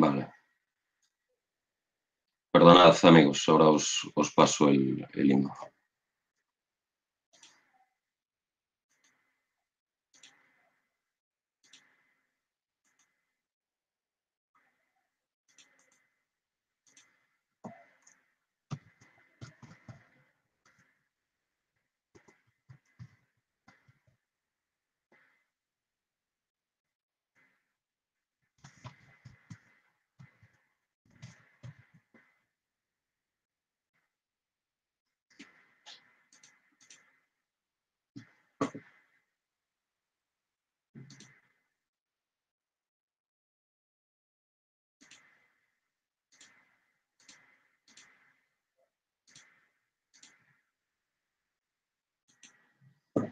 Vale. Perdonad, amigos, ahora os paso el himno.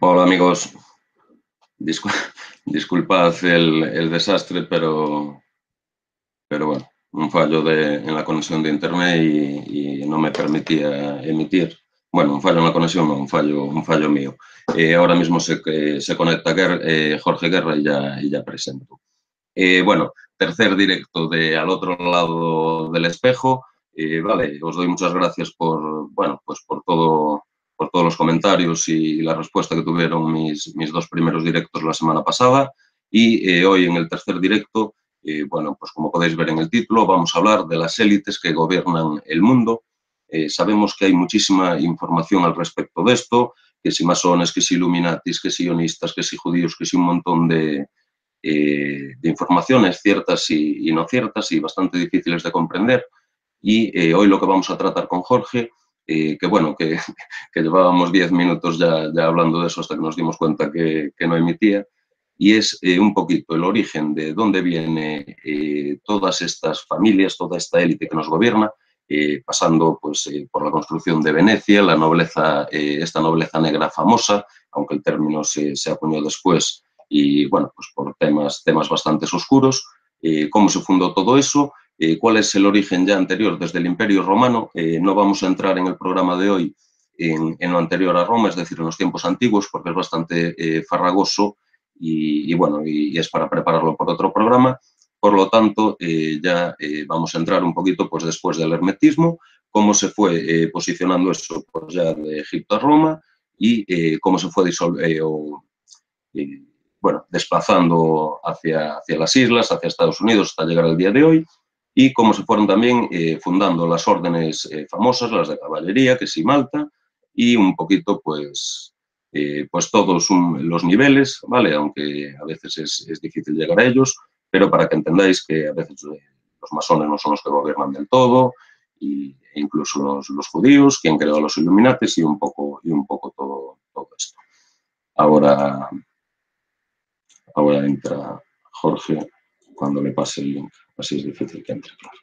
Hola, amigos. Discul disculpad el desastre, pero bueno, un fallo en la conexión de internet y no me permitía emitir. Bueno, un fallo en la conexión, no, un fallo mío. Ahora mismo se conecta Jorge Guerra y ya presento. Bueno, tercer directo de Al otro lado del espejo. Vale, os doy muchas gracias bueno, pues por todos los comentarios y la respuesta que tuvieron mis dos primeros directos la semana pasada. Y hoy en el tercer directo, bueno, pues como podéis ver en el título, vamos a hablar de las élites que gobiernan el mundo. Sabemos que hay muchísima información al respecto de esto, que si masones, que si illuminatis, que si sionistas, que si judíos, que si un montón de informaciones ciertas y no ciertas y bastante difíciles de comprender. Y hoy lo que vamos a tratar con Jorge, que bueno, que llevábamos 10 minutos ya hablando de eso hasta que nos dimos cuenta que no emitía, y es un poquito el origen de dónde viene todas estas familias, toda esta élite que nos gobierna, pasando pues, por la construcción de Venecia, la nobleza, esta nobleza negra famosa, aunque el término se acuñó después, y bueno, pues por temas bastante oscuros, cómo se fundó todo eso, cuál es el origen ya anterior desde el Imperio Romano. No vamos a entrar en el programa de hoy en lo anterior a Roma, es decir, en los tiempos antiguos, porque es bastante farragoso bueno, y es para prepararlo por otro programa. Por lo tanto, ya vamos a entrar un poquito pues, después del hermetismo, cómo se fue posicionando eso pues, ya de Egipto a Roma y cómo se fue bueno, desplazando hacia las islas, hacia Estados Unidos, hasta llegar al día de hoy, y cómo se fueron también fundando las órdenes famosas, las de caballería, que sí Malta, y un poquito, pues todos los niveles, ¿vale? Aunque a veces es difícil llegar a ellos, pero para que entendáis que a veces los masones no son los que gobiernan del todo, e incluso los judíos, quien creó a los Illuminatis y un poco todo esto. Ahora entra Jorge cuando le pase el link. Así es difícil que entre, claro.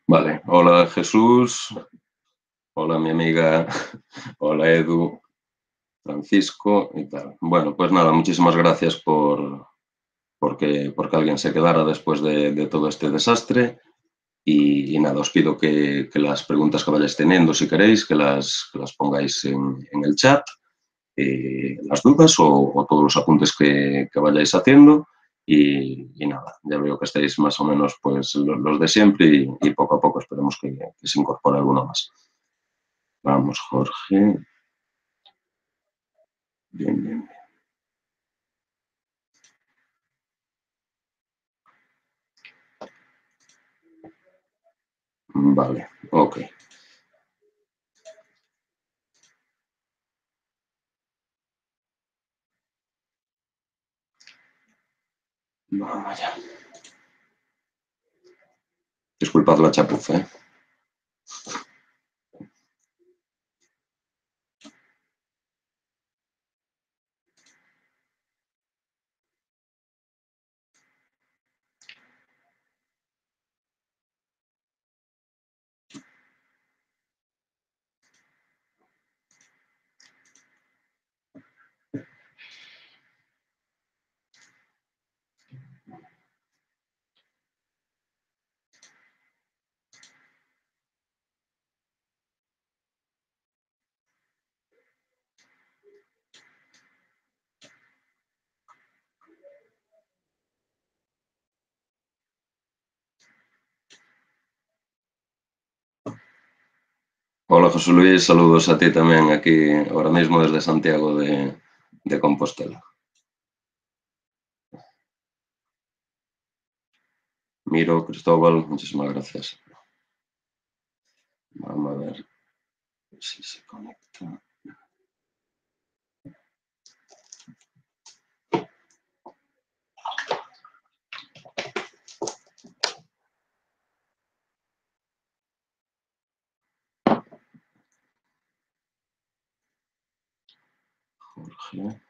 Vale, hola Jesús, hola mi amiga, hola Edu, Francisco y tal. Bueno, pues nada, muchísimas gracias porque alguien se quedara después de todo este desastre. Y nada, os pido que las preguntas que vayáis teniendo, si queréis, que las pongáis en el chat. Las dudas o todos los apuntes que vayáis haciendo y nada, ya veo que estáis más o menos pues los de siempre y poco a poco esperemos que se incorpore alguno más. Vamos, Jorge. Bien. Vale, ok. Vamos allá. Disculpad la chapuza, ¿eh? Hola José Luis, saludos a ti también aquí ahora mismo desde Santiago de Compostela. Miro, Cristóbal, muchísimas gracias. Vamos a ver si se conecta. Jorge.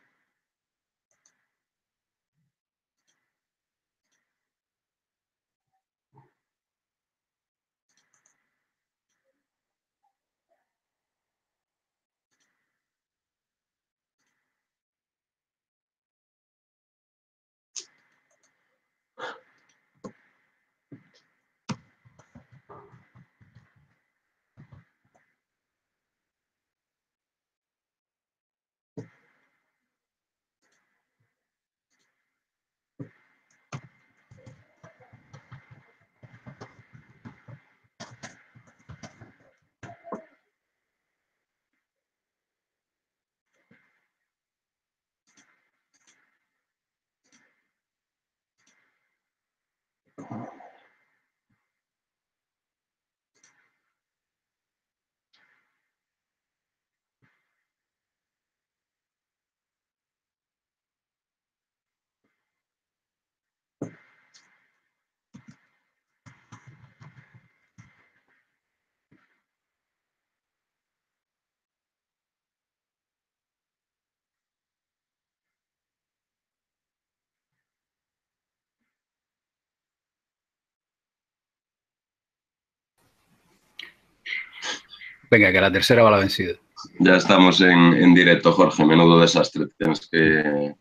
Venga, que la tercera va la vencida. Ya estamos en directo, Jorge. Menudo desastre. Tienes que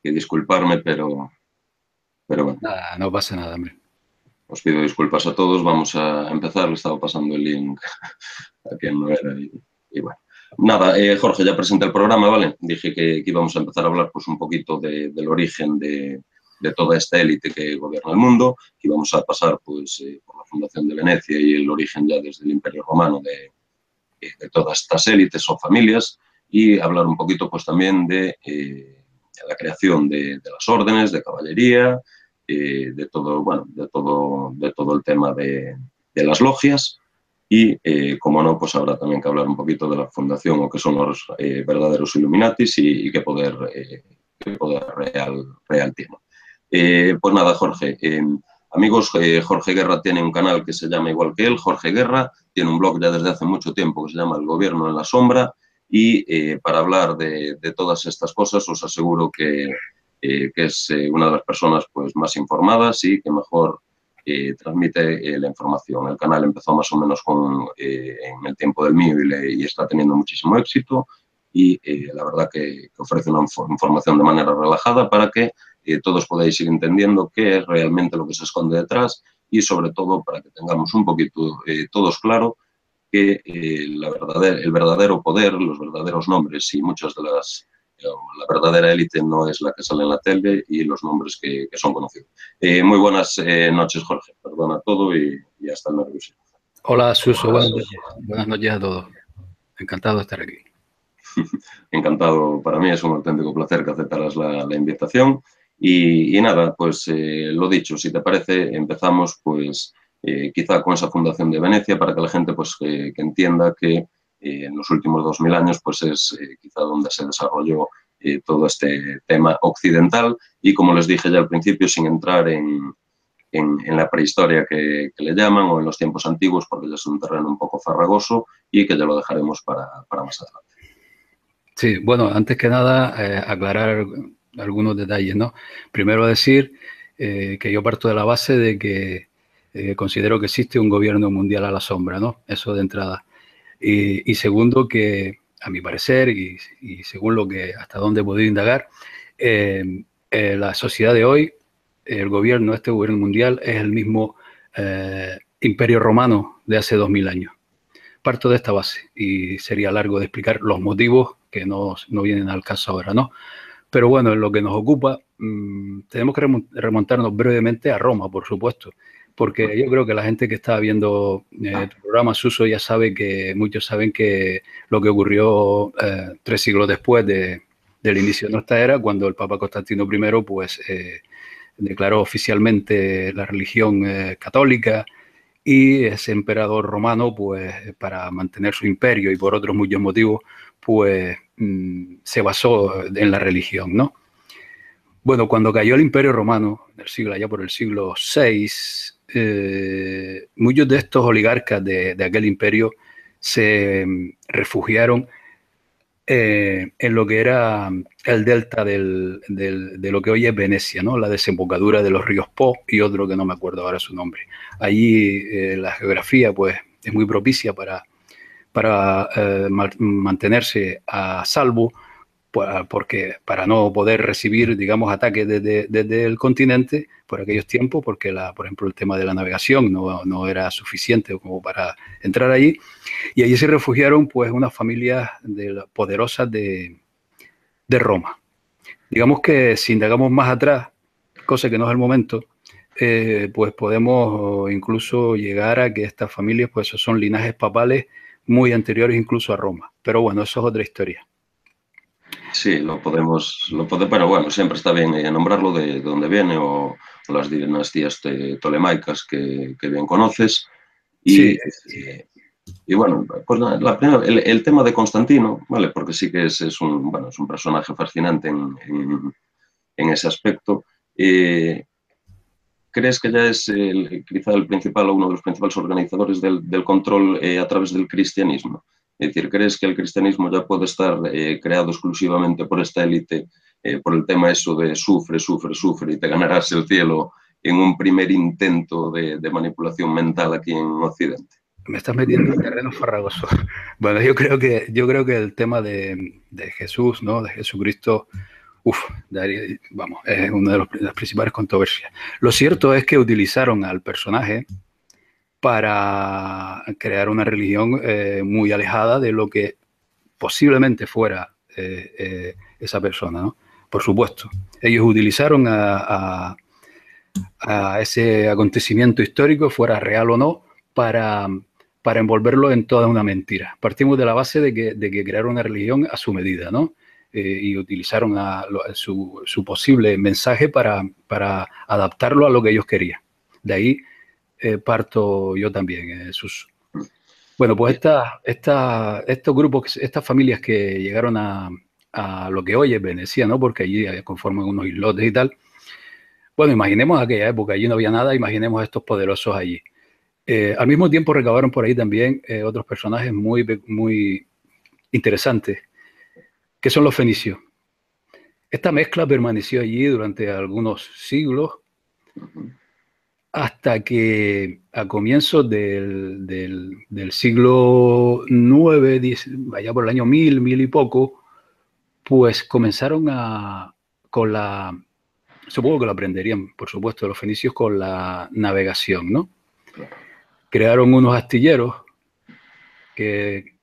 disculparme, pero bueno. Nada, no pasa nada, hombre. Os pido disculpas a todos. Vamos a empezar. Le estaba pasando el link a quien no era y bueno. Nada, Jorge, ya presenté el programa, ¿vale? Dije que íbamos a empezar a hablar pues un poquito del origen de toda esta élite que gobierna el mundo, que íbamos a pasar pues por la fundación de Venecia y el origen ya desde el Imperio Romano de todas estas élites o familias y hablar un poquito pues también de la creación de las órdenes, de caballería, de todo, bueno, de todo el tema de las logias y, como no, pues habrá también que hablar un poquito de la fundación o qué son los verdaderos Illuminatis y qué poder real tiene. Pues nada, Jorge, amigos, Jorge Guerra tiene un canal que se llama igual que él, Jorge Guerra, tiene un blog ya desde hace mucho tiempo que se llama El Gobierno en la Sombra y para hablar de todas estas cosas os aseguro que es una de las personas pues, más informadas y que mejor transmite la información. El canal empezó más o menos en el tiempo del mío y está teniendo muchísimo éxito y la verdad que ofrece una información de manera relajada para que todos podáis ir entendiendo qué es realmente lo que se esconde detrás y sobre todo para que tengamos un poquito todos claro que el verdadero poder, los verdaderos nombres y muchas de la verdadera élite no es la que sale en la tele y los nombres que son conocidos. Muy buenas noches, Jorge. Perdona todo y hasta el nerviosismo. Hola, Suso. Buenas noches. Buenas noches a todos. Encantado de estar aquí. Encantado, para mí es un auténtico placer que aceptaras la invitación y nada, pues lo dicho, si te parece empezamos pues quizá con esa fundación de Venecia para que la gente pues que entienda que en los últimos 2000 años pues es quizá donde se desarrolló todo este tema occidental y como les dije ya al principio sin entrar en la prehistoria que le llaman o en los tiempos antiguos porque ya es un terreno un poco farragoso y que ya lo dejaremos para más adelante. Sí, bueno, antes que nada, aclarar algunos detalles, ¿no? Primero decir que yo parto de la base de que considero que existe un gobierno mundial a la sombra, ¿no? Eso de entrada. Y segundo, que a mi parecer, y según lo que hasta dónde he podido indagar, la sociedad de hoy, el gobierno, este gobierno mundial, es el mismo imperio romano de hace 2000 años. Parto de esta base y sería largo de explicar los motivos que no vienen al caso ahora, ¿no? Pero bueno, en lo que nos ocupa, tenemos que remontarnos brevemente a Roma, por supuesto. porque yo creo que la gente que estaba viendo tu programa, Suso, ya sabe que muchos saben que lo que ocurrió 3 siglos después del inicio de nuestra era, cuando el Papa Constantino I pues, declaró oficialmente la religión católica, y ese emperador romano, pues, para mantener su imperio y por otros muchos motivos, pues se basó en la religión, ¿no? Bueno, cuando cayó el Imperio Romano, allá por el siglo VI, muchos de estos oligarcas de aquel imperio se refugiaron en lo que era el delta de lo que hoy es Venecia, ¿no? La desembocadura de los ríos Po y otro que no me acuerdo ahora su nombre. Allí la geografía pues, es muy propicia para mantenerse a salvo, porque para no poder recibir, digamos, ataques desde el continente por aquellos tiempos, porque, por ejemplo, el tema de la navegación no era suficiente como para entrar allí. Y allí se refugiaron, pues, unas familias poderosas de Roma. Digamos que si indagamos más atrás, cosa que no es el momento, pues podemos incluso llegar a que estas familias, pues, son linajes papales muy anteriores incluso a Roma. Pero bueno, eso es otra historia. Sí, pero bueno, siempre está bien nombrarlo de dónde viene o las dinastías tolemaicas que bien conoces. Sí, Y bueno, pues nada, el tema de Constantino, ¿vale? Porque sí que es un personaje fascinante en ese aspecto. ¿Crees que ya es quizá el principal o uno de los principales organizadores del control a través del cristianismo? Es decir, ¿crees que el cristianismo ya puede estar creado exclusivamente por esta élite, por el tema eso de sufre, sufre, sufre y te ganarás el cielo en un primer intento de manipulación mental aquí en Occidente? me estás metiendo en terreno farragoso. Bueno, yo creo que el tema de Jesús, ¿no? De Jesucristo, vamos, es una de las principales controversias. Lo cierto es que utilizaron al personaje para crear una religión muy alejada de lo que posiblemente fuera esa persona, ¿no? Por supuesto. Ellos utilizaron a ese acontecimiento histórico, fuera real o no, para envolverlo en toda una mentira. Partimos de la base de que crearon una religión a su medida, ¿no? Y utilizaron su posible mensaje para adaptarlo a lo que ellos querían. De ahí parto yo también, Sus. Bueno, pues estos grupos, estas familias que llegaron a lo que hoy es Venecia, ¿no? Porque allí conforman unos islotes y tal. Bueno, imaginemos aquella época, allí no había nada, imaginemos a estos poderosos allí. Al mismo tiempo recabaron por ahí también otros personajes muy interesantes, que son los fenicios. Esta mezcla permaneció allí durante algunos siglos, hasta que a comienzos del siglo IX, allá por el año 1000 y poco, pues comenzaron supongo que lo aprenderían, por supuesto, los fenicios con la navegación, ¿no? Crearon unos astilleros que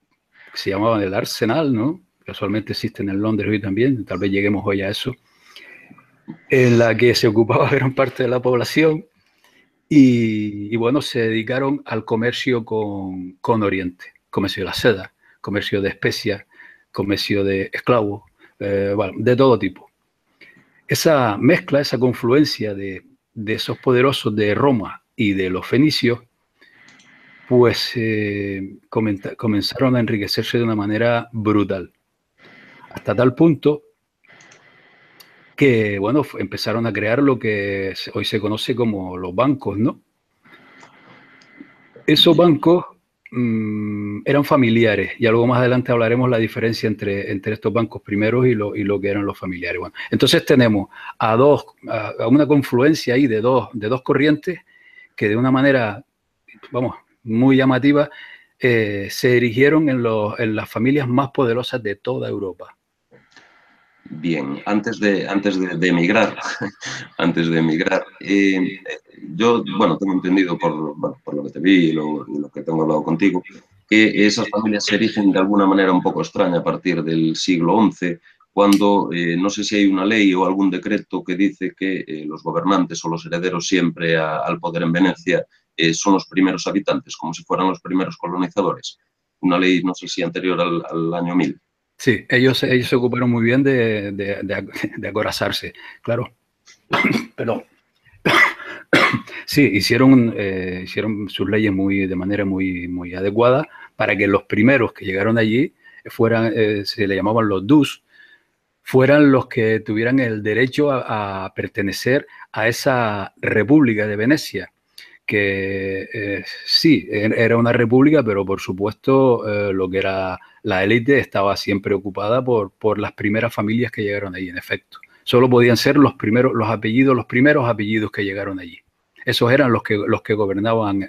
se llamaban el Arsenal, ¿no? Casualmente existen en Londres hoy también, tal vez lleguemos hoy a eso, en la que se ocupaba gran parte de la población y bueno, se dedicaron al comercio con Oriente, comercio de la seda, comercio de especias, comercio de esclavos, bueno, de todo tipo. Esa mezcla, esa confluencia de esos poderosos de Roma y de los fenicios, pues comenzaron a enriquecerse de una manera brutal. Hasta tal punto que, bueno, empezaron a crear lo que hoy se conoce como los bancos, ¿no? Esos bancos eran familiares y algo más adelante hablaremos la diferencia entre estos bancos primeros y lo que eran los familiares. Bueno, entonces tenemos a una confluencia ahí de dos corrientes que de una manera, vamos, muy llamativa, se erigieron en las familias más poderosas de toda Europa. Bien, antes de emigrar, yo, bueno, tengo entendido por lo que te vi y lo que tengo hablado contigo, que esas familias se erigen de alguna manera un poco extraña a partir del siglo XI, cuando no sé si hay una ley o algún decreto que dice que los gobernantes o los herederos siempre al poder en Venecia son los primeros habitantes, como si fueran los primeros colonizadores. Una ley, no sé si anterior al año 1000. Sí, ellos se ocuparon muy bien de acorazarse, claro. Pero sí, hicieron sus leyes de manera muy adecuada para que los primeros que llegaron allí fueran, se le llamaban los dus, fueran los que tuvieran el derecho a pertenecer a esa República de Venecia, que sí, era una república, pero por supuesto lo que era la élite estaba siempre ocupada por las primeras familias que llegaron allí, en efecto. Solo podían ser los primeros apellidos que llegaron allí. Esos eran los que gobernaban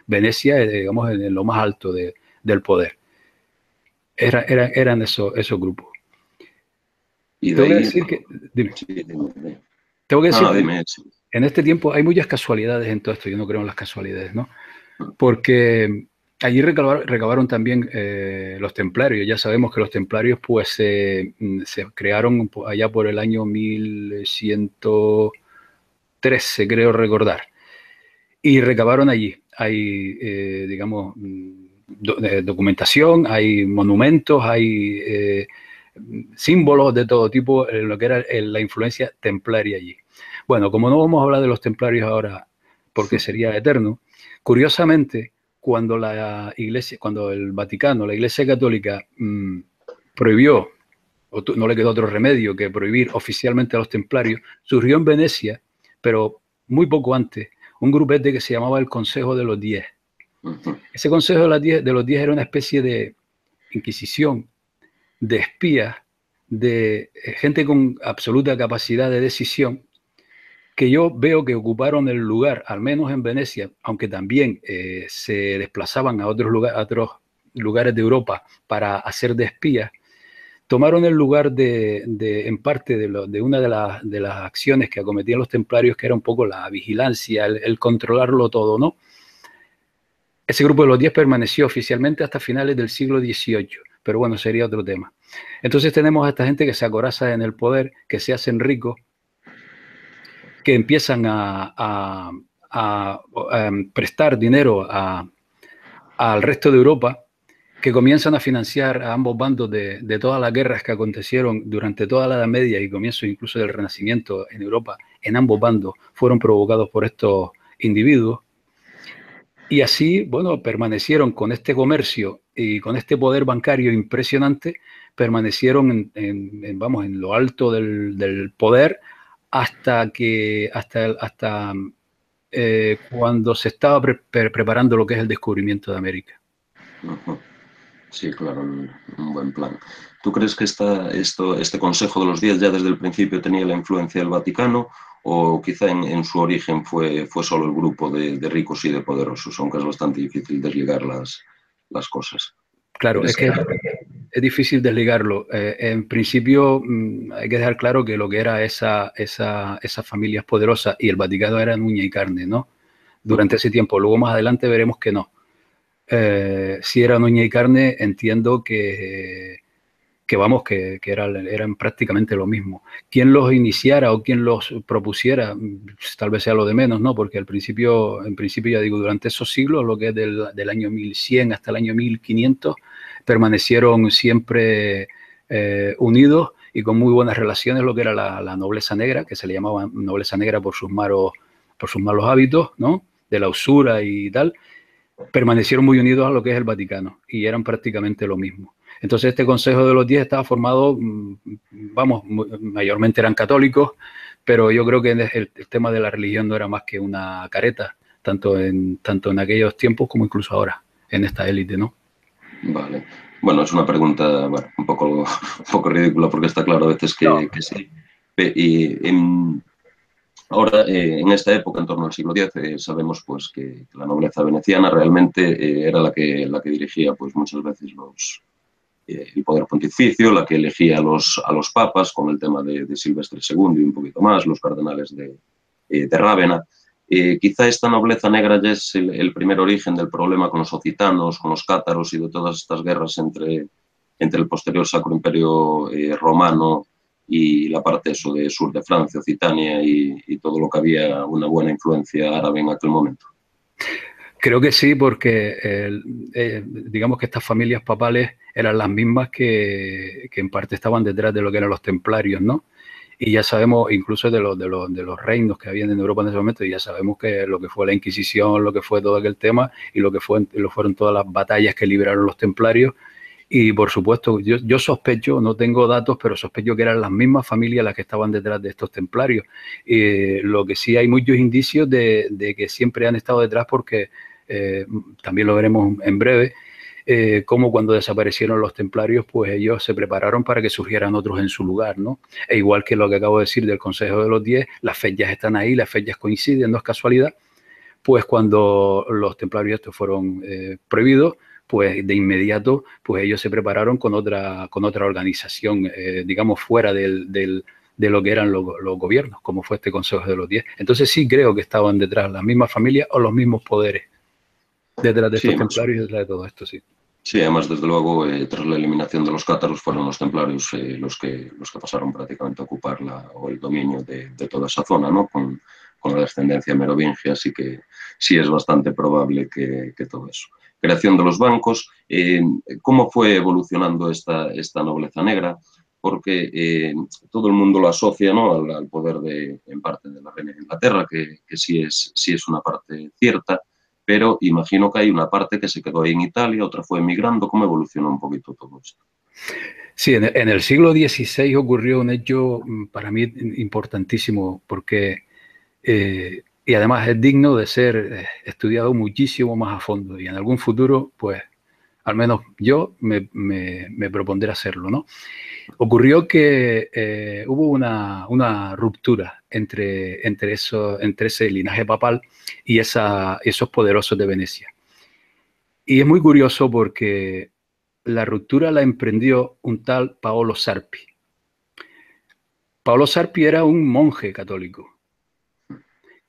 Venecia, digamos, en lo más alto del poder. Eran esos grupos. Y de Tengo que ahí, decir que, dime, sí, dime. tengo que No, decir no, que dime. Sí. en este tiempo hay muchas casualidades en todo esto. Yo no creo en las casualidades, ¿no? Porque allí recabaron también los templarios. Ya sabemos que los templarios pues se crearon allá por el año 1113, creo recordar, y recabaron allí. Hay, digamos, documentación, hay monumentos, hay símbolos de todo tipo en lo que era la influencia templaria allí. Bueno, como no vamos a hablar de los templarios ahora, porque sería eterno, curiosamente, cuando la Iglesia, cuando el Vaticano, la Iglesia Católica, prohibió, no le quedó otro remedio que prohibir oficialmente a los templarios, surgió en Venecia, pero muy poco antes, un grupete que se llamaba el Consejo de los Diez. Ese Consejo de los Diez era una especie de inquisición, de espías, de gente con absoluta capacidad de decisión, que yo veo que ocuparon el lugar, al menos en Venecia, aunque también se desplazaban a otros lugares de Europa para hacer de espías, tomaron el lugar en parte de una de las acciones que acometían los templarios, que era un poco la vigilancia, el controlarlo todo, ¿no? Ese grupo de los 10 permaneció oficialmente hasta finales del siglo XVIII, pero bueno, sería otro tema. Entonces tenemos a esta gente que se acoraza en el poder, que se hacen ricos, que empiezan a prestar dinero al resto de Europa, que comienzan a financiar a ambos bandos de todas las guerras que acontecieron durante toda la Edad Media y comienzo incluso del Renacimiento en Europa, en ambos bandos, fueron provocados por estos individuos. Y así, bueno, permanecieron con este comercio y con este poder bancario impresionante, permanecieron vamos, en lo alto del poder hasta cuando se estaba preparando lo que es el descubrimiento de América. Sí, claro, un buen plan. ¿Tú crees que este Consejo de los 10 ya desde el principio tenía la influencia del Vaticano o quizá en su origen fue solo el grupo de ricos y de poderosos, aunque es bastante difícil desligar las cosas? Claro, es que es difícil desligarlo. En principio, hay que dejar claro que lo que era esas familias poderosas y el Vaticano eran uña y carne, ¿no? Durante ese tiempo. Luego más adelante veremos que no. Si eran uña y carne, entiendo que eran prácticamente lo mismo. Quién los iniciara o quién los propusiera, tal vez sea lo de menos, ¿no? Porque en principio ya digo, durante esos siglos, lo que es del año 1100 hasta el año 1500, permanecieron siempre unidos y con muy buenas relaciones, lo que era la nobleza negra, que se le llamaba nobleza negra por sus malos hábitos, ¿no? De la usura y tal, permanecieron muy unidos a lo que es el Vaticano y eran prácticamente lo mismo. Entonces este Consejo de los 10 estaba formado, vamos, mayormente eran católicos, pero yo creo que el tema de la religión no era más que una careta, tanto en aquellos tiempos como incluso ahora, en esta élite, ¿no? Vale. Bueno, es una pregunta bueno, un poco ridícula porque está claro a veces que sí. Ahora, en esta época, en torno al siglo X, sabemos pues, que la nobleza veneciana realmente era la que dirigía pues, muchas veces el poder pontificio, la que elegía a los papas con el tema de Silvestre II y un poquito más, los cardenales de Rávena. Quizá esta nobleza negra ya es el primer origen del problema con los occitanos, con los cátaros y de todas estas guerras entre el posterior Sacro Imperio Romano y la parte eso de sur de Francia, Occitania y todo lo que había una buena influencia árabe en aquel momento? Creo que sí, porque digamos que estas familias papales eran las mismas que en parte estaban detrás de lo que eran los templarios, ¿no? Y ya sabemos, incluso de los reinos que habían en Europa en ese momento, ya sabemos que lo que fue la Inquisición, lo que fue todo aquel tema y lo que fueron todas las batallas que libraron los templarios. Y por supuesto, yo sospecho, no tengo datos, pero sospecho que eran las mismas familias las que estaban detrás de estos templarios. Lo que sí hay muchos indicios de que siempre han estado detrás porque también lo veremos en breve, como cuando desaparecieron los templarios, pues ellos se prepararon para que surgieran otros en su lugar, ¿no? E igual que lo que acabo de decir del Consejo de los 10, las fechas están ahí, las fechas coinciden, no es casualidad, pues cuando los templarios estos fueron prohibidos, pues de inmediato, pues ellos se prepararon con otra organización, digamos, fuera de lo que eran los gobiernos, como fue este Consejo de los 10. Entonces sí creo que estaban detrás las mismas familias o los mismos poderes detrás de Sí, estos más. templarios y detrás de todo esto, sí. Sí, además, desde luego, tras la eliminación de los cátaros, fueron los templarios los que pasaron prácticamente a ocupar o el dominio de toda esa zona, ¿no? Con la descendencia merovingia, así que sí es bastante probable que todo eso. Creación de los bancos, ¿cómo fue evolucionando esta nobleza negra? Porque todo el mundo lo asocia, ¿no?, al poder en parte de la reina de Inglaterra, que sí es una parte cierta, pero imagino que hay una parte que se quedó ahí en Italia, otra fue emigrando. ¿Cómo evolucionó un poquito todo esto? Sí, en el siglo XVI ocurrió un hecho para mí importantísimo porque, y además es digno de ser estudiado muchísimo más a fondo y en algún futuro, pues, al menos yo me propondré hacerlo, ¿no? Ocurrió que hubo una ruptura entre ese linaje papal y esos poderosos de Venecia. Y es muy curioso porque la ruptura la emprendió un tal Paolo Sarpi. Paolo Sarpi era un monje católico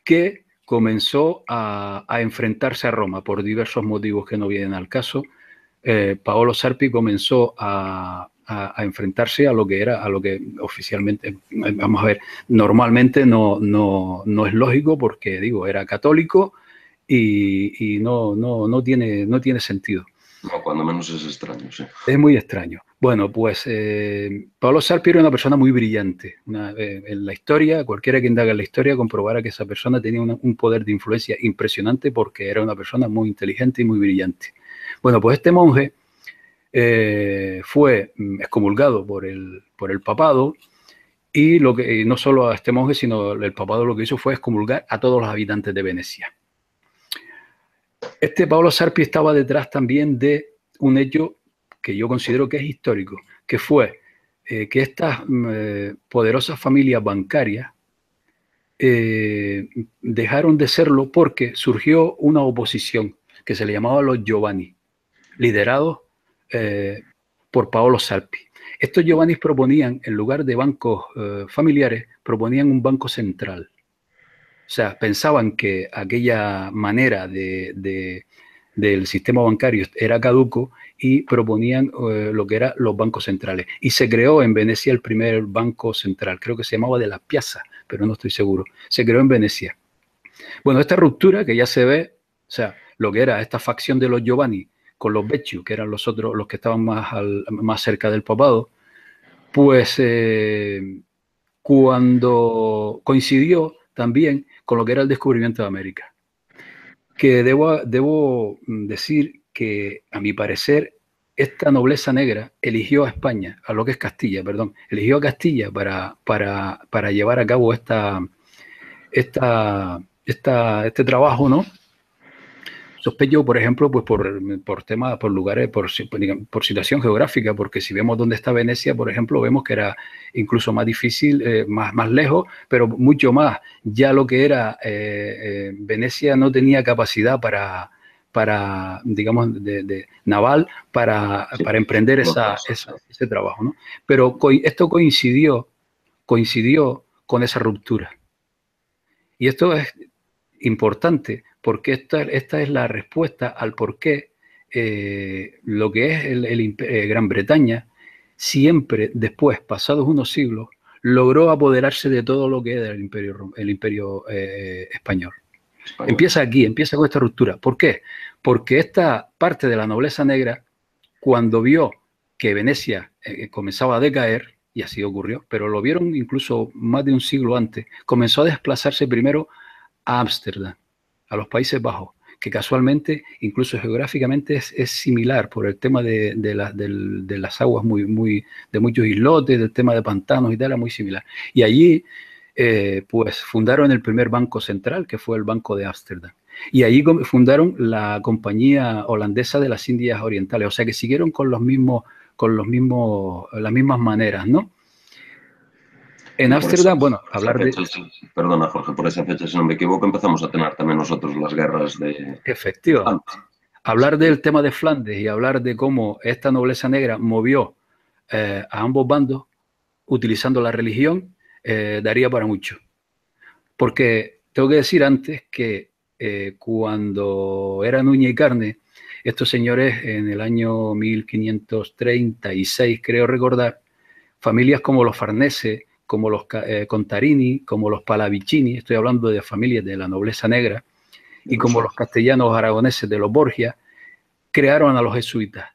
que comenzó a enfrentarse a Roma por diversos motivos que no vienen al caso. Paolo Sarpi comenzó a enfrentarse a lo que oficialmente, vamos a ver, normalmente no es lógico porque, digo, era católico y no tiene sentido. No, cuando menos es extraño, sí. Es muy extraño. Bueno, pues Pablo Sarpi era una persona muy brillante. En la historia, cualquiera que indaga en la historia comprobará que esa persona tenía un poder de influencia impresionante porque era una persona muy inteligente y muy brillante. Bueno, pues este monje fue excomulgado por el papado y no solo a este monje, sino el papado lo que hizo fue excomulgar a todos los habitantes de Venecia. Este Pablo Sarpi estaba detrás también de un hecho que yo considero que es histórico, que fue que estas poderosas familias bancarias dejaron de serlo porque surgió una oposición que se le llamaba los Giovanni, liderados por Paolo Sarpi. Estos Giovanni proponían, en lugar de bancos familiares, proponían un banco central. O sea, pensaban que aquella manera del sistema bancario era caduco y proponían lo que eran los bancos centrales. Y se creó en Venecia el primer banco central, creo que se llamaba de la Piazza, pero no estoy seguro. Se creó en Venecia. Bueno, esta ruptura que ya se ve, o sea, lo que era esta facción de los Giovanni con los Becciu, que eran los otros, los que estaban más cerca del papado, pues cuando coincidió también con lo que era el descubrimiento de América. Que debo decir que, a mi parecer, esta nobleza negra eligió a España, a lo que es Castilla, perdón, eligió a Castilla para llevar a cabo este trabajo, ¿no? Sospecho, por ejemplo, pues por temas, por lugares, por situación geográfica, porque si vemos dónde está Venecia, por ejemplo, vemos que era incluso más difícil, más lejos, pero mucho más. Ya lo que era Venecia no tenía capacidad para digamos, de naval Sí, para emprender ese trabajo, ¿no? Pero esto coincidió con esa ruptura. Y esto es importante porque esta es la respuesta al por qué lo que es Gran Bretaña, siempre después, pasados unos siglos, logró apoderarse de todo lo que era el imperio español. Empieza aquí, empieza con esta ruptura. ¿Por qué? Porque esta parte de la nobleza negra, cuando vio que Venecia comenzaba a decaer, y así ocurrió, pero lo vieron incluso más de un siglo antes, comenzó a desplazarse primero a Ámsterdam, a los Países Bajos, que casualmente, incluso geográficamente, es similar por el tema de las aguas de muchos islotes, del tema de pantanos y tal, era muy similar. Y allí, pues, fundaron el primer banco central, que fue el Banco de Ámsterdam. Y allí fundaron la Compañía Holandesa de las Indias Orientales, o sea que siguieron con las mismas maneras, ¿no? En Ámsterdam, bueno, hablar de... Perdona, Jorge, por esa fecha, si no me equivoco, empezamos a tener también nosotros las guerras de... Efectivamente. Hablar del tema de Flandes y hablar de cómo esta nobleza negra movió a ambos bandos utilizando la religión, daría para mucho. Porque tengo que decir antes que cuando era Nuña y Carne, estos señores en el año 1536, creo recordar, familias como los Farnese, como los Contarini, como los Pallavicini, estoy hablando de familias de la nobleza negra, y como los castellanos aragoneses de los Borgia, crearon a los jesuitas.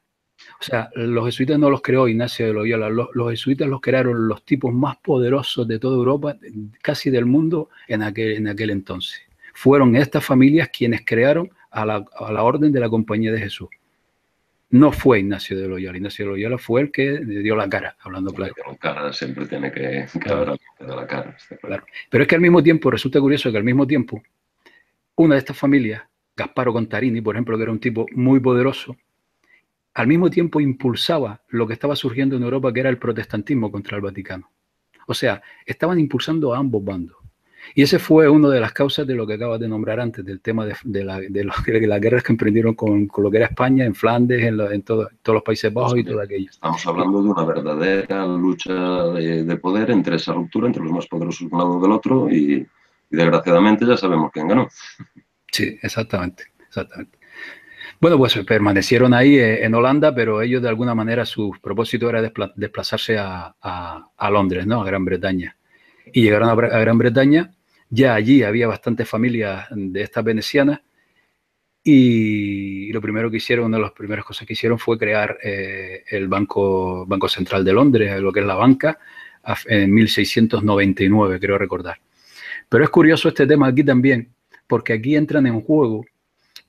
O sea, los jesuitas no los creó Ignacio de Loyola, los jesuitas los crearon los tipos más poderosos de toda Europa, casi del mundo, en aquel entonces. Fueron estas familias quienes crearon a la orden de la Compañía de Jesús. No fue Ignacio de Loyola. Ignacio de Loyola fue el que dio la cara, hablando claro. La cara siempre tiene que haber alguien que dé la cara. Claro. Pero es que al mismo tiempo, resulta curioso que al mismo tiempo, una de estas familias, Gasparo Contarini, por ejemplo, que era un tipo muy poderoso, al mismo tiempo impulsaba lo que estaba surgiendo en Europa, que era el protestantismo contra el Vaticano. O sea, estaban impulsando a ambos bandos. Y ese fue una de las causas de lo que acabas de nombrar antes, del tema de las guerras que emprendieron con lo que era España, en Flandes, en todos los Países Bajos y todo aquello. Estamos hablando de una verdadera lucha de poder entre esa ruptura, entre los más poderosos de un lado del otro, y desgraciadamente ya sabemos quién ganó. Sí, exactamente, exactamente. Bueno, pues permanecieron ahí en Holanda, pero ellos de alguna manera su propósito era desplazarse a Londres, ¿no? A Gran Bretaña. Y llegaron a Gran Bretaña, ya allí había bastantes familias de estas venecianas, y lo primero que hicieron, una de las primeras cosas que hicieron fue crear el Banco Central de Londres, lo que es la banca, en 1699, creo recordar. Pero es curioso este tema aquí también, porque aquí entran en juego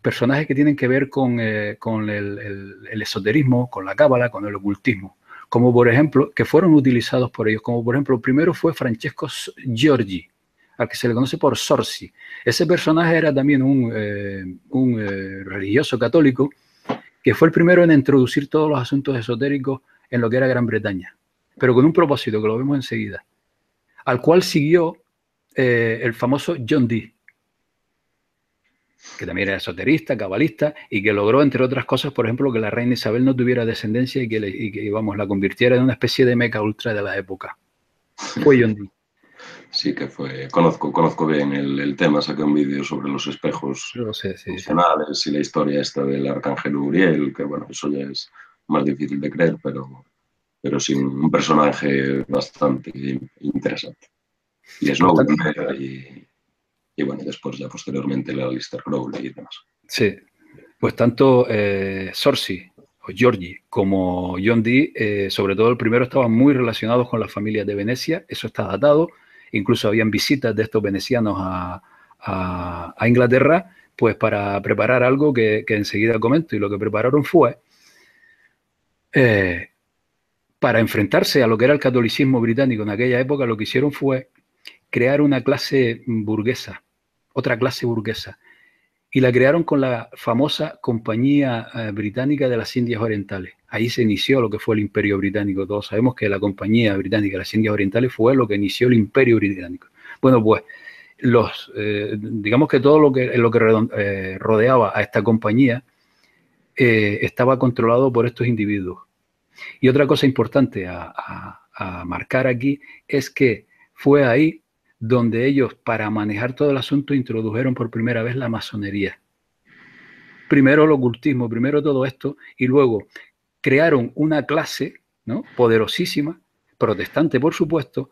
personajes que tienen que ver con el esoterismo, con la cábala, con el ocultismo, como por ejemplo, que fueron utilizados por ellos, como por ejemplo, primero fue Francesco Giorgi, al que se le conoce por Sorsi. Ese personaje era también un religioso católico que fue el primero en introducir todos los asuntos esotéricos en lo que era Gran Bretaña, pero con un propósito que lo vemos enseguida, al cual siguió el famoso John Dee, que también era esoterista, cabalista, y que logró, entre otras cosas, por ejemplo, que la reina Isabel no tuviera descendencia y que vamos, la convirtiera en una especie de Meca Ultra de la época. Fue John Dee. Sí, que fue. Conozco bien el tema, saqué un vídeo sobre los espejos funcionales y la historia esta del arcángel Uriel, que bueno, eso ya es más difícil de creer, pero sí un personaje bastante interesante. Y es Snowden y bueno, después ya posteriormente el Aleister Crowley y demás. Sí, pues tanto Sorsi o Giorgi como John Dee, sobre todo el primero, estaban muy relacionados con las familias de Venecia, eso está datado, incluso habían visitas de estos venecianos a Inglaterra, pues para preparar algo que enseguida comento, y lo que prepararon fue para enfrentarse a lo que era el catolicismo británico en aquella época, lo que hicieron fue crear una clase burguesa, otra clase burguesa, y la crearon con la famosa Compañía Británica de las Indias Orientales. Ahí se inició lo que fue el Imperio Británico. Todos sabemos que la Compañía Británica de las Indias Orientales fue lo que inició el Imperio Británico. Bueno, pues digamos que todo lo que rodeaba a esta compañía estaba controlado por estos individuos. Y otra cosa importante a marcar aquí es que fue ahí donde ellos, para manejar todo el asunto, introdujeron por primera vez la masonería. primero el ocultismo, primero todo esto, y luego crearon una clase, ¿no?, poderosísima, protestante por supuesto,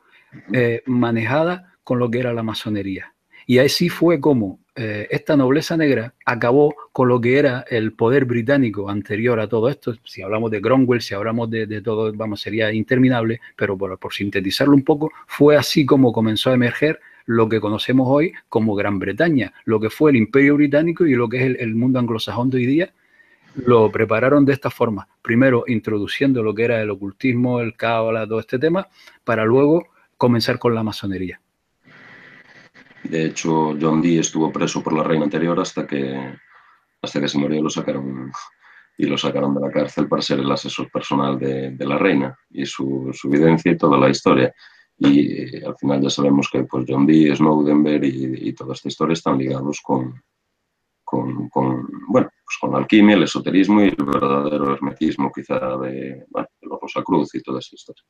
manejada con lo que era la masonería. Y así fue como esta nobleza negra acabó con lo que era el poder británico anterior a todo esto. Si hablamos de Cromwell, si hablamos de todo, vamos, sería interminable, pero por sintetizarlo un poco, fue así como comenzó a emerger lo que conocemos hoy como Gran Bretaña, lo que fue el Imperio Británico y lo que es el mundo anglosajón de hoy día. Lo prepararon de esta forma, primero introduciendo lo que era el ocultismo, el cábala, todo este tema, para luego comenzar con la masonería. De hecho, John Dee estuvo preso por la reina anterior hasta que se murió y lo sacaron de la cárcel para ser el asesor personal de la reina y su evidencia y toda la historia. Y al final ya sabemos que pues, John Dee, Snowdenberg y toda esta historia están ligados bueno, pues con la alquimia, el esoterismo y el verdadero hermetismo quizá de los Rosacruz y toda esa historia.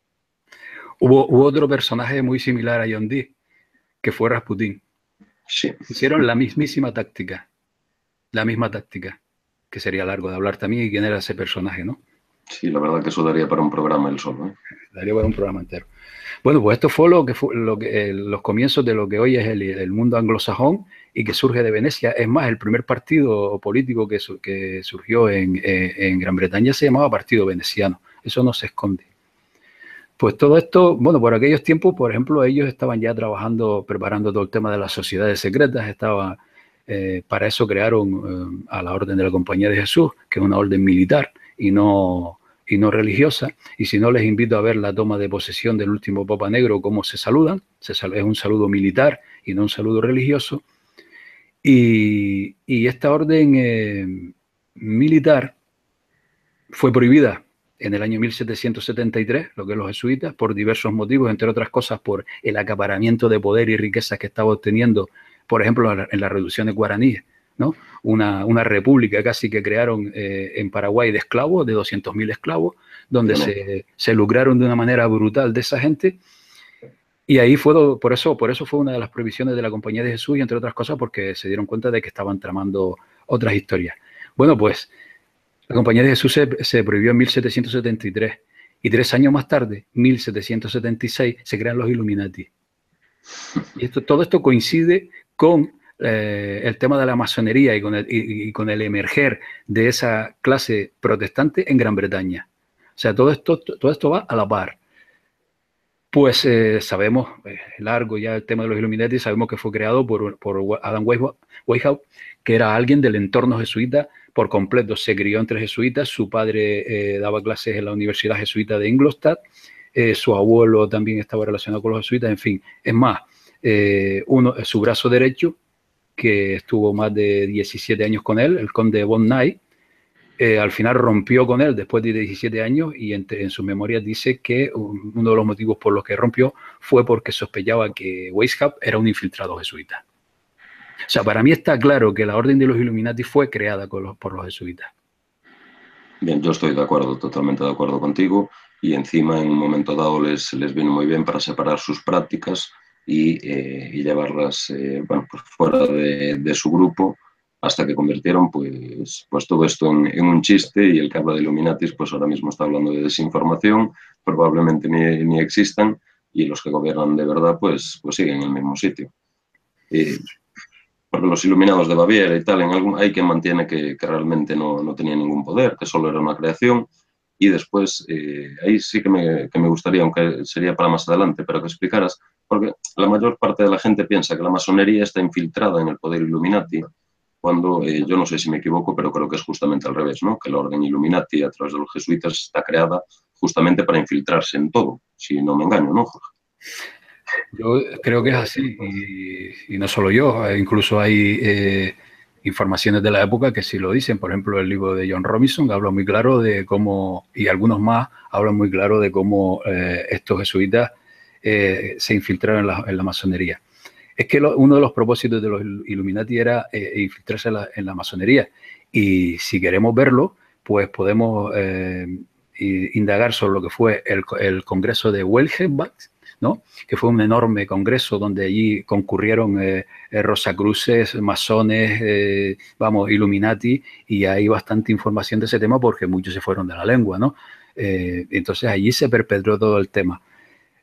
Hubo otro personaje muy similar a John Dee, que fue Rasputín. Sí. Hicieron la mismísima táctica, que sería largo de hablar también, y quién era ese personaje, ¿no? Sí, la verdad que eso daría para un programa él solo, ¿eh? Daría para un programa entero. Bueno, pues esto fue los comienzos de lo que hoy es el mundo anglosajón y que surge de Venecia. Es más, el primer partido político que surgió en Gran Bretaña se llamaba Partido Veneciano. Eso no se esconde. Pues todo esto, bueno, por aquellos tiempos, por ejemplo, ellos estaban ya trabajando, preparando todo el tema de las sociedades secretas. Para eso crearon a la Orden de la Compañía de Jesús, que es una orden militar y no religiosa. Y si no, les invito a ver la toma de posesión del último Papa Negro, cómo se saludan. Es un saludo militar y no un saludo religioso. Y esta orden militar fue prohibida en el año 1773, lo que es los jesuitas, por diversos motivos, entre otras cosas por el acaparamiento de poder y riquezas que estaba obteniendo, por ejemplo, en las reducciones guaraníes, ¿no? Una república casi que crearon en Paraguay de esclavos, de 200.000 esclavos, donde se lucraron de una manera brutal de esa gente. Y ahí por eso fue una de las prohibiciones de la Compañía de Jesús, y entre otras cosas porque se dieron cuenta de que estaban tramando otras historias. Bueno, pues la Compañía de Jesús se prohibió en 1773 y 3 años más tarde, 1776, se crean los Illuminati. Y todo esto coincide con el tema de la masonería y con el emerger de esa clase protestante en Gran Bretaña. O sea, todo esto va a la par. Pues sabemos, largo ya el tema de los Illuminati, sabemos que fue creado por Adam Weishaupt, que era alguien del entorno jesuita por completo. Se crió entre jesuitas, su padre daba clases en la Universidad Jesuita de Ingolstadt, su abuelo también estaba relacionado con los jesuitas, en fin. Es más, su brazo derecho, que estuvo más de 17 años con él, el conde von Knight, al final rompió con él después de 17 años y en sus memorias dice que uno de los motivos por los que rompió fue porque sospechaba que Weishaupt era un infiltrado jesuita. O sea, para mí está claro que la Orden de los Illuminati fue creada por los jesuitas. Bien, yo estoy de acuerdo, totalmente de acuerdo contigo, y encima en un momento dado les vino muy bien para separar sus prácticas y llevarlas bueno, pues fuera de su grupo, hasta que convirtieron pues todo esto en un chiste, y el que habla de Illuminatis pues ahora mismo está hablando de desinformación, probablemente ni existan, y los que gobiernan de verdad pues siguen en el mismo sitio. Porque los iluminados de Baviera y tal, hay quien mantiene que realmente no tenía ningún poder, que solo era una creación, y después ahí sí que me gustaría, aunque sería para más adelante, pero que explicaras, porque la mayor parte de la gente piensa que la masonería está infiltrada en el poder Illuminati, cuando yo no sé si me equivoco, pero creo que es justamente al revés, ¿no? Que la orden Illuminati a través de los jesuitas está creada justamente para infiltrarse en todo, si no me engaño, ¿no, Jorge? Yo creo que es así, y no solo yo, incluso hay informaciones de la época que sí lo dicen. Por ejemplo, el libro de John Robinson habla muy claro de cómo, y algunos más hablan muy claro de cómo estos jesuitas se infiltraron en la masonería. Es que uno de los propósitos de los Illuminati era infiltrarse en la masonería, y si queremos verlo, pues podemos indagar sobre lo que fue el Congreso de ¿no? Que fue un enorme congreso donde allí concurrieron rosacruces, masones, vamos, Illuminati, y hay bastante información de ese tema porque muchos se fueron de la lengua, ¿no? Entonces allí se perpetró todo el tema.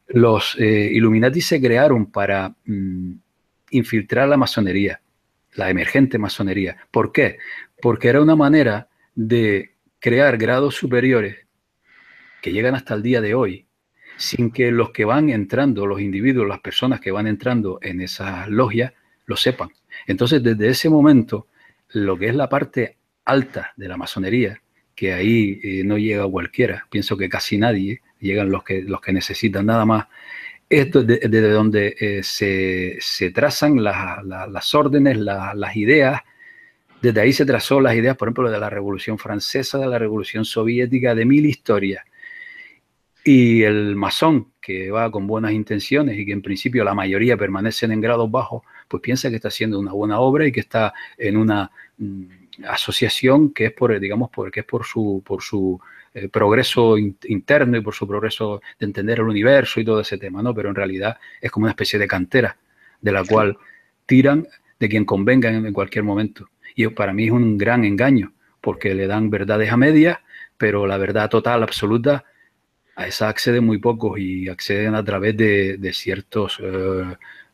Los Illuminati se crearon para infiltrar la masonería, la emergente masonería. ¿Por qué? Porque era una manera de crear grados superiores que llegan hasta el día de hoy, sin que los que van entrando, los individuos, las personas que van entrando en esas logias, lo sepan. Entonces, desde ese momento, lo que es la parte alta de la masonería, que ahí no llega cualquiera, pienso que casi nadie, llegan los que necesitan nada más, es desde donde se trazan las órdenes, las ideas. Desde ahí se trazó las ideas, por ejemplo, de la Revolución Francesa, de la Revolución Soviética, de mil historias. Y el masón, que va con buenas intenciones y que en principio la mayoría permanecen en grados bajos, pues piensa que está haciendo una buena obra y que está en una asociación que es por su progreso interno y por su progreso de entender el universo y todo ese tema, ¿no? Pero en realidad es como una especie de cantera de la cual tiran de quien convenga en cualquier momento. Y para mí es un gran engaño, porque le dan verdades a medias, pero la verdad total, absoluta, a esa acceden muy pocos y acceden a través de ciertos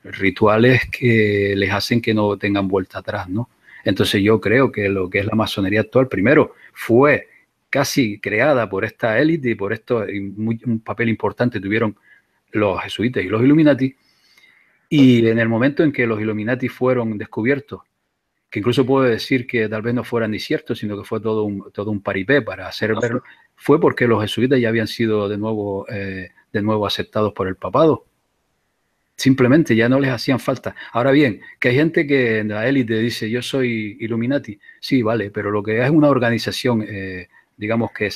rituales que les hacen que no tengan vuelta atrás, ¿no? Entonces yo creo que lo que es la masonería actual, primero, fue casi creada por esta élite y por esto un papel importante tuvieron los jesuitas y los Illuminati, y en el momento en que los Illuminati fueron descubiertos, que incluso puedo decir que tal vez no fueran ni ciertos, sino que fue todo un paripé para hacer verlo, fue porque los jesuitas ya habían sido de nuevo aceptados por el papado. Simplemente ya no les hacían falta. Ahora bien, que hay gente que en la élite dice yo soy Illuminati, sí, vale, pero lo que es una organización, digamos que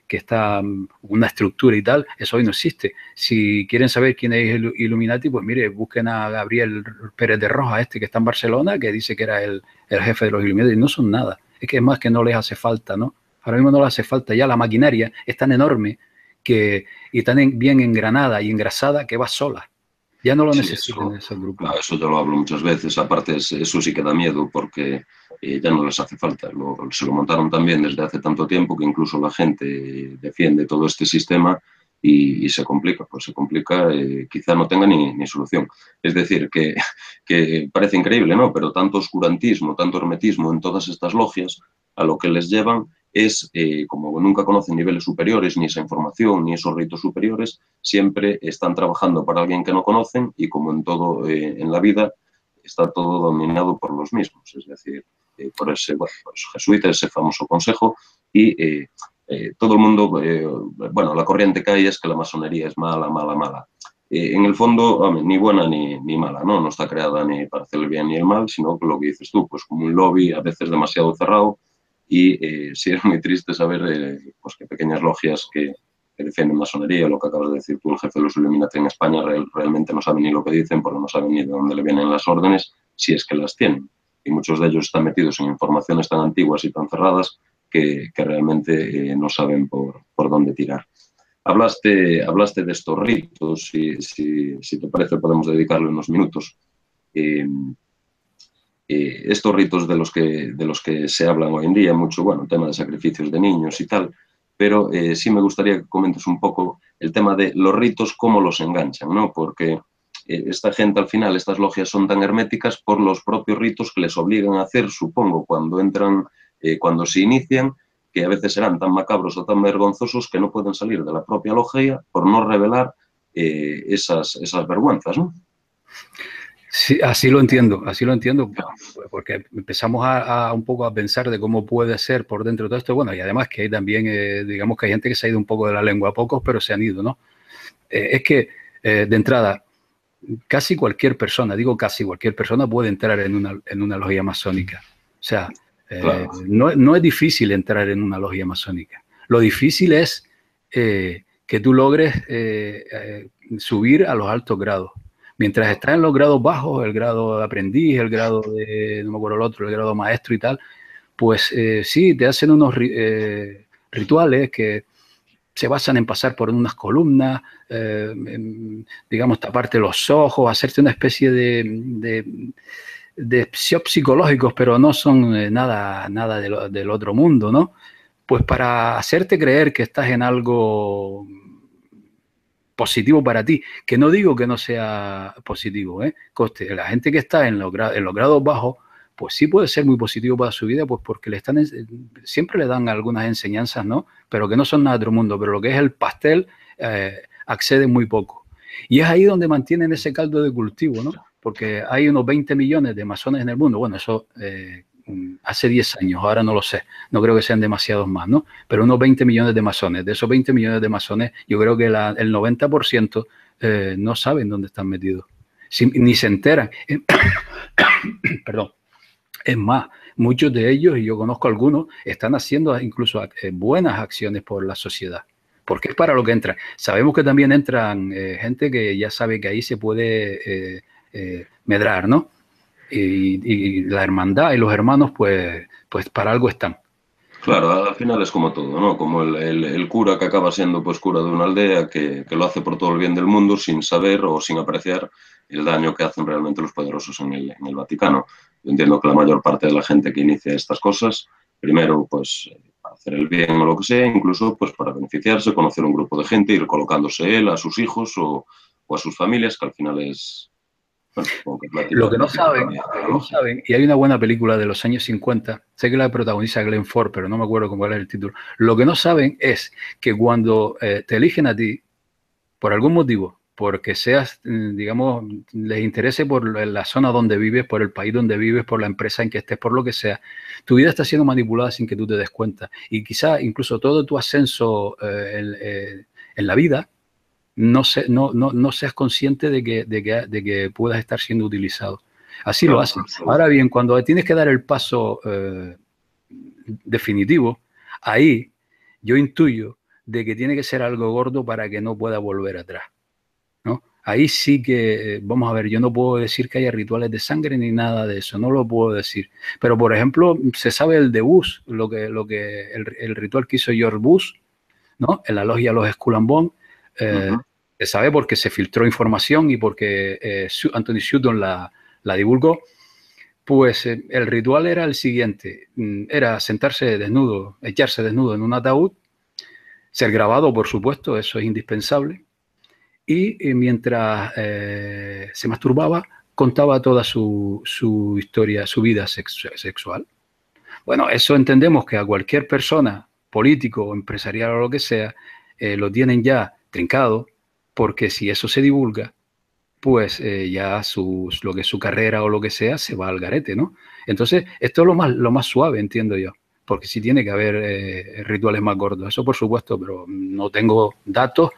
está una estructura y tal, eso hoy no existe. Si quieren saber quién es Illuminati, pues mire, busquen a Gabriel Pérez de Rojas, que está en Barcelona, que dice que era el jefe de los Illuminati, y no son nada. Es que es más que no les hace falta, ¿no? Ahora mismo no les hace falta, ya la maquinaria es tan enorme y tan bien engranada y engrasada que va sola. Ya no lo necesitan esos grupos. Claro, eso yo lo hablo muchas veces. Aparte, eso sí que da miedo porque ya no les hace falta. Se lo montaron también desde hace tanto tiempo que incluso la gente defiende todo este sistema y se complica. Pues se complica, quizá no tenga ni solución. Es decir, que parece increíble, ¿no? Pero tanto oscurantismo, tanto hermetismo en todas estas logias, a lo que les llevan es, como nunca conocen niveles superiores, ni esa información, ni esos ritos superiores, siempre están trabajando para alguien que no conocen y como en todo en la vida, está todo dominado por los mismos. Es decir, por los jesuitas, ese famoso consejo, y todo el mundo, la corriente que hay es que la masonería es mala, mala, mala. En el fondo, ni buena ni mala, ¿no? No está creada ni para hacer el bien ni el mal, sino que lo que dices tú, pues como un lobby a veces demasiado cerrado. Y sí es muy triste saber pues que pequeñas logias que defienden masonería, lo que acabas de decir tú, el jefe de los Illuminati en España, realmente no saben ni lo que dicen porque no saben ni de dónde le vienen las órdenes, si es que las tienen. Y muchos de ellos están metidos en informaciones tan antiguas y tan cerradas que realmente no saben por dónde tirar. Hablaste de estos ritos, si te parece podemos dedicarle unos minutos. Estos ritos de los que se hablan hoy en día, mucho, bueno, el tema de sacrificios de niños y tal, pero sí me gustaría que comentes un poco el tema de los ritos, cómo los enganchan, ¿no? Porque esta gente al final, estas logias son tan herméticas por los propios ritos que les obligan a hacer, supongo, cuando entran, cuando se inician, que a veces serán tan macabros o tan vergonzosos que no pueden salir de la propia logia por no revelar esas vergüenzas, ¿no? Sí, así lo entiendo, porque empezamos a un poco a pensar de cómo puede ser por dentro de todo esto. Bueno, y además que hay también, digamos que hay gente que se ha ido un poco de la lengua, pocos, pero se han ido, ¿no? Es que, de entrada, casi cualquier persona, digo casi cualquier persona puede entrar en una logia masónica. O sea, Claro. no es difícil entrar en una logia masónica. Lo difícil es que tú logres subir a los altos grados. Mientras estás en los grados bajos, el grado de aprendiz, el grado de, no me acuerdo el otro, el grado maestro y tal, pues sí, te hacen unos rituales que se basan en pasar por unas columnas, digamos, taparte los ojos, hacerte una especie de psicológicos, pero no son nada del otro mundo, ¿no? Pues para hacerte creer que estás en algo positivo para ti, que no digo que no sea positivo, ¿eh? Coste, la gente que está en los grados bajos, pues sí puede ser muy positivo para su vida, pues porque siempre le dan algunas enseñanzas, ¿no? Pero que no son nada de otro mundo, pero lo que es el pastel accede muy poco. Y es ahí donde mantienen ese caldo de cultivo, ¿no? Porque hay unos 20 millones de masones en el mundo. Bueno, eso hace 10 años, ahora no lo sé. No creo que sean demasiados más, ¿no? Pero unos 20 millones de masones. De esos 20 millones de masones, yo creo que el 90% no saben dónde están metidos. Ni se enteran. Perdón. Es más, muchos de ellos, y yo conozco algunos, están haciendo incluso buenas acciones por la sociedad. Porque es para lo que entran. Sabemos que también entran gente que ya sabe que ahí se puede medrar, ¿no? Y la hermandad y los hermanos, pues para algo están. Claro, al final es como todo, ¿no? Como el cura que acaba siendo pues cura de una aldea que lo hace por todo el bien del mundo sin saber o sin apreciar el daño que hacen realmente los poderosos en el Vaticano. Yo entiendo que la mayor parte de la gente que inicia estas cosas, primero pues para hacer el bien o lo que sea, incluso pues para beneficiarse, conocer un grupo de gente, ir colocándose él, a sus hijos o a sus familias, que al final es... Bueno, Lo que no saben, y hay una buena película de los años 50, sé que la protagoniza Glenn Ford, pero no me acuerdo cuál es el título. Lo que no saben es que cuando te eligen a ti, por algún motivo, porque seas, digamos, les interese por la zona donde vives, por el país donde vives, por la empresa en que estés, por lo que sea, tu vida está siendo manipulada sin que tú te des cuenta. Y quizá incluso todo tu ascenso en la vida, no seas consciente de que puedas estar siendo utilizado. Así lo hacen. Ahora bien, cuando tienes que dar el paso definitivo, ahí yo intuyo de que tiene que ser algo gordo para que no pueda volver atrás, ¿no? Ahí sí que, vamos a ver, yo no puedo decir que haya rituales de sangre ni nada de eso, no lo puedo decir. Pero, por ejemplo, se sabe el de Bush, el ritual que hizo George Bush, ¿no? En la logia Los Skull and Bones, se sabe porque se filtró información y porque Anthony Shutton la divulgó. Pues el ritual era el siguiente, era sentarse desnudo, echarse desnudo en un ataúd, ser grabado, por supuesto, eso es indispensable, y mientras se masturbaba, contaba toda su historia, su vida sexual. Bueno, eso entendemos que a cualquier persona, político, empresarial o lo que sea, lo tienen ya trincado, porque si eso se divulga, pues ya lo que es su carrera o lo que sea se va al garete, ¿no? Entonces, esto es lo más suave, entiendo yo, porque sí tiene que haber rituales más gordos, eso por supuesto, pero no tengo datos,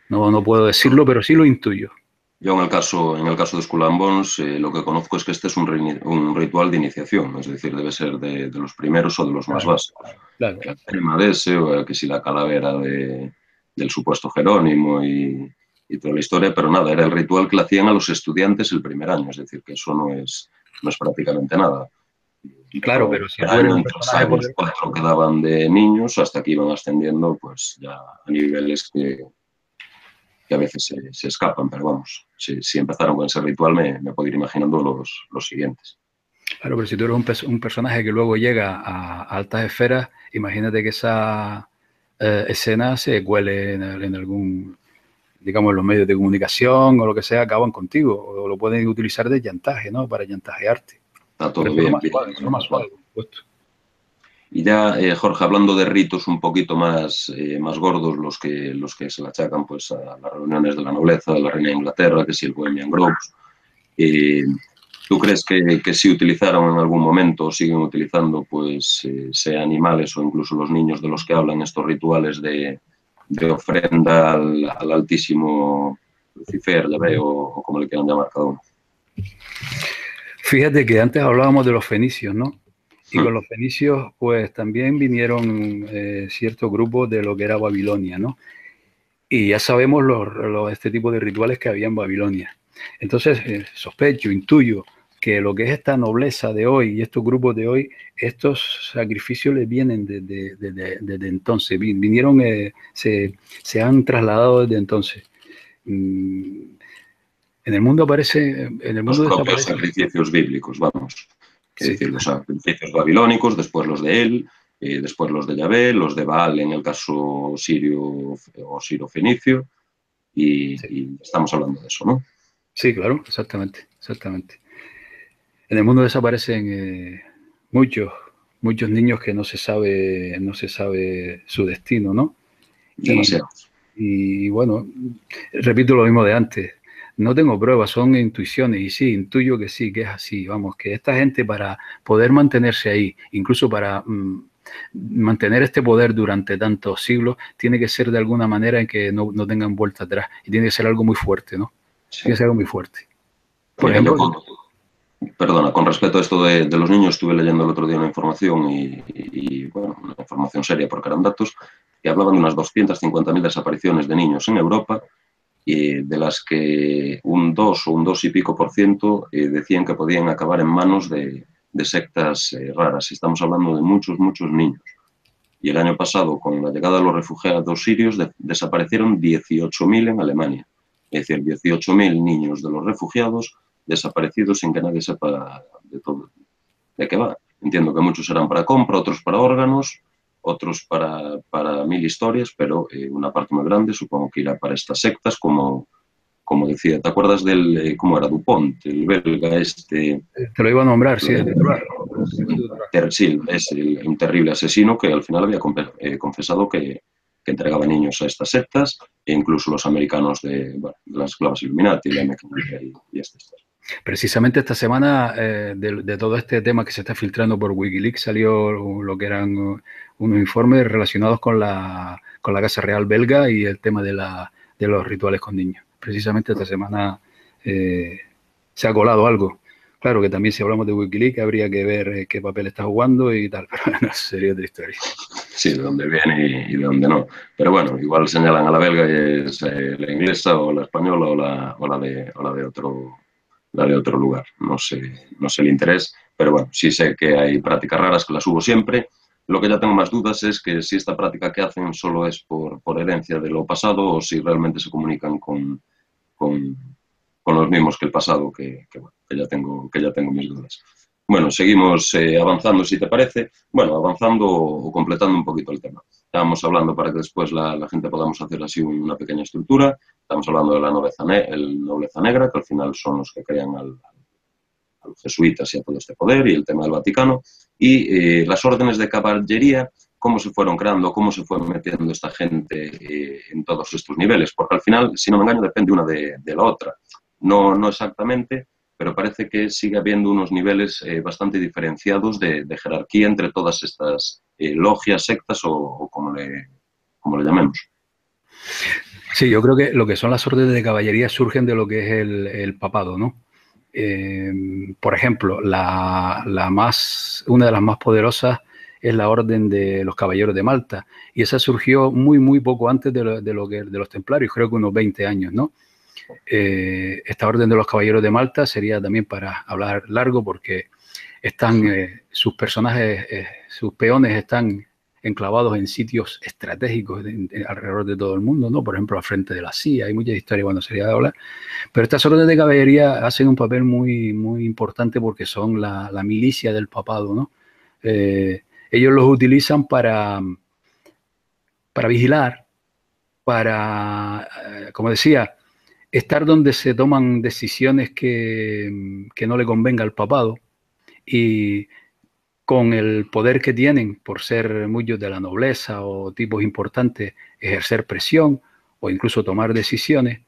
no puedo decirlo, pero sí lo intuyo. Yo en el caso de Skull and Bones, lo que conozco es que este es un ritual de iniciación, es decir, debe ser de los primeros o de los más básicos. Claro. El tema de ese, o que si la calavera del supuesto Jerónimo y toda la historia, pero nada, era el ritual que le hacían a los estudiantes el primer año, es decir, que eso no es prácticamente nada. Claro, pero si tú eres un personaje poderoso, 4 quedaban de niños hasta que iban ascendiendo pues ya a niveles que a veces se escapan, pero vamos, si empezaron con ese ritual me puedo ir imaginando los siguientes. Claro, pero si tú eres un personaje que luego llega a altas esferas, imagínate que esa escena se cuele en algún, digamos, en los medios de comunicación o lo que sea, acaban contigo, o lo pueden utilizar de chantaje, ¿no? Para chantajearte. Está todo bien. Es lo más suave, por supuesto. Y ya, Jorge, hablando de ritos un poquito más gordos, los que se le achacan pues, a las reuniones de la nobleza, de la reina de Inglaterra, que si el Bohemian Groves, ¿tú crees que sí utilizaron en algún momento o siguen utilizando, pues, sea animales o incluso los niños de los que hablan estos rituales de ofrenda al altísimo Lucifer, ya veo, o como le quieran llamar cada uno? Fíjate que antes hablábamos de los fenicios, ¿no? Y con los fenicios, pues también vinieron ciertos grupos de lo que era Babilonia, ¿no? Y ya sabemos este tipo de rituales que había en Babilonia. Entonces, sospecho, intuyo que lo que es esta nobleza de hoy y estos grupos de hoy, estos sacrificios les vienen desde entonces, vinieron, se han trasladado desde entonces. En el mundo aparece, en el Los mundo propios desaparece. sacrificios bíblicos, vamos. Es Sí, decir, los sacrificios babilónicos, después los de él, después los de Yahvé, los de Baal en el caso sirio o siro-fenicio, sí, y estamos hablando de eso, ¿no? sí, claro, exactamente, exactamente. En el mundo desaparecen muchos, muchos niños que no se sabe su destino, ¿no? Y, Demasiados. y bueno, repito lo mismo de antes. No tengo pruebas, son intuiciones y sí, intuyo que sí, que es así. Vamos, que esta gente para poder mantenerse ahí, incluso para mantener este poder durante tantos siglos, tiene que ser de alguna manera en que no tengan vuelta atrás y tiene que ser algo muy fuerte, ¿no? Sí. Tiene que ser algo muy fuerte. Por Mira, yo ejemplo, perdona, con respecto a esto de los niños, estuve leyendo el otro día una información bueno, una información seria porque eran datos que hablaban de unas 250.000 desapariciones de niños en Europa, y de las que un 2 o un 2 y pico por ciento decían que podían acabar en manos de sectas raras. Estamos hablando de muchos, muchos niños. Y el año pasado, con la llegada de los refugiados sirios, desaparecieron 18.000 en Alemania. Es decir, 18.000 niños de los refugiados desaparecidos sin que nadie sepa de todo, de qué va. Entiendo que muchos serán para compra, otros para órganos, otros para mil historias, pero una parte muy grande supongo que irá para estas sectas, como decía, ¿te acuerdas del, cómo era Dupont, el belga este? te lo iba a nombrar, sí, el titular. Sí, es un terrible asesino que al final había confesado que entregaba niños a estas sectas, e incluso los americanos bueno, de las clavas Illuminati, la MK y estas. Precisamente esta semana, de todo este tema que se está filtrando por Wikileaks, salió lo que eran unos informes relacionados con la Casa Real belga y el tema de los rituales con niños. Precisamente esta semana se ha colado algo. Claro que también si hablamos de Wikileaks habría que ver qué papel está jugando y tal, pero no, sería otra historia. Sí, de dónde viene y de dónde no. Pero bueno, igual señalan a la belga y es la inglesa o la española o la de otro lugar. No sé el interés, pero bueno, sí sé que hay prácticas raras que las hubo siempre. Lo que ya tengo más dudas es que si esta práctica que hacen solo es por herencia de lo pasado o si realmente se comunican con, con los mismos que el pasado, bueno, que ya tengo mis dudas. Bueno, seguimos avanzando, si te parece. Bueno, avanzando o completando un poquito el tema. Estábamos hablando para que después la gente podamos hacer así una pequeña estructura. Estamos hablando de la nobleza negra, que al final son los que crean a los jesuitas y a todo este poder, y el tema del Vaticano. Y las órdenes de caballería, cómo se fueron creando, cómo se fue metiendo esta gente en todos estos niveles. Porque al final, si no me engaño, depende una de la otra. No exactamente, pero parece que sigue habiendo unos niveles bastante diferenciados de jerarquía entre todas estas logias, sectas o como le llamemos. Sí, yo creo que lo que son las órdenes de caballería surgen de lo que es el papado, ¿no? Por ejemplo, una de las más poderosas es la Orden de los Caballeros de Malta, y esa surgió muy, muy poco antes de los templarios, creo que unos 20 años, ¿no? Esta Orden de los Caballeros de Malta sería también para hablar largo porque sus personajes, sus peones están enclavados en sitios estratégicos alrededor de todo el mundo, ¿no? Por ejemplo, al frente de la CIA, hay muchas historias cuando sería de hablar, pero estas órdenes de caballería hacen un papel muy, muy importante porque son la milicia del papado, ¿no? Ellos los utilizan para vigilar, como decía, estar donde se toman decisiones que no le convenga al papado, y con el poder que tienen por ser muchos de la nobleza o tipos importantes, ejercer presión o incluso tomar decisiones.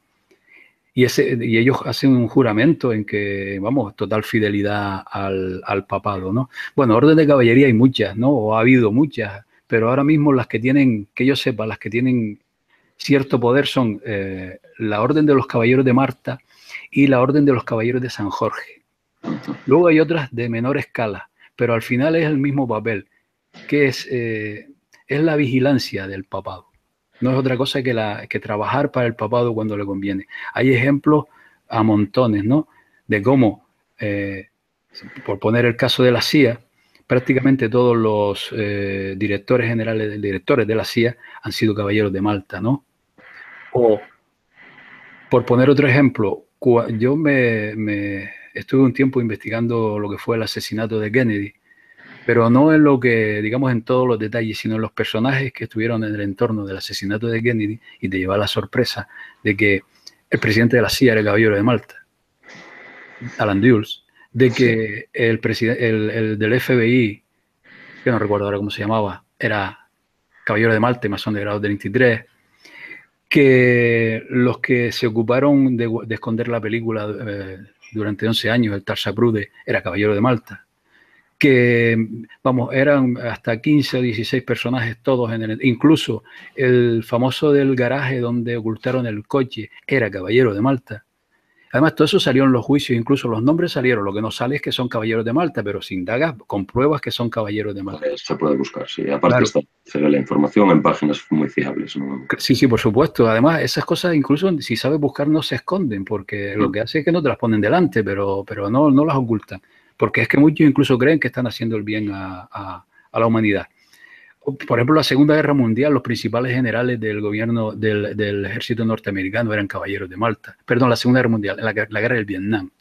Y ellos hacen un juramento en que, vamos, total fidelidad al papado, ¿no? Bueno, orden de caballería hay muchas, ¿no? O ha habido muchas, pero ahora mismo las que tienen, que yo sepa, las que tienen cierto poder son la Orden de los Caballeros de Malta y la Orden de los Caballeros de San Jorge. Luego hay otras de menor escala, pero al final es el mismo papel, que es la vigilancia del papado. No es otra cosa que trabajar para el papado cuando le conviene. Hay ejemplos a montones, ¿no? De cómo por poner el caso de la CIA, prácticamente todos los directores de la CIA han sido caballeros de Malta, ¿no? O, por poner otro ejemplo, yo estuve un tiempo investigando lo que fue el asesinato de Kennedy, pero no en lo que, digamos, en todos los detalles, sino en los personajes que estuvieron en el entorno del asesinato de Kennedy, y te lleva la sorpresa de que el presidente de la CIA era el caballero de Malta, Alan Dulles, de que el del FBI, que no recuerdo ahora cómo se llamaba, era caballero de Malta y masón de grado 33, que los que se ocuparon de esconder la película durante 11 años, el Tarsa Prude, era caballero de Malta, que, vamos, eran hasta 15 o 16 personajes todos incluso el famoso del garaje donde ocultaron el coche era caballero de Malta. Además, todo eso salió en los juicios, incluso los nombres salieron. Lo que no sale es que son caballeros de Malta, pero sin dagas, con pruebas que son caballeros de Malta. Se puede buscar, sí. Aparte está la información en páginas muy fiables, ¿no? Sí, sí, por supuesto. Además, esas cosas, incluso si sabes buscar, no se esconden, porque lo que hace es que no te las ponen delante, pero no las ocultan. Porque es que muchos incluso creen que están haciendo el bien a la humanidad. Por ejemplo, la Segunda Guerra Mundial, los principales generales del gobierno del ejército norteamericano eran caballeros de Malta. Perdón, la Segunda Guerra Mundial, la guerra del Vietnam.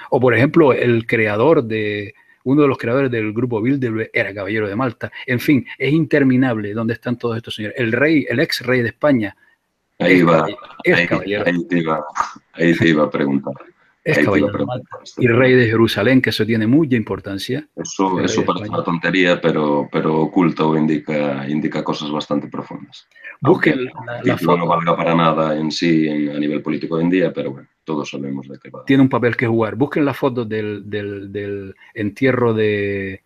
O, por ejemplo, uno de los creadores del grupo Bilderberg era caballero de Malta. En fin, es interminable dónde están todos estos señores. El ex rey de España es caballero. Ahí te iba a preguntar. Es caballero de Malta. Y rey de Jerusalén, que eso tiene mucha importancia. Eso parece una tontería, pero oculta o indica cosas bastante profundas. Busquen la foto. No valga para nada en sí a nivel político hoy en día, pero bueno, todos sabemos de qué va. Tiene un papel que jugar. Busquen las fotos del entierro de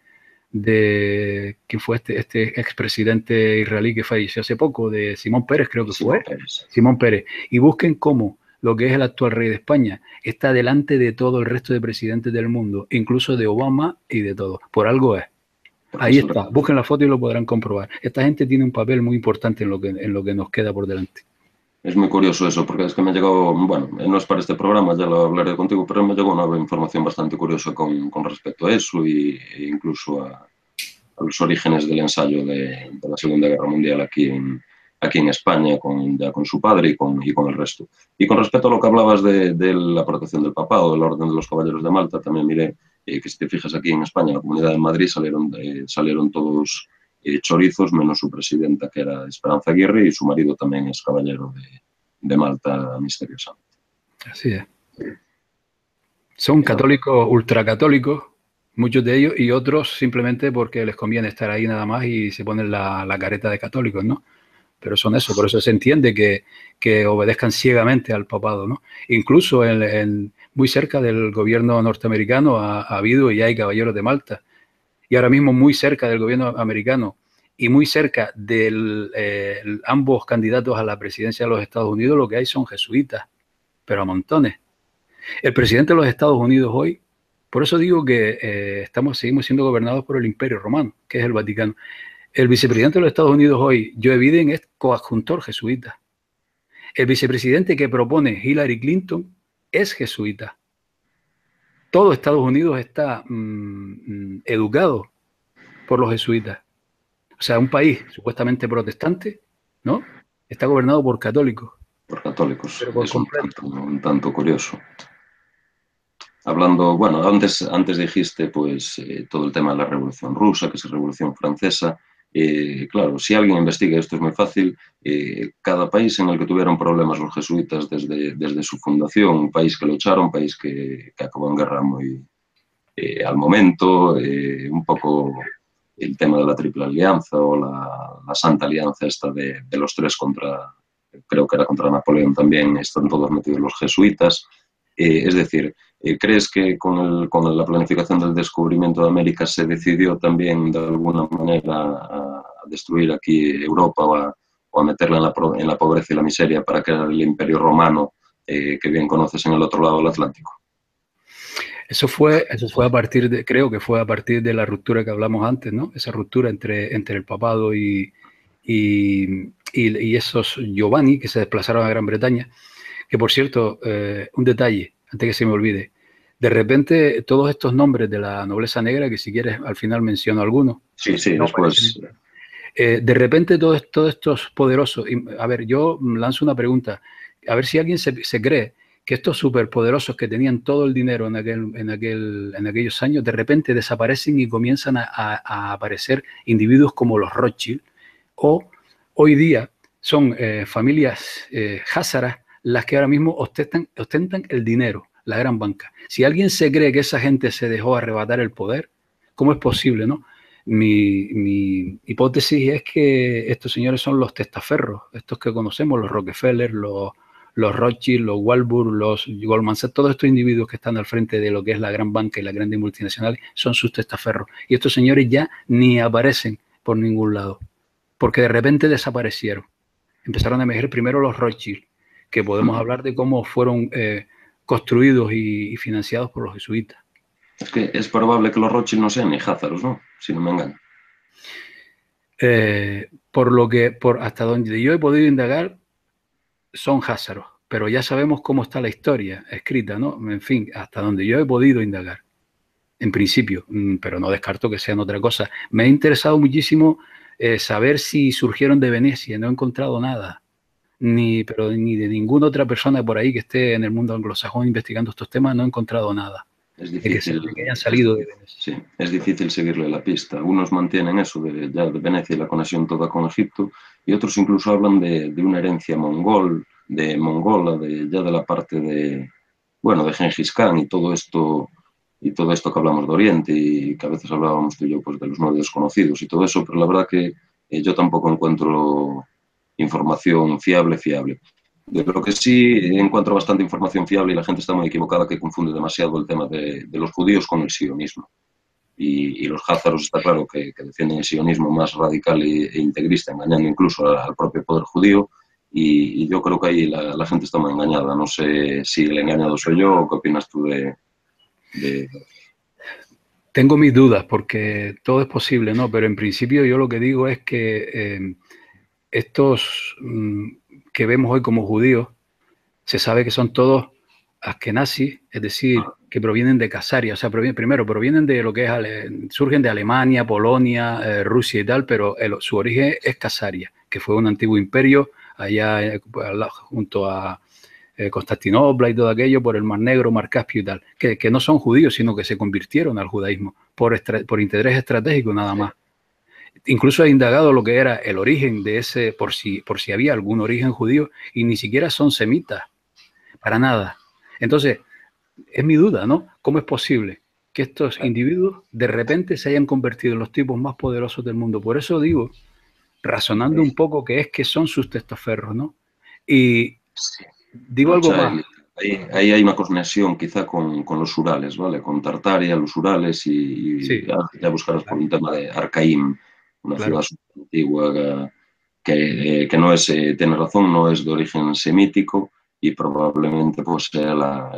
¿quién fue este expresidente israelí que falleció hace poco? De Simón Pérez, creo que fue. Simón Pérez. Y busquen cómo lo que es el actual rey de España está delante de todo el resto de presidentes del mundo, incluso de Obama y de todo. Por algo es. Ahí está. Busquen la foto y lo podrán comprobar. Esta gente tiene un papel muy importante en lo que nos queda por delante. Es muy curioso eso, porque es que me ha llegado, bueno, no es para este programa, ya lo hablaré contigo, pero me llegó una información bastante curiosa con respecto a eso e incluso a los orígenes del ensayo de la Segunda Guerra Mundial aquí en España, ya con su padre y con el resto. Y con respecto a lo que hablabas de la protección del papado, de la Orden de los Caballeros de Malta, también miré que si te fijas aquí en España, en la Comunidad de Madrid, salieron todos chorizos, menos su presidenta, que era Esperanza Aguirre, y su marido también es caballero de Malta, misteriosamente. Así es. Son católicos, ultracatólicos, muchos de ellos, y otros simplemente porque les conviene estar ahí nada más y se ponen la careta de católicos, ¿no? Pero son eso, por eso se entiende que obedezcan ciegamente al papado, ¿no? Incluso muy cerca del gobierno norteamericano ha habido y hay caballeros de Malta. Y ahora mismo muy cerca del gobierno americano y muy cerca de ambos candidatos a la presidencia de los Estados Unidos, lo que hay son jesuitas, pero a montones. El presidente de los Estados Unidos hoy, por eso digo que seguimos siendo gobernados por el Imperio Romano, que es el Vaticano. El vicepresidente de los Estados Unidos hoy, Joe Biden, es coadjuntor jesuita. El vicepresidente que propone Hillary Clinton es jesuita. Todo Estados Unidos está educado por los jesuitas. O sea, un país supuestamente protestante, ¿no? Está gobernado por católicos. Por católicos. Es un tanto curioso. Hablando, bueno, antes dijiste pues todo el tema de la Revolución Rusa, que es la Revolución Francesa. Claro, si alguien investiga, esto es muy fácil, cada país en el que tuvieron problemas los jesuitas desde su fundación, un país que lucharon, un país que acabó en guerra muy al momento, un poco el tema de la Triple Alianza o la Santa Alianza esta de los tres creo que era contra Napoleón también, están todos metidos los jesuitas. Es decir, ¿crees que con la planificación del descubrimiento de América se decidió también de alguna manera a destruir aquí Europa o a meterla en la pobreza y la miseria para crear el Imperio Romano que bien conoces en el otro lado del Atlántico? Eso fue creo que fue a partir de la ruptura que hablamos antes, ¿no? Esa ruptura entre el papado y esos Giovanni que se desplazaron a Gran Bretaña. Que, por cierto, un detalle, antes que se me olvide, de repente todos estos nombres de la nobleza negra, que si quieres al final menciono algunos, Sí, sí, no después. aparecen. De repente todos estos poderosos, a ver, yo lanzo una pregunta, a ver si alguien se cree que estos superpoderosos que tenían todo el dinero en aquellos años, de repente desaparecen y comienzan a aparecer individuos como los Rothschild, o hoy día son familias házaras las que ahora mismo ostentan el dinero, la gran banca. Si alguien se cree que esa gente se dejó arrebatar el poder, ¿cómo es posible, no? Mi hipótesis es que estos señores son los testaferros, estos que conocemos, los Rockefeller, los Rothschild, los Warburg, los Goldman Sachs, todos estos individuos que están al frente de lo que es la gran banca y las grandes multinacionales son sus testaferros. Y estos señores ya ni aparecen por ningún lado, porque de repente desaparecieron. Empezaron a emerger primero los Rothschild, que podemos hablar de cómo fueron construidos y financiados por los jesuitas. Es que es probable que los Rothschild no sean ni házaros, ¿no? Si no me engaño. Por hasta donde yo he podido indagar, son házaros, pero ya sabemos cómo está la historia escrita, ¿no? En fin, hasta donde yo he podido indagar, en principio, pero no descarto que sean otra cosa. Me ha interesado muchísimo saber si surgieron de Venecia, no he encontrado nada, ni de ninguna otra persona por ahí que esté en el mundo anglosajón investigando estos temas, no he encontrado nada. Es difícil, de que hayan salido de Venecia. sí, es difícil seguirle la pista. Algunos mantienen eso ya de Venecia y la conexión toda con Egipto, y otros incluso hablan de una herencia mongola, ya de la parte de Gengis Khan y todo esto que hablamos de Oriente y que a veces hablábamos tú y yo pues, de los nueve desconocidos y todo eso, pero la verdad que yo tampoco encuentro información fiable. De lo que sí encuentro bastante información fiable y la gente está muy equivocada que confunde demasiado el tema de los judíos con el sionismo. Y los házaros está claro que defienden el sionismo más radical e integrista, engañando incluso al propio poder judío. Y yo creo que ahí la gente está muy engañada. No sé si el engañado soy yo o qué opinas tú de... Tengo mis dudas porque todo es posible, ¿no? Pero en principio yo lo que digo es que estos que vemos hoy como judíos, se sabe que son todos askenazis, es decir, que provienen de Casaria, o sea, provienen de lo que surgen de Alemania, Polonia, Rusia y tal, pero su origen es Casaria, que fue un antiguo imperio allá junto a Constantinopla y todo aquello, por el Mar Negro, Mar Caspio y tal, que no son judíos, sino que se convirtieron al judaísmo por interés estratégico nada más. Incluso he indagado lo que era el origen de ese, por si había algún origen judío, y ni siquiera son semitas, para nada. Entonces, es mi duda, ¿no? ¿Cómo es posible que estos individuos de repente se hayan convertido en los tipos más poderosos del mundo? Por eso digo, razonando un poco, que es que son sus testaferros, ¿no? Y digo algo más. Ahí hay una conexión quizá con los Urales, ¿vale? Con Tartaria, los Urales y Sí, ya buscarás por un tema de Arcaim, una claro. ciudad antigua que no es, tiene razón, no es de origen semítico y probablemente pues sea la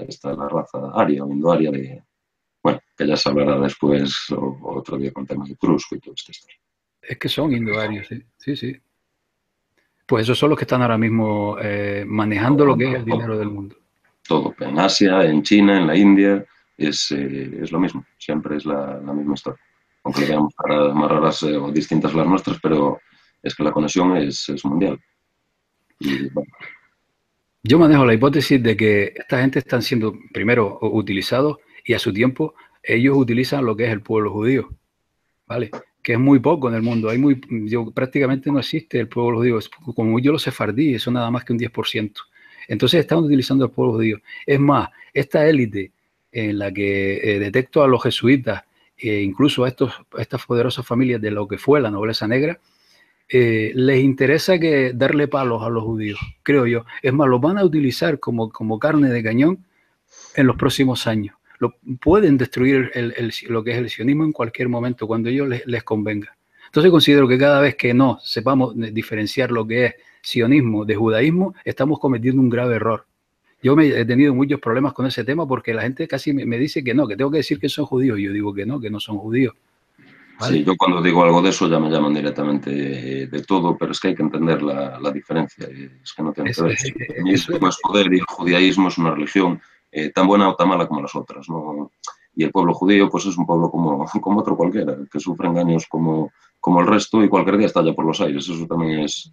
raza aria o indoaria bueno, que ya se hablará después o otro día con temas de Etrusco y todo esto. Es que son indoarios, sí, sí, sí. Pues esos son los que están ahora mismo manejando lo que es el dinero del mundo. Todo, en Asia, en China, en la India, es lo mismo, siempre es la misma historia. Aunque le veamos caras más raras o distintas a las nuestras, pero es que la conexión es mundial. Y, bueno. Yo manejo la hipótesis de que esta gente están siendo, primero, utilizados y a su tiempo ellos utilizan lo que es el pueblo judío, ¿vale? Que es muy poco en el mundo. Prácticamente no existe el pueblo judío. Como yo los sefardí, eso nada más que un 10%. Entonces están utilizando el pueblo judío. Es más, esta élite en la que detecto a los jesuitas e incluso a estas poderosas familias de lo que fue la nobleza negra, les interesa darle palos a los judíos, creo yo. Es más, los van a utilizar como carne de cañón en los próximos años. Pueden destruir lo que es el sionismo en cualquier momento, cuando a ellos les convenga. Entonces considero que cada vez que no sepamos diferenciar lo que es sionismo de judaísmo, estamos cometiendo un grave error. Yo he tenido muchos problemas con ese tema porque la gente casi me dice que no, que tengo que decir que son judíos. Yo digo que no son judíos. ¿Vale? Sí, yo cuando digo algo de eso ya me llaman directamente de todo, pero es que hay que entender la diferencia. Es que no tiene que ver. El sionismo es poder y el judaísmo es una religión tan buena o tan mala como las otras, ¿no? Y el pueblo judío pues es un pueblo como otro cualquiera, que sufre engaños como el resto y cualquier día estalla por los aires. Eso también es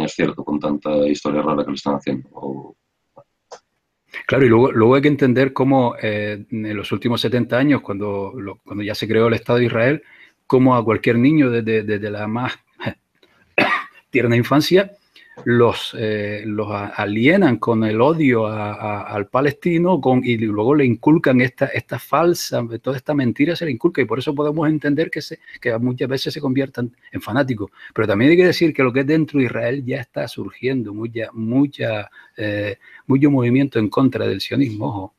cierto con tanta historia rara que le están haciendo. Claro, y luego hay que entender cómo en los últimos 70 años, cuando ya se creó el Estado de Israel, cómo a cualquier niño desde la más tierna infancia los alienan con el odio al palestino y luego le inculcan esta falsa, toda esta mentira se le inculca y por eso podemos entender que muchas veces se conviertan en fanáticos. Pero también hay que decir que lo que es dentro de Israel ya está surgiendo mucho movimiento en contra del sionismo, ojo.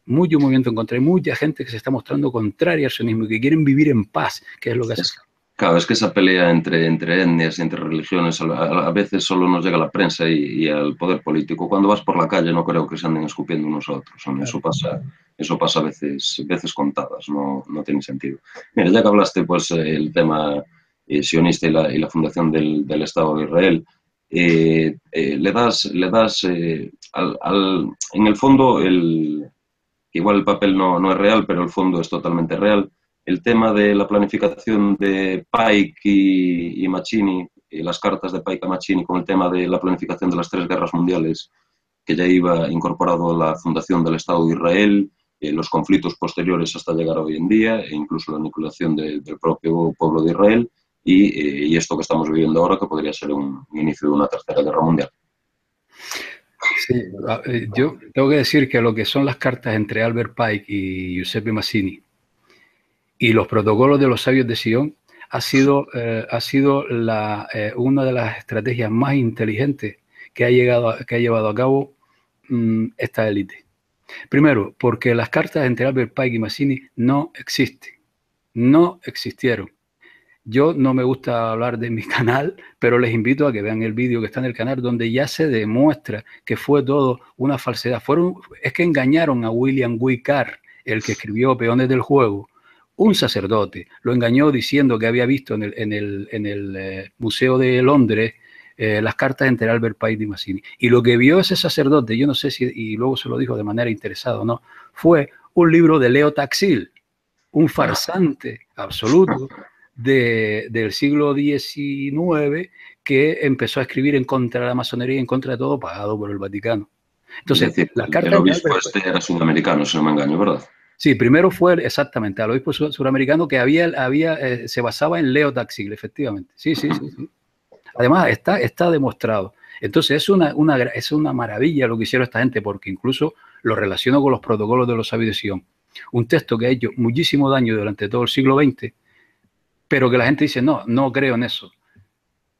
Mucho movimiento en contra. Hay mucha gente que se está mostrando contraria al sionismo y que quieren vivir en paz, que es lo que hace. Claro, es que esa pelea entre etnias y entre religiones a veces solo nos llega a la prensa y al poder político. Cuando vas por la calle no creo que se anden escupiendo unos a otros. Claro. Eso pasa a veces contadas, no tiene sentido. Mira, ya que hablaste pues el tema sionista y la fundación del Estado de Israel, le das en el fondo, igual el papel no es real, pero el fondo es totalmente real. El tema de la planificación de Pike y Mazzini, las cartas de Pike a Mazzini con el tema de la planificación de las 3 guerras mundiales, que ya iba incorporado a la fundación del Estado de Israel, los conflictos posteriores hasta llegar a hoy en día, e incluso la aniquilación del propio pueblo de Israel, y esto que estamos viviendo ahora, que podría ser un inicio de una 3.ª guerra mundial. Sí, yo tengo que decir que lo que son las cartas entre Albert Pike y Giuseppe Mazzini y los protocolos de los sabios de Sion ha sido una de las estrategias más inteligentes que ha llevado a cabo esta élite. Primero, porque las cartas entre Albert Pike y Mazzini no existen, no existieron. Yo no me gusta hablar de mi canal, pero les invito a que vean el vídeo que está en el canal donde ya se demuestra que fue todo una falsedad. Es que engañaron a William Wicard, el que escribió Peones del Juego, un sacerdote. Lo engañó diciendo que había visto en el Museo de Londres las cartas entre Albert Pike y Mazzini. Y lo que vio ese sacerdote, yo no sé si, y luego se lo dijo de manera interesada o no, fue un libro de Leo Taxil, un farsante absoluto del siglo XIX que empezó a escribir en contra de la masonería y en contra de todo, pagado por el Vaticano. Entonces, es decir, el obispo era sudamericano, si no me engaño, ¿verdad? Sí, primero fue exactamente al obispo suramericano que se basaba en Leo Taxil, efectivamente. Sí. Además, está demostrado. Entonces, es una maravilla lo que hicieron esta gente, porque incluso lo relaciono con los protocolos de los sabios de Sion. Un texto que ha hecho muchísimo daño durante todo el siglo XX, pero que la gente dice, no creo en eso.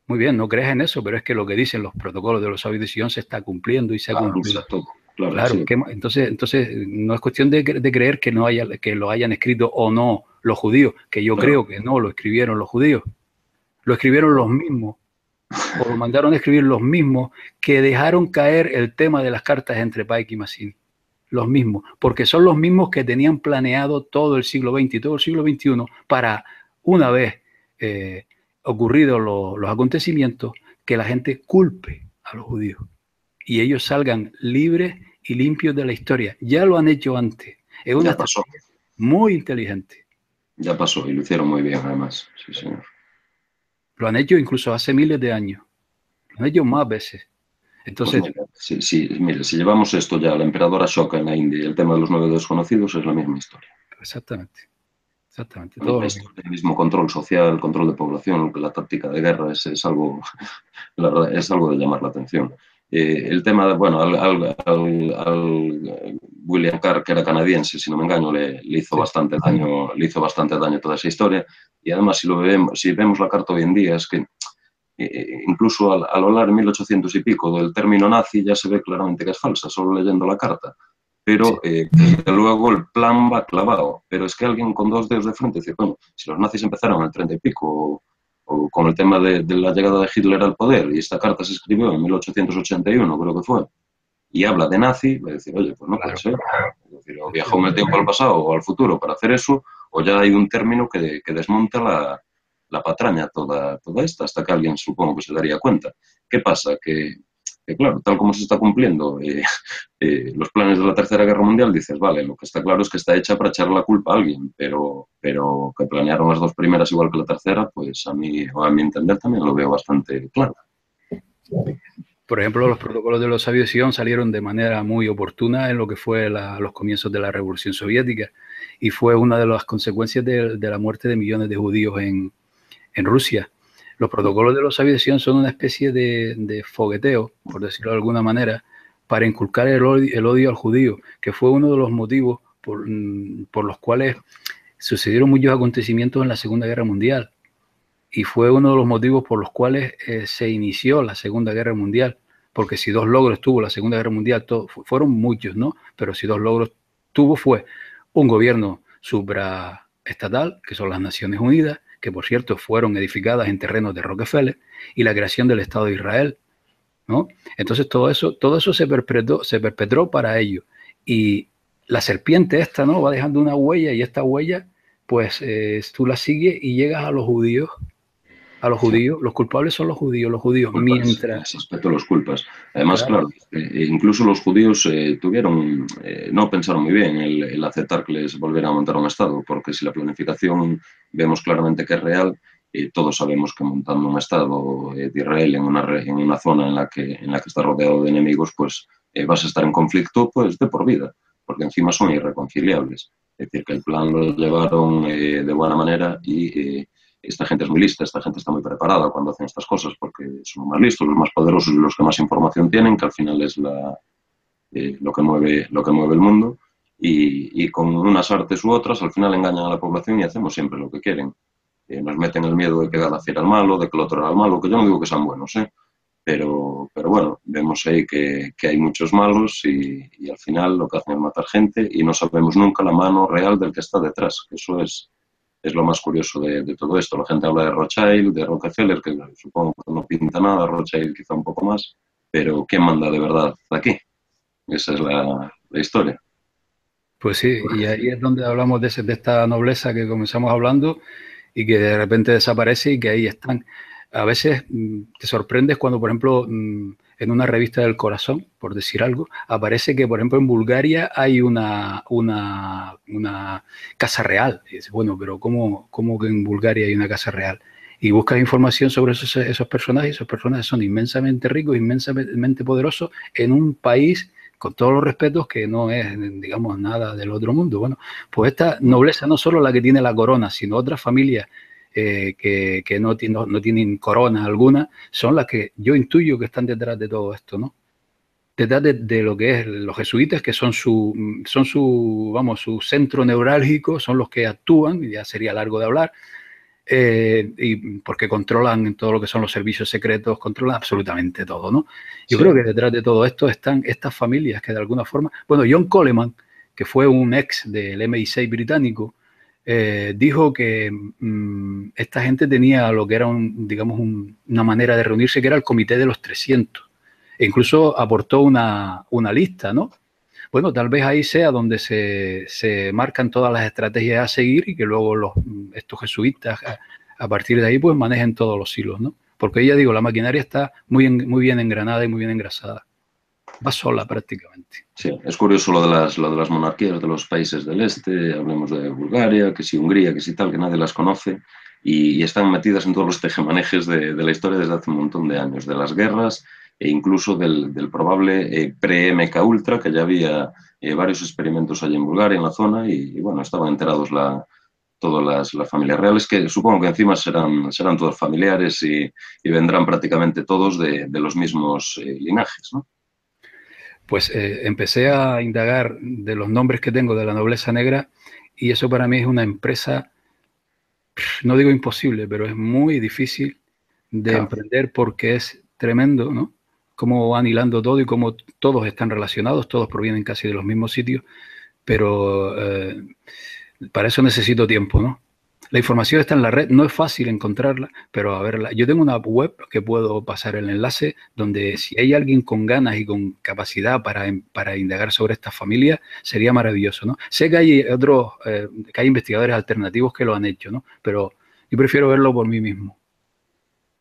Muy bien, no crees en eso, pero es que lo que dicen los protocolos de los sabios de Sion se está cumpliendo y se ha cumplido. Claro, sí. Entonces no es cuestión de creer que lo hayan escrito o no los judíos, que yo creo que no lo escribieron los judíos. Lo escribieron los mismos, o lo mandaron a escribir los mismos que dejaron caer el tema de las cartas entre Pike y Mazzini. Los mismos, porque son los mismos que tenían planeado todo el siglo XX y todo el siglo XXI para, una vez ocurridos los acontecimientos, que la gente culpe a los judíos y ellos salgan libres y limpios de la historia. Ya lo han hecho antes. Es una estrategia muy inteligente. Ya pasó y lo hicieron muy bien, además. Sí, señor. Lo han hecho incluso hace miles de años. Lo han hecho más veces. Entonces, pues mire, si llevamos esto ya a la emperadora Ashoka en la India y el tema de los 9 desconocidos es la misma historia. Exactamente. Todo el mismo control social, control de población, la táctica de guerra es algo de llamar la atención. El tema, bueno, al William Carr, que era canadiense, si no me engaño, le hizo bastante daño toda esa historia. Y además, si vemos la carta hoy en día, es que incluso al hablar en 1800 y pico del término nazi ya se ve claramente que es falsa, solo leyendo la carta. Pero desde luego el plan va clavado. Pero es que alguien con 2 dedos de frente dice, bueno, si los nazis empezaron en el 30 y pico o con el tema de la llegada de Hitler al poder y esta carta se escribió en 1881, creo que fue, y habla de nazi, va a decir, oye, pues no puede ser. Es decir, o viajó en el tiempo al pasado o al futuro para hacer eso, o ya hay un término que desmonta la patraña toda esta, hasta que alguien supongo que se daría cuenta. ¿Qué pasa? Que claro, tal como se está cumpliendo los planes de la Tercera Guerra Mundial, dices, vale, lo que está claro es que está hecha para echar la culpa a alguien, pero que planearon las dos primeras igual que la tercera, pues a mí, o a mi entender, también lo veo bastante claro. Por ejemplo, los protocolos de los sabios de Sion salieron de manera muy oportuna en lo que fue los comienzos de la Revolución Soviética y fue una de las consecuencias de la muerte de millones de judíos en Rusia. Los protocolos de los sabios de Sion son una especie de fogueteo, por decirlo de alguna manera, para inculcar el odio al judío, que fue uno de los motivos por los cuales sucedieron muchos acontecimientos en la Segunda Guerra Mundial. Y fue uno de los motivos por los cuales se inició la Segunda Guerra Mundial, porque si dos logros tuvo la Segunda Guerra Mundial, fueron muchos, ¿no? Pero si dos logros tuvo fue un gobierno supraestatal, que son las Naciones Unidas, que por cierto fueron edificadas en terrenos de Rockefeller, y la creación del Estado de Israel, ¿no? Entonces todo eso se perpetró para ello. Y la serpiente esta, ¿no? Va dejando una huella y esta huella, pues tú la sigues y llegas a los judíos. A los judíos, los culpables son los judíos, Culpas, en mientras... ese aspecto los culpas. Además, Claro, claro, incluso los judíos no pensaron muy bien el aceptar que les volviera a montar un Estado, porque si la planificación vemos claramente que es real, todos sabemos que montando un Estado de Israel en una zona en la que está rodeado de enemigos, pues vas a estar en conflicto pues de por vida, porque encima son irreconciliables. Es decir, que el plan lo llevaron de buena manera y esta gente es muy lista, esta gente está muy preparada cuando hacen estas cosas porque son los más listos, los más poderosos y los que más información tienen, que al final es lo que mueve el mundo. Y con unas artes u otras, al final engañan a la población y hacemos siempre lo que quieren. Nos meten el miedo de que Gaddafi era el malo, de que el otro era el malo, que yo no digo que sean buenos, pero bueno, vemos ahí que hay muchos malos y al final lo que hacen es matar gente y no sabemos nunca la mano real del que está detrás, que eso es lo más curioso de todo esto. La gente habla de Rothschild, de Rockefeller, que supongo que no pinta nada, Rothschild quizá un poco más, pero ¿quién manda de verdad aquí? Esa es la historia. pues sí, y ahí es donde hablamos de esta nobleza que comenzamos hablando y que de repente desaparece y que ahí están. A veces te sorprendes cuando, por ejemplo, en una revista del Corazón, por decir algo, aparece que, por ejemplo, en Bulgaria hay una casa real. Y dices, bueno, pero ¿cómo que en Bulgaria hay una casa real? Y buscas información sobre esos personajes, y esos personajes son inmensamente ricos, inmensamente poderosos en un país con todos los respetos que no es, digamos, nada del otro mundo. Bueno, pues esta nobleza no solo la que tiene la corona, sino otras familias que no tienen corona alguna, son las que yo intuyo que están detrás de todo esto, ¿no? Detrás de lo que es los jesuitas, que son su centro neurálgico, son los que actúan, y ya sería largo de hablar, y porque controlan en todo lo que son los servicios secretos, controlan absolutamente todo, ¿no? Yo Sí. creo que detrás de todo esto están estas familias que de alguna forma... Bueno, John Coleman, que fue un ex del MI6 británico, dijo que esta gente tenía lo que era, digamos, una manera de reunirse que era el Comité de los 300. E incluso aportó una lista, ¿no? Bueno, tal vez ahí sea donde se marcan todas las estrategias a seguir y que luego estos jesuitas a partir de ahí pues manejen todos los hilos, ¿no? Porque ya digo, la maquinaria está muy bien engranada y muy bien engrasada. Va sola prácticamente. Sí, es curioso lo de las monarquías de los países del este, hablemos de Bulgaria, que si Hungría, que si tal, que nadie las conoce, y están metidas en todos los tejemanejes de la historia desde hace un montón de años, de las guerras e incluso del probable pre-MK Ultra, que ya había varios experimentos allí en Bulgaria, en la zona, y bueno, estaban enterados todas las familias reales, que supongo que encima serán todos familiares y vendrán prácticamente todos de los mismos linajes, ¿no? Pues empecé a indagar de los nombres que tengo de la nobleza negra y eso para mí es una empresa, no digo imposible, pero es muy difícil de Claro. emprender porque es tremendo, ¿no? Cómo van hilando todo y cómo todos están relacionados, todos provienen casi de los mismos sitios, pero para eso necesito tiempo, ¿no? La información está en la red, no es fácil encontrarla, pero a verla. Yo tengo una web que puedo pasar el enlace donde si hay alguien con ganas y con capacidad para indagar sobre esta familia, sería maravilloso, ¿no? Sé que hay que hay investigadores alternativos que lo han hecho, ¿no? Pero yo prefiero verlo por mí mismo.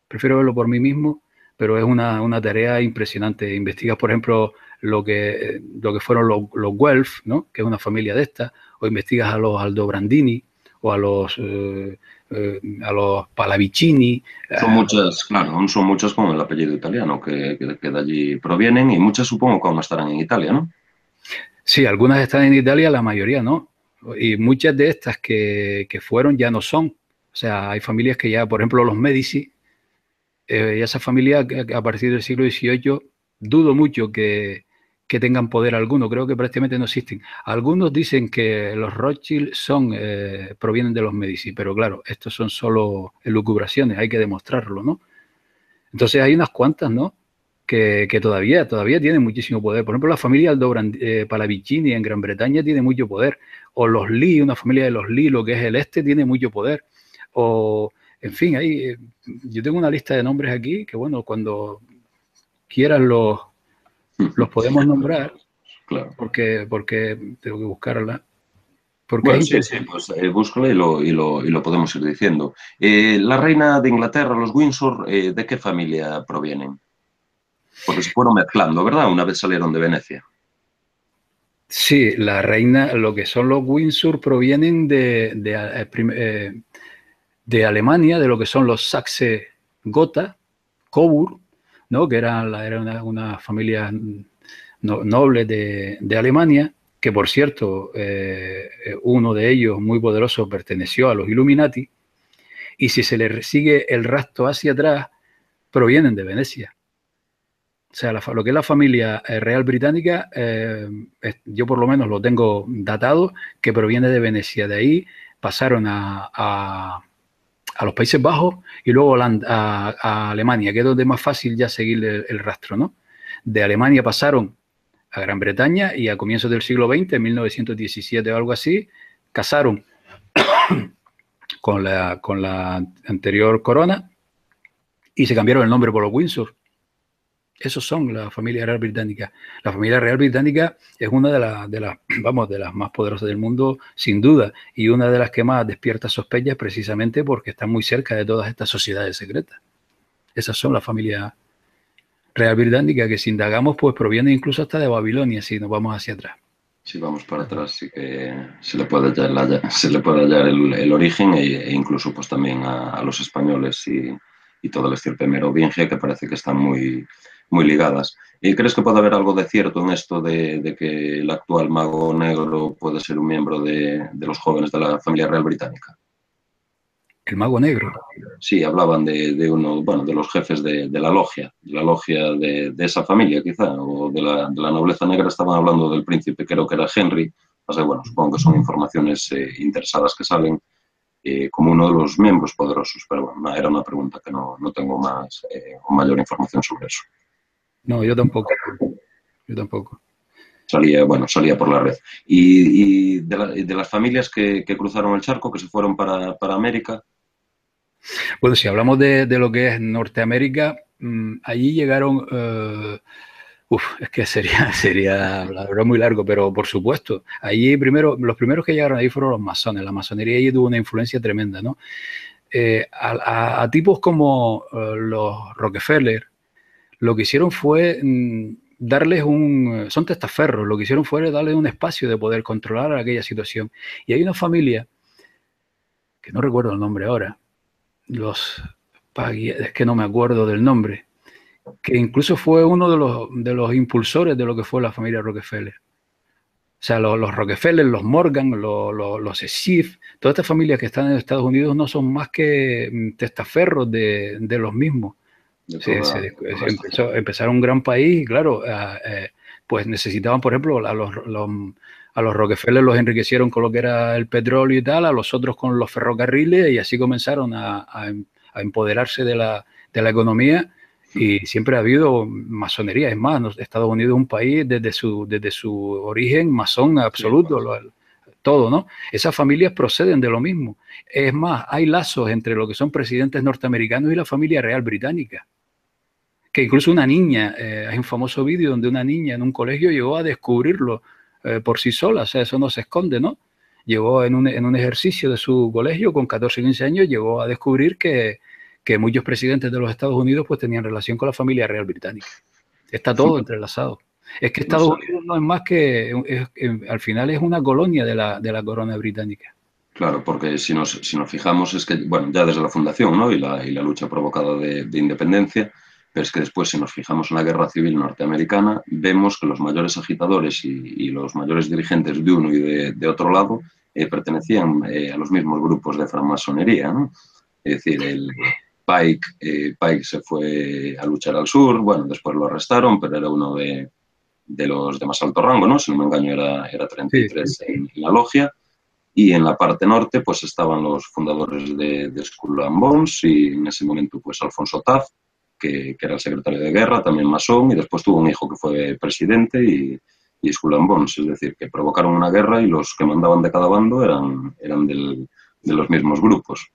Prefiero verlo por mí mismo pero es una tarea impresionante. Investigas, por ejemplo, lo que fueron los Guelph, ¿no? Que es una familia de estas, o investigas a los Aldobrandini, o a los Pallavicini. Son muchas, claro, aún son muchas con el apellido italiano que de allí provienen y muchas supongo que aún estarán en Italia, ¿no? Sí, algunas están en Italia, la mayoría no. Y muchas de estas que fueron ya no son. O sea, hay familias que ya, por ejemplo, los Medici, y esa familia a partir del siglo XVIII, dudo mucho que tengan poder alguno. Creo que prácticamente no existen. Algunos dicen que los Rothschild provienen de los Medici, pero claro, estos son solo elucubraciones, hay que demostrarlo, ¿no? Entonces hay unas cuantas, ¿no? Que todavía tienen muchísimo poder. Por ejemplo, la familia Pallavicini en Gran Bretaña tiene mucho poder. O los Lee, una familia de los Lee, lo que es el este, tiene mucho poder. O, en fin, yo tengo una lista de nombres aquí que, bueno, cuando quieran los podemos nombrar, Claro. porque tengo que buscarla. Porque es Bueno, sí, sí, interesante. pues búscalo y lo podemos ir diciendo. La reina de Inglaterra, los Windsor, ¿de qué familia provienen? Porque se fueron mezclando, ¿verdad? Una vez salieron de Venecia. Sí, la reina, lo que son los Windsor provienen de Alemania, de lo que son los Saxe-Gotha, Coburg, ¿no? Que era una familia noble de Alemania, que por cierto, uno de ellos muy poderoso perteneció a los Illuminati, y si se le sigue el rastro hacia atrás, provienen de Venecia. O sea, lo que es la familia real británica, yo por lo menos lo tengo datado, que proviene de Venecia. De ahí pasaron a los Países Bajos y luego a Alemania, que es donde es más fácil ya seguir el rastro, ¿no? De Alemania pasaron a Gran Bretaña y a comienzos del siglo XX, en 1917 o algo así, casaron con la anterior corona y se cambiaron el nombre por los Windsor. Esos son la familia real británica. La familia real británica es una de las más poderosas del mundo, sin duda, y una de las que más despierta sospechas precisamente porque está muy cerca de todas estas sociedades secretas. Esas son la familia real británica que si indagamos, pues proviene incluso hasta de Babilonia, si nos vamos hacia atrás. Si vamos para atrás, sí que se le puede hallar el origen e incluso pues también a los españoles y toda la estirpe merovingia que parece que están muy, muy ligadas. ¿Y crees que puede haber algo de cierto en esto de que el actual mago negro puede ser un miembro de los jóvenes de la familia real británica? El mago negro. Sí, hablaban de uno, bueno, de los jefes de la logia de esa familia quizá, o de la nobleza negra. Estaban hablando del príncipe, creo que era Henry. O sea, bueno, supongo que son informaciones interesadas que salen como uno de los miembros poderosos, pero bueno, era una pregunta que no tengo más o mayor información sobre eso. No, yo tampoco. Yo tampoco. Salía por la red. Y de las familias que cruzaron el charco, que se fueron para América. Bueno, si hablamos de lo que es Norteamérica, allí llegaron, es que sería la verdad muy largo, pero por supuesto, allí los primeros que llegaron ahí fueron los masones. La masonería allí tuvo una influencia tremenda, ¿no? A tipos como los Rockefeller, lo que hicieron fue darles son testaferros, lo que hicieron fue darles un espacio de poder controlar aquella situación. Y hay una familia, que no recuerdo el nombre ahora, es que no me acuerdo del nombre, que incluso fue uno de los impulsores de lo que fue la familia Rockefeller. O sea, los Rockefeller, los Morgan, los Schiff, todas estas familias que están en Estados Unidos no son más que testaferros de los mismos. Empezaron un gran país y claro, pues necesitaban, por ejemplo, a los Rockefeller los enriquecieron con lo que era el petróleo y tal, a los otros con los ferrocarriles y así comenzaron a empoderarse de la economía y siempre ha habido masonería. Es más, Estados Unidos es un país desde su origen masón absoluto, todo, ¿no? Esas familias proceden de lo mismo. Es más, hay lazos entre lo que son presidentes norteamericanos y la familia real británica. Que incluso una niña, hay un famoso vídeo donde una niña en un colegio llegó a descubrirlo por sí sola, o sea, eso no se esconde, ¿no? Llegó en un ejercicio de su colegio, con 14 o 15 años, llegó a descubrir que que muchos presidentes de los Estados Unidos pues tenían relación con la familia real británica. Está todo entrelazado. Es que Estados Unidos no es más que, al final es una colonia de la corona británica. Claro, porque si nos fijamos es que, bueno, ya desde la fundación, ¿no? y la lucha provocada de independencia, pero es que después si nos fijamos en la guerra civil norteamericana, vemos que los mayores agitadores y los mayores dirigentes de uno y de otro lado pertenecían a los mismos grupos de francmasonería, ¿no? Es decir, Pike se fue a luchar al sur, bueno, después lo arrestaron, pero era uno de los de más alto rango, ¿no? Si no me engaño, era 33 sí. En la logia. Y en la parte norte pues estaban los fundadores de Skull and Bones y en ese momento pues Alfonso Taft, que era el secretario de guerra, también masón, y después tuvo un hijo que fue presidente y Skull and Bones, es decir, que provocaron una guerra y los que mandaban de cada bando eran de los mismos grupos.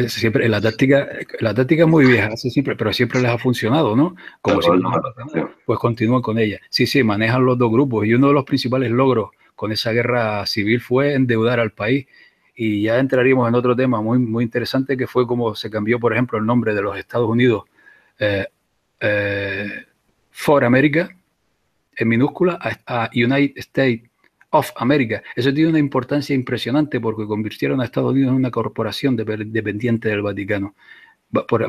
Siempre, la táctica es muy vieja, siempre, pero siempre les ha funcionado, ¿no? Como claro, si pues continúan con ella. Sí, sí, manejan los dos grupos y uno de los principales logros con esa guerra civil fue endeudar al país. Y ya entraríamos en otro tema muy, muy interesante que fue cómo se cambió, por ejemplo, el nombre de los Estados Unidos for America en minúscula a United States of America. Eso tiene una importancia impresionante porque convirtieron a Estados Unidos en una corporación dependiente del Vaticano,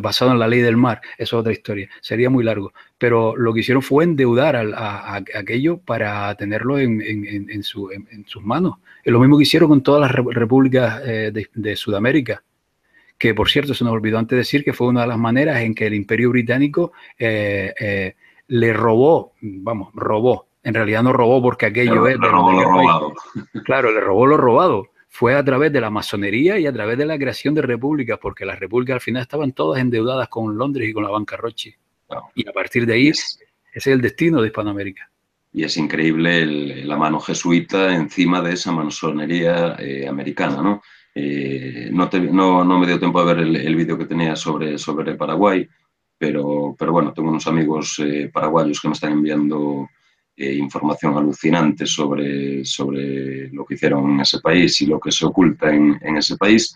basado en la ley del mar. Eso es otra historia, sería muy largo. Pero lo que hicieron fue endeudar a aquello para tenerlo en sus manos. Es lo mismo que hicieron con todas las repúblicas de Sudamérica, que por cierto se nos olvidó antes decir que fue una de las maneras en que el Imperio Británico le robó, en realidad no robó porque aquello es... Le robó lo robado. Claro, le robó lo robado. Fue a través de la masonería y a través de la creación de repúblicas, porque las repúblicas al final estaban todas endeudadas con Londres y con la banca Rothschild. Claro. Y a partir de ahí, ese es el destino de Hispanoamérica. Y es increíble la mano jesuita encima de esa masonería americana, ¿no? No me dio tiempo a ver el vídeo que tenía sobre Paraguay, pero bueno, tengo unos amigos paraguayos que me están enviando información alucinante sobre lo que hicieron en ese país y lo que se oculta en ese país.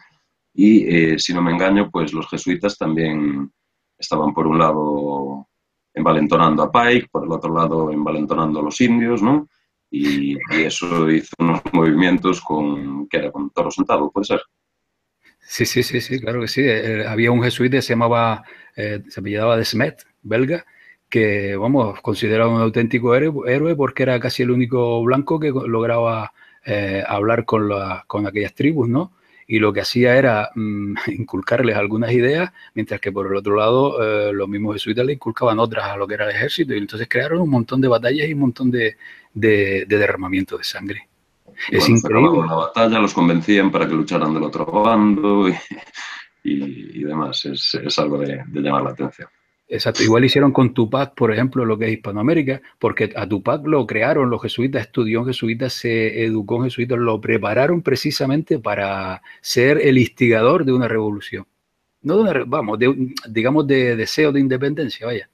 Y si no me engaño, pues los jesuitas también estaban por un lado envalentonando a Pike, por el otro lado envalentonando a los indios, ¿no? Y eso hizo unos movimientos que era con toro sentado, ¿puede ser? Sí, claro que sí. Había un jesuita que se apellidaba de Smet, belga, que, vamos, considerado un auténtico héroe porque era casi el único blanco que lograba hablar con aquellas tribus, ¿no? Y lo que hacía era inculcarles algunas ideas, mientras que por el otro lado los mismos jesuitas le inculcaban otras a lo que era el ejército, y entonces crearon un montón de batallas y un montón de derramamiento de sangre. Es increíble. La batalla, los convencían para que lucharan del otro bando y demás. Es algo de llamar la atención. Exacto. Igual hicieron con Tupac, por ejemplo, lo que es Hispanoamérica, porque a Tupac lo crearon los jesuitas, estudió en jesuitas, se educó en jesuitas, lo prepararon precisamente para ser el instigador de una revolución. No de una, digamos de deseo de independencia, vaya.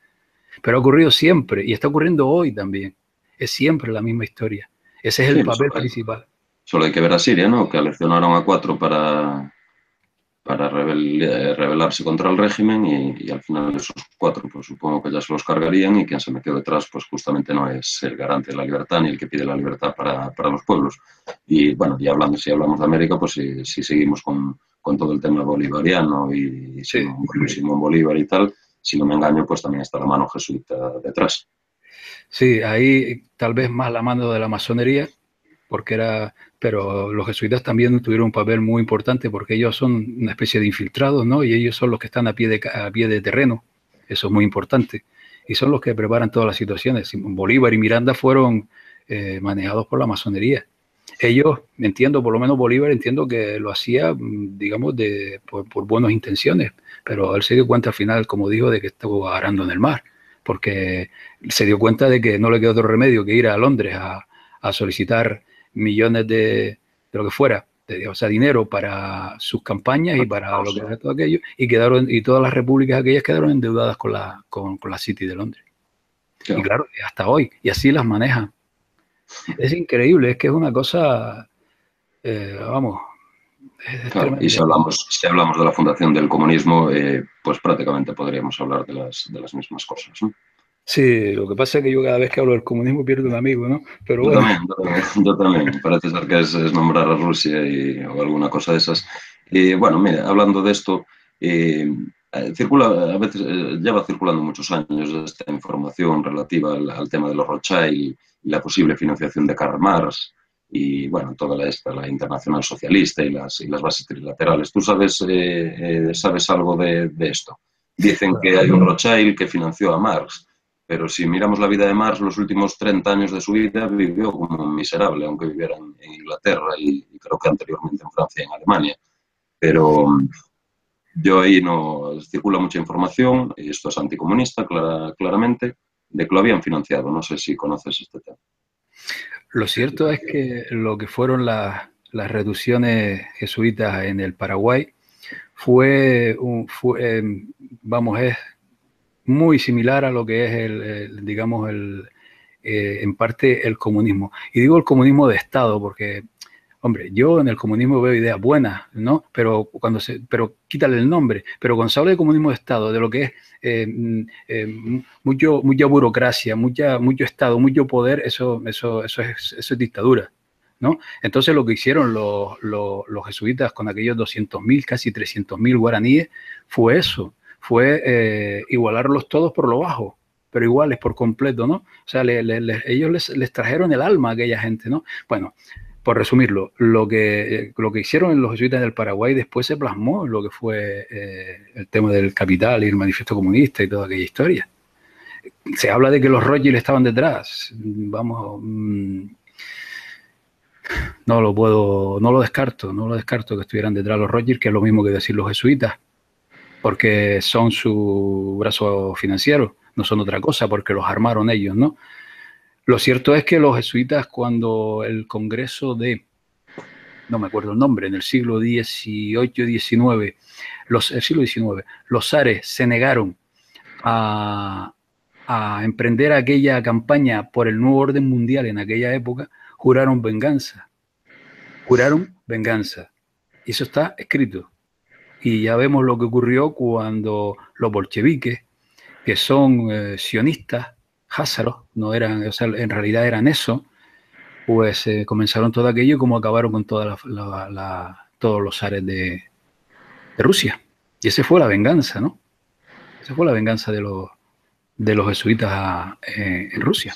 Pero ha ocurrido siempre y está ocurriendo hoy también. Es siempre la misma historia. Ese es el papel principal. Solo hay que ver a Siria, ¿no? Que aleccionaron a 4 para rebelarse contra el régimen y al final esos 4 pues supongo que ya se los cargarían y quien se metió detrás pues justamente no es el garante de la libertad ni el que pide la libertad para los pueblos. Y bueno, si hablamos de América, pues si seguimos con todo el tema bolivariano y Simón Bolívar y tal, si no me engaño, pues también está la mano jesuita detrás. Sí, ahí tal vez más la mano de la masonería, pero los jesuitas también tuvieron un papel muy importante porque ellos son una especie de infiltrados, ¿no? Y ellos son los que están a pie de terreno, eso es muy importante, y son los que preparan todas las situaciones. Bolívar y Miranda fueron manejados por la masonería. Ellos, entiendo, por lo menos Bolívar, entiendo que lo hacía, digamos, por buenas intenciones, pero él se dio cuenta al final, como dijo, de que estuvo arando en el mar, porque se dio cuenta de que no le quedó otro remedio que ir a Londres a solicitar millones de lo que fuera, o sea, dinero para sus campañas y para lo que era todo aquello, y todas las repúblicas aquellas quedaron endeudadas con la City de Londres. Claro. Y claro, hasta hoy, y así las manejan. Es increíble, es que es una cosa, vamos, Es Claro, y tremendo. si hablamos de la fundación del comunismo, pues prácticamente podríamos hablar de las mismas cosas, ¿no? Sí, lo que pasa es que yo cada vez que hablo del comunismo pierdo un amigo, ¿no? Pero Yo bueno, también, yo también, yo también. Parece ser que es nombrar a Rusia o alguna cosa de esas. Y bueno, mira, hablando de esto, circula, a veces lleva circulando muchos años esta información relativa al tema de los Rothschild y la posible financiación de Karl Marx y bueno, toda la internacional socialista y las bases trilaterales. ¿Tú sabes algo de esto? Dicen bueno, que hay un Rothschild que financió a Marx, pero si miramos la vida de Marx, los últimos 30 años de su vida vivió como un miserable, aunque viviera en Inglaterra y creo que anteriormente en Francia y en Alemania. Pero yo ahí no circula mucha información, y esto es anticomunista, claramente, de que lo habían financiado. No sé si conoces este tema. lo cierto es que lo que fueron las reducciones jesuitas en el Paraguay vamos, es muy similar a lo que es digamos, en parte el comunismo. Y digo el comunismo de Estado porque, hombre, yo en el comunismo veo ideas buenas, ¿no? Pero quítale el nombre. Pero cuando se habla de comunismo de Estado, de lo que es mucha burocracia, mucho Estado, mucho poder, eso es dictadura. ¿No? Entonces lo que hicieron los jesuitas con aquellos 200.000, casi 300.000 guaraníes, fue eso, fue igualarlos todos por lo bajo, pero iguales por completo, ¿no? O sea, ellos les trajeron el alma a aquella gente, ¿no? Bueno, por resumirlo, lo que hicieron en los jesuitas del Paraguay después se plasmó en lo que fue el tema del capital y el manifiesto comunista y toda aquella historia. Se habla de que los Rothschild estaban detrás, vamos, no lo descarto que estuvieran detrás los Rothschild, que es lo mismo que decir los jesuitas, porque son su brazo financiero, no son otra cosa, porque los armaron ellos, ¿no? Lo cierto es que los jesuitas, cuando el Congreso no me acuerdo el nombre, en el siglo XVIII, XIX, el siglo XIX, los zares se negaron a, a emprender aquella campaña por el nuevo orden mundial en aquella época, juraron venganza. Juraron venganza. Y eso está escrito. Y ya vemos lo que ocurrió cuando los bolcheviques, que son sionistas, házaros, no eran, o sea, en realidad eran eso, pues comenzaron todo aquello y como acabaron con todos los zares de Rusia. Y esa fue la venganza, ¿no? Esa fue la venganza de los jesuitas en Rusia.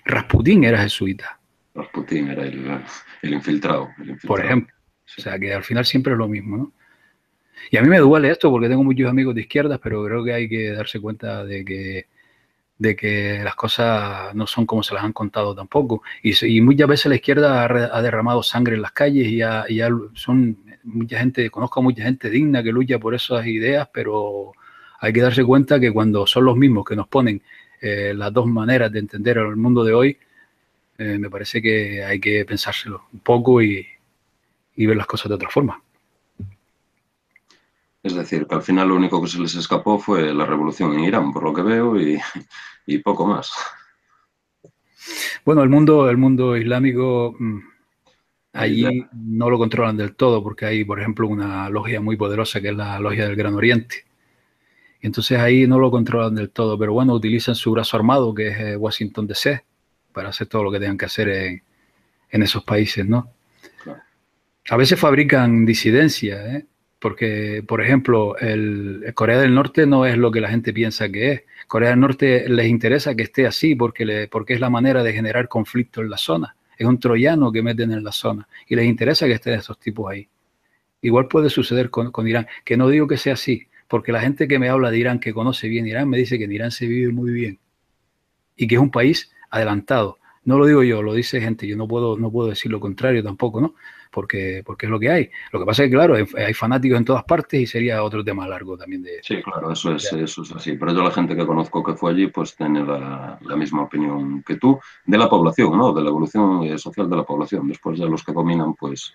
Rasputín era jesuita, Putin era el infiltrado, el por infiltrado. ejemplo. O Sí. sea, que al final siempre es lo mismo, ¿no? Y a mí me duele esto porque tengo muchos amigos de izquierdas, pero creo que hay que darse cuenta de que las cosas no son como se las han contado tampoco. Y muchas veces la izquierda ha derramado sangre en las calles y son mucha gente, conozco a mucha gente digna que lucha por esas ideas, pero hay que darse cuenta que cuando son los mismos que nos ponen las dos maneras de entender el mundo de hoy, me parece que hay que pensárselo un poco y ver las cosas de otra forma. Es decir, que al final lo único que se les escapó fue la revolución en Irán, por lo que veo, y poco más. Bueno, el mundo islámico Ahí ya, allí no lo controlan del todo porque hay, por ejemplo, una logia muy poderosa que es la logia del Gran Oriente. Y entonces ahí no lo controlan del todo, pero bueno, utilizan su brazo armado que es Washington DC para hacer todo lo que tengan que hacer en esos países, ¿no? claro. A veces fabrican disidencia, ¿eh? Porque, por ejemplo, el Corea del Norte no es lo que la gente piensa que es. Corea del Norte les interesa que esté así porque es la manera de generar conflicto en la zona. Es un troyano que meten en la zona y les interesa que estén esos tipos ahí. Igual puede suceder con Irán, que no digo que sea así, porque la gente que me habla de Irán, que conoce bien Irán, me dice que en Irán se vive muy bien y que es un país adelantado. No lo digo yo, lo dice gente. Yo no puedo decir lo contrario tampoco, ¿no? Porque es lo que hay. Lo que pasa es que, claro, hay fanáticos en todas partes y sería otro tema largo también Sí, claro, de eso es así. Pero yo la gente que conozco que fue allí, pues tiene la misma opinión que tú de la población, ¿no? De la evolución social de la población. Después ya los que dominan, pues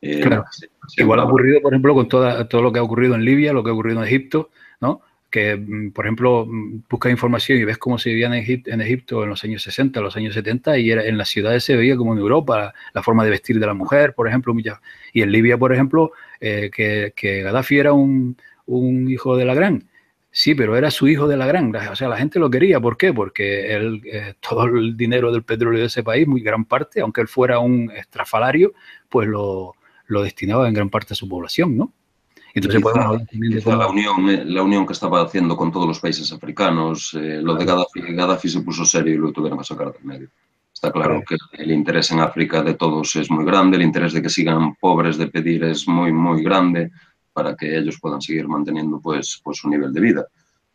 Claro. siempre Igual ha habrá. ocurrido, por ejemplo, con todo lo que ha ocurrido en Libia, lo que ha ocurrido en Egipto, ¿no? que, por ejemplo, buscas información y ves cómo se vivía en Egipto en los años 60, los años 70, y en las ciudades se veía como en Europa, la forma de vestir de la mujer, por ejemplo, y en Libia, por ejemplo, que Gaddafi era un hijo de la gran. Sí, pero era su hijo de la gran. O sea, la gente lo quería. ¿Por qué? Porque él, todo el dinero del petróleo de ese país, muy gran parte, aunque él fuera un estrafalario, pues lo destinaba en gran parte a su población, ¿no? Y Entonces podemos hablar también de quizá cómo... la unión que estaba haciendo con todos los países africanos, lo de Gaddafi se puso serio y lo tuvieron que sacar del medio. Está claro Claro. que el interés en África de todos es muy grande, el interés de que sigan pobres de pedir es muy, muy grande para que ellos puedan seguir manteniendo pues su nivel de vida.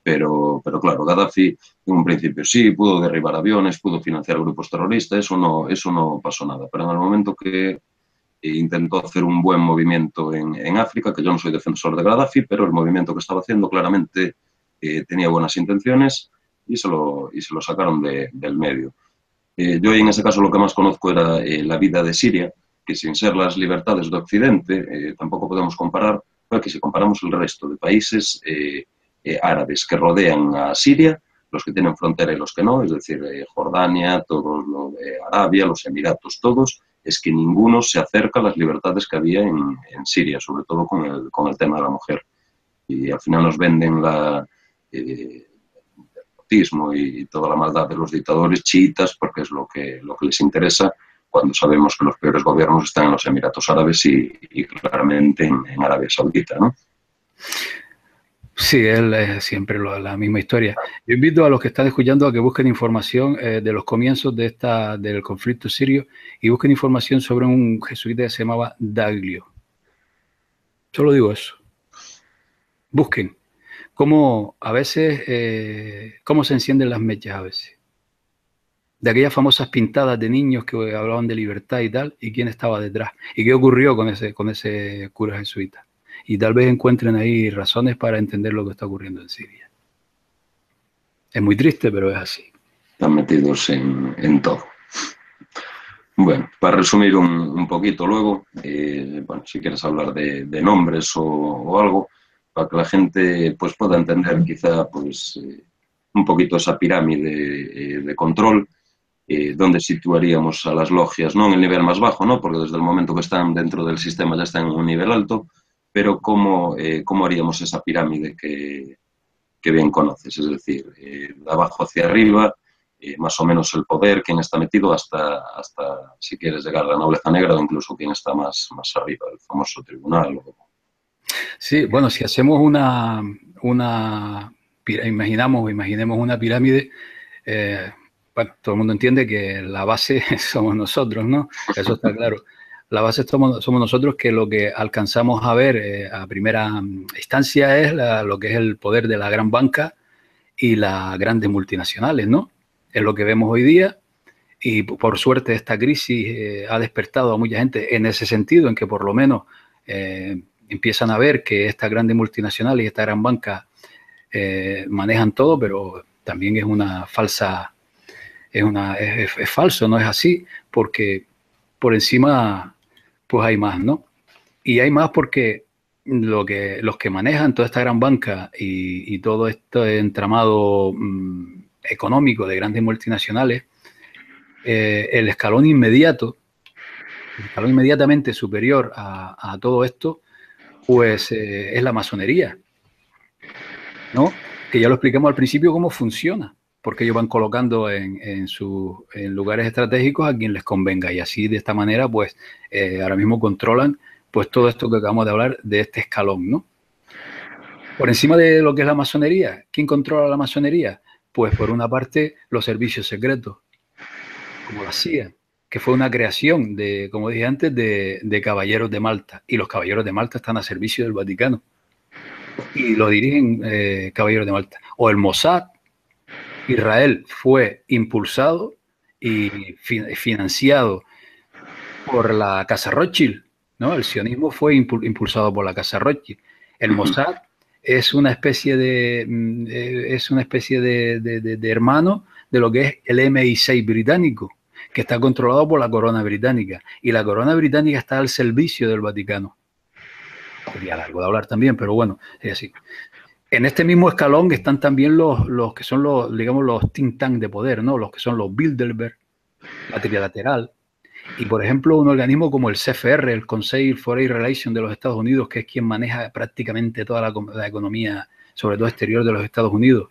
Pero claro, Gaddafi en un principio sí, pudo derribar aviones, pudo financiar grupos terroristas, eso no pasó nada. Pero en el momento que intentó hacer un buen movimiento en África, que yo no soy defensor de Gaddafi, pero el movimiento que estaba haciendo claramente tenía buenas intenciones y se lo sacaron del medio. Yo en ese caso lo que más conozco era la vida de Siria, que sin ser las libertades de Occidente, tampoco podemos comparar, porque si comparamos el resto de países árabes que rodean a Siria, los que tienen frontera y los que no, es decir, Jordania, todos Arabia, los Emiratos, todos, es que ninguno se acerca a las libertades que había en Siria, sobre todo con el tema de la mujer. Y al final nos venden el despotismo y toda la maldad de los dictadores chiitas porque es lo que les interesa, cuando sabemos que los peores gobiernos están en los Emiratos Árabes y claramente en Arabia Saudita, ¿no? Sí, él es siempre la misma historia. Yo invito a los que están escuchando a que busquen información de los comienzos del conflicto sirio y busquen información sobre un jesuita que se llamaba Daglio. Solo digo eso. Busquen cómo a veces, cómo se encienden las mechas a veces. De aquellas famosas pintadas de niños que hablaban de libertad y tal, y quién estaba detrás, y qué ocurrió con ese cura jesuita. Y tal vez encuentren ahí razones para entender lo que está ocurriendo en Siria. Es muy triste, pero es así. Están metidos en todo. Bueno, para resumir un poquito luego, bueno, si quieres hablar de nombres o algo, para que la gente pues, pueda entender quizá pues, un poquito esa pirámide de control, donde situaríamos a las logias, no en el nivel más bajo, ¿no? Porque desde el momento que están dentro del sistema ya están en un nivel alto, pero cómo haríamos esa pirámide que bien conoces, es decir, de abajo hacia arriba, más o menos el poder, quién está metido, hasta si quieres llegar a la nobleza negra o incluso quién está más arriba, el famoso tribunal. Sí, bueno, si hacemos imaginemos una pirámide, bueno, todo el mundo entiende que la base somos nosotros, ¿no? Eso está claro. La base somos nosotros, que lo que alcanzamos a ver a primera instancia es lo que es el poder de la gran banca y las grandes multinacionales, ¿no? Es lo que vemos hoy día y por suerte esta crisis ha despertado a mucha gente en ese sentido, en que por lo menos empiezan a ver que estas grandes multinacionales y esta gran banca manejan todo, pero también es una falsa, es falso, no es así, porque por encima pues hay más, ¿no? Y hay más porque los que manejan toda esta gran banca y todo este entramado económico de grandes multinacionales, el escalón inmediatamente superior a todo esto, pues es la masonería, ¿no? Que ya lo explicamos al principio cómo funciona, porque ellos van colocando en lugares estratégicos a quien les convenga y así de esta manera pues ahora mismo controlan pues todo esto que acabamos de hablar de este escalón, ¿no? Por encima de lo que es la masonería, ¿quién controla la masonería? Pues por una parte los servicios secretos, como la CIA, que fue una creación de, como dije antes, de caballeros de Malta, y los caballeros de Malta están a servicio del Vaticano y lo dirigen caballeros de Malta. O el Mossad. Israel fue impulsado y financiado por la Casa Rothschild, ¿no? El sionismo fue impulsado por la Casa Rothschild. El Mossad es una especie de hermano de lo que es el MI6 británico, que está controlado por la corona británica. Y la corona británica está al servicio del Vaticano. Sería largo de hablar también, pero bueno, es así. En este mismo escalón están también los que son los, digamos, los think tank de poder, ¿no? Los que son los Bilderberg, la trilateral. Y, por ejemplo, un organismo como el CFR, el Conseil Foreign Relations de los Estados Unidos, que es quien maneja prácticamente toda la economía, sobre todo exterior de los Estados Unidos.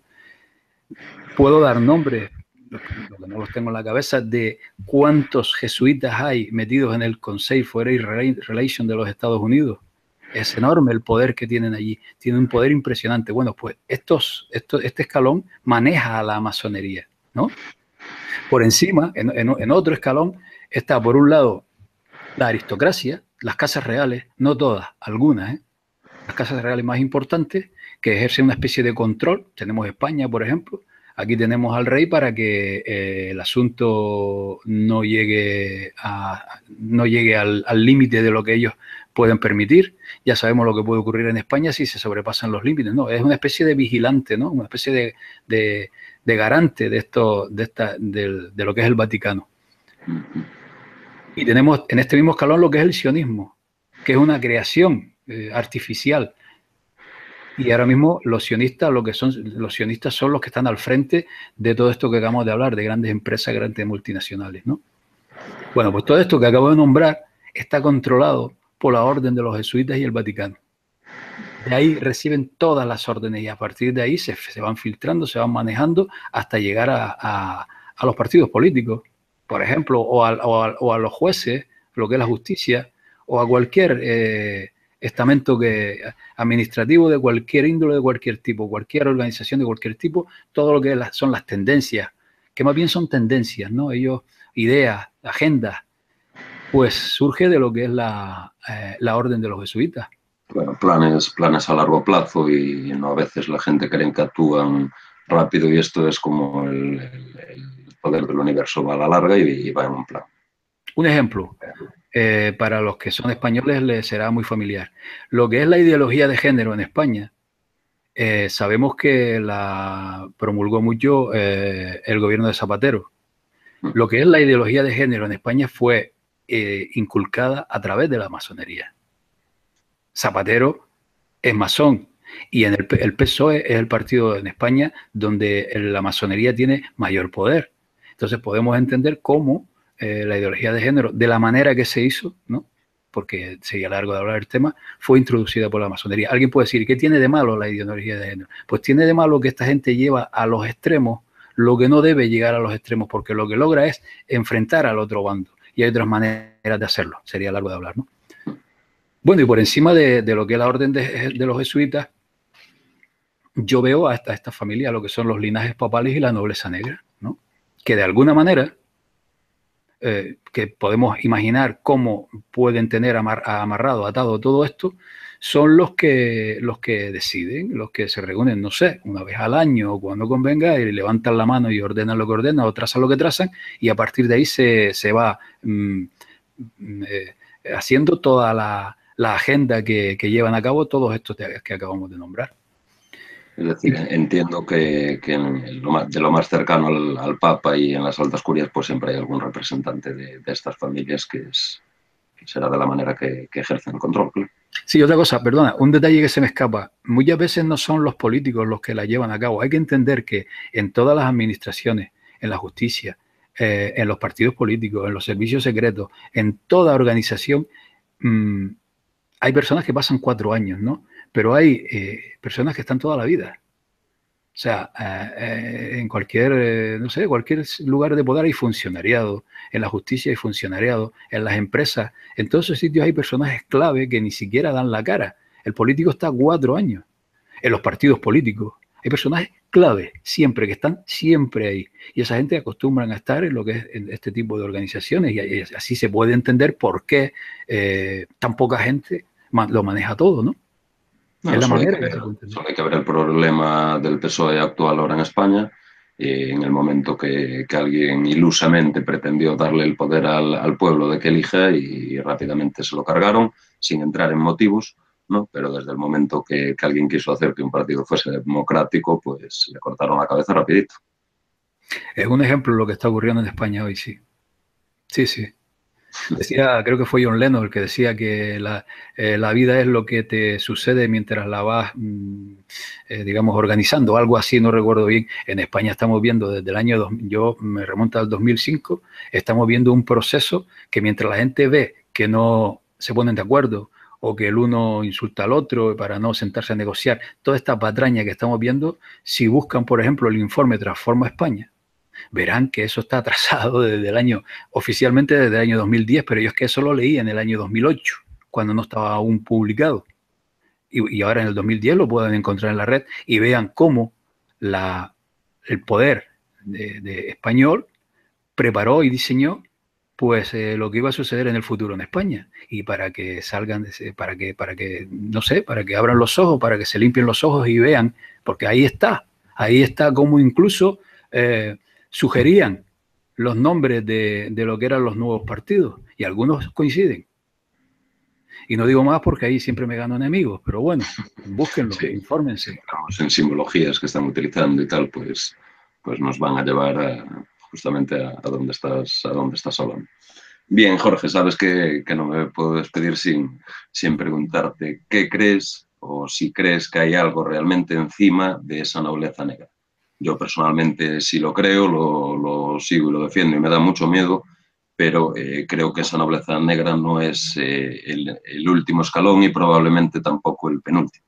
Puedo dar nombres, lo que no los tengo en la cabeza, de cuántos jesuitas hay metidos en el Conseil Foreign Relations de los Estados Unidos. Es enorme el poder que tienen allí. Tienen un poder impresionante. Bueno, pues este escalón maneja a la masonería, ¿no? Por encima, en otro escalón, está por un lado la aristocracia, las casas reales, no todas, algunas, ¿eh? Las casas reales más importantes que ejercen una especie de control. Tenemos España, por ejemplo. Aquí tenemos al rey para que el asunto no llegue al límite de lo que ellos pueden permitir. Ya sabemos lo que puede ocurrir en España si se sobrepasan los límites. No, es una especie de vigilante, ¿no? Una especie de garante de lo que es el Vaticano. Y tenemos en este mismo escalón lo que es el sionismo, que es una creación artificial. Y ahora mismo los sionistas son los que están al frente de todo esto que acabamos de hablar, de grandes empresas, grandes multinacionales, ¿no? Bueno, pues todo esto que acabo de nombrar está controlado por la orden de los jesuitas y el Vaticano. De ahí reciben todas las órdenes y a partir de ahí se van filtrando, se van manejando hasta llegar a los partidos políticos, por ejemplo, o a los jueces, lo que es la justicia, o a cualquier estamento administrativo de cualquier índole, de cualquier tipo, cualquier organización de cualquier tipo, todo lo que son las tendencias, que más bien son tendencias, ¿no? Ellos, ideas, agendas, pues surge de lo que es la orden de los jesuitas. Bueno, planes a largo plazo y no, a veces la gente cree que actúan rápido y esto es como el poder del universo va a la larga y va en un plan. Un ejemplo, para los que son españoles les será muy familiar. Lo que es la ideología de género en España, sabemos que la promulgó mucho el gobierno de Zapatero. Lo que es la ideología de género en España fue inculcada a través de la masonería. Zapatero es masón y en el PSOE es el partido en España donde la masonería tiene mayor poder. Entonces podemos entender cómo la ideología de género, de la manera que se hizo, ¿no? Porque sería largo de hablar del tema, fue introducida por la masonería. Alguien puede decir, ¿qué tiene de malo la ideología de género? Pues tiene de malo que esta gente lleva a los extremos lo que no debe llegar a los extremos, porque lo que logra es enfrentar al otro bando. Y hay otras maneras de hacerlo. Sería largo de hablar, ¿no? Bueno, y por encima de lo que es la orden de los jesuitas, yo veo a esta familia, lo que son los linajes papales y la nobleza negra, ¿no? Que de alguna manera, que podemos imaginar cómo pueden tener amarrado, atado todo esto, son los que deciden, los que se reúnen, no sé, una vez al año o cuando convenga, y levantan la mano y ordenan lo que ordenan o trazan lo que trazan, y a partir de ahí se va haciendo toda la agenda que llevan a cabo todos estos que acabamos de nombrar. Es decir, entiendo que de lo más cercano al Papa y en las altas curias pues siempre hay algún representante de estas familias que será de la manera que ejercen el control. Claro. Sí, otra cosa, perdona, un detalle que se me escapa. Muchas veces no son los políticos los que la llevan a cabo. Hay que entender que en todas las administraciones, en la justicia, en los partidos políticos, en los servicios secretos, en toda organización, hay personas que pasan 4 años, ¿no? Pero hay personas que están toda la vida. O sea, en cualquier, no sé, cualquier lugar de poder hay funcionariado, en la justicia hay funcionariado, en las empresas, en todos esos sitios hay personajes clave que ni siquiera dan la cara. El político está 4 años. En los partidos políticos hay personajes clave, siempre, que están siempre ahí. Y esa gente acostumbran a estar en lo que es en este tipo de organizaciones y así se puede entender por qué tan poca gente lo maneja todo, ¿no? No, es la manera solo hay que ver el problema del PSOE actual ahora en España. En el momento que alguien ilusamente pretendió darle el poder al pueblo de que elija y rápidamente se lo cargaron, sin entrar en motivos, ¿no? Pero desde el momento que alguien quiso hacer que un partido fuese democrático, pues le cortaron la cabeza rapidito. Es un ejemplo de lo que está ocurriendo en España hoy, sí. Sí, sí. Decía, creo que fue John Lennon el que decía que la vida es lo que te sucede mientras la vas, digamos, organizando, algo así, no recuerdo bien. En España estamos viendo desde el año, yo me remonto al 2005, estamos viendo un proceso que mientras la gente ve que no se ponen de acuerdo o que el uno insulta al otro para no sentarse a negociar, toda esta patraña que estamos viendo, si buscan, por ejemplo, el informe Transforma España, verán que eso está atrasado desde el año, oficialmente desde el año 2010, pero yo es que eso lo leí en el año 2008, cuando no estaba aún publicado. Y ahora en el 2010 lo pueden encontrar en la red y vean cómo el poder de español preparó y diseñó pues lo que iba a suceder en el futuro en España, y para que salgan, para que, no sé, para que abran los ojos, para que se limpien los ojos y vean, porque ahí está como incluso sugerían los nombres de lo que eran los nuevos partidos, y algunos coinciden. Y no digo más porque ahí siempre me gano enemigos, pero bueno, búsquenlo, Sí, infórmense. estamos en simbologías que están utilizando y tal, pues nos van a llevar justamente a donde estás hablando. Bien, Jorge, sabes que no me puedo despedir sin preguntarte qué crees o si crees que hay algo realmente encima de esa nobleza negra. Yo personalmente sí lo creo, lo sigo y lo defiendo y me da mucho miedo, pero creo que esa nobleza negra no es el último escalón y probablemente tampoco el penúltimo.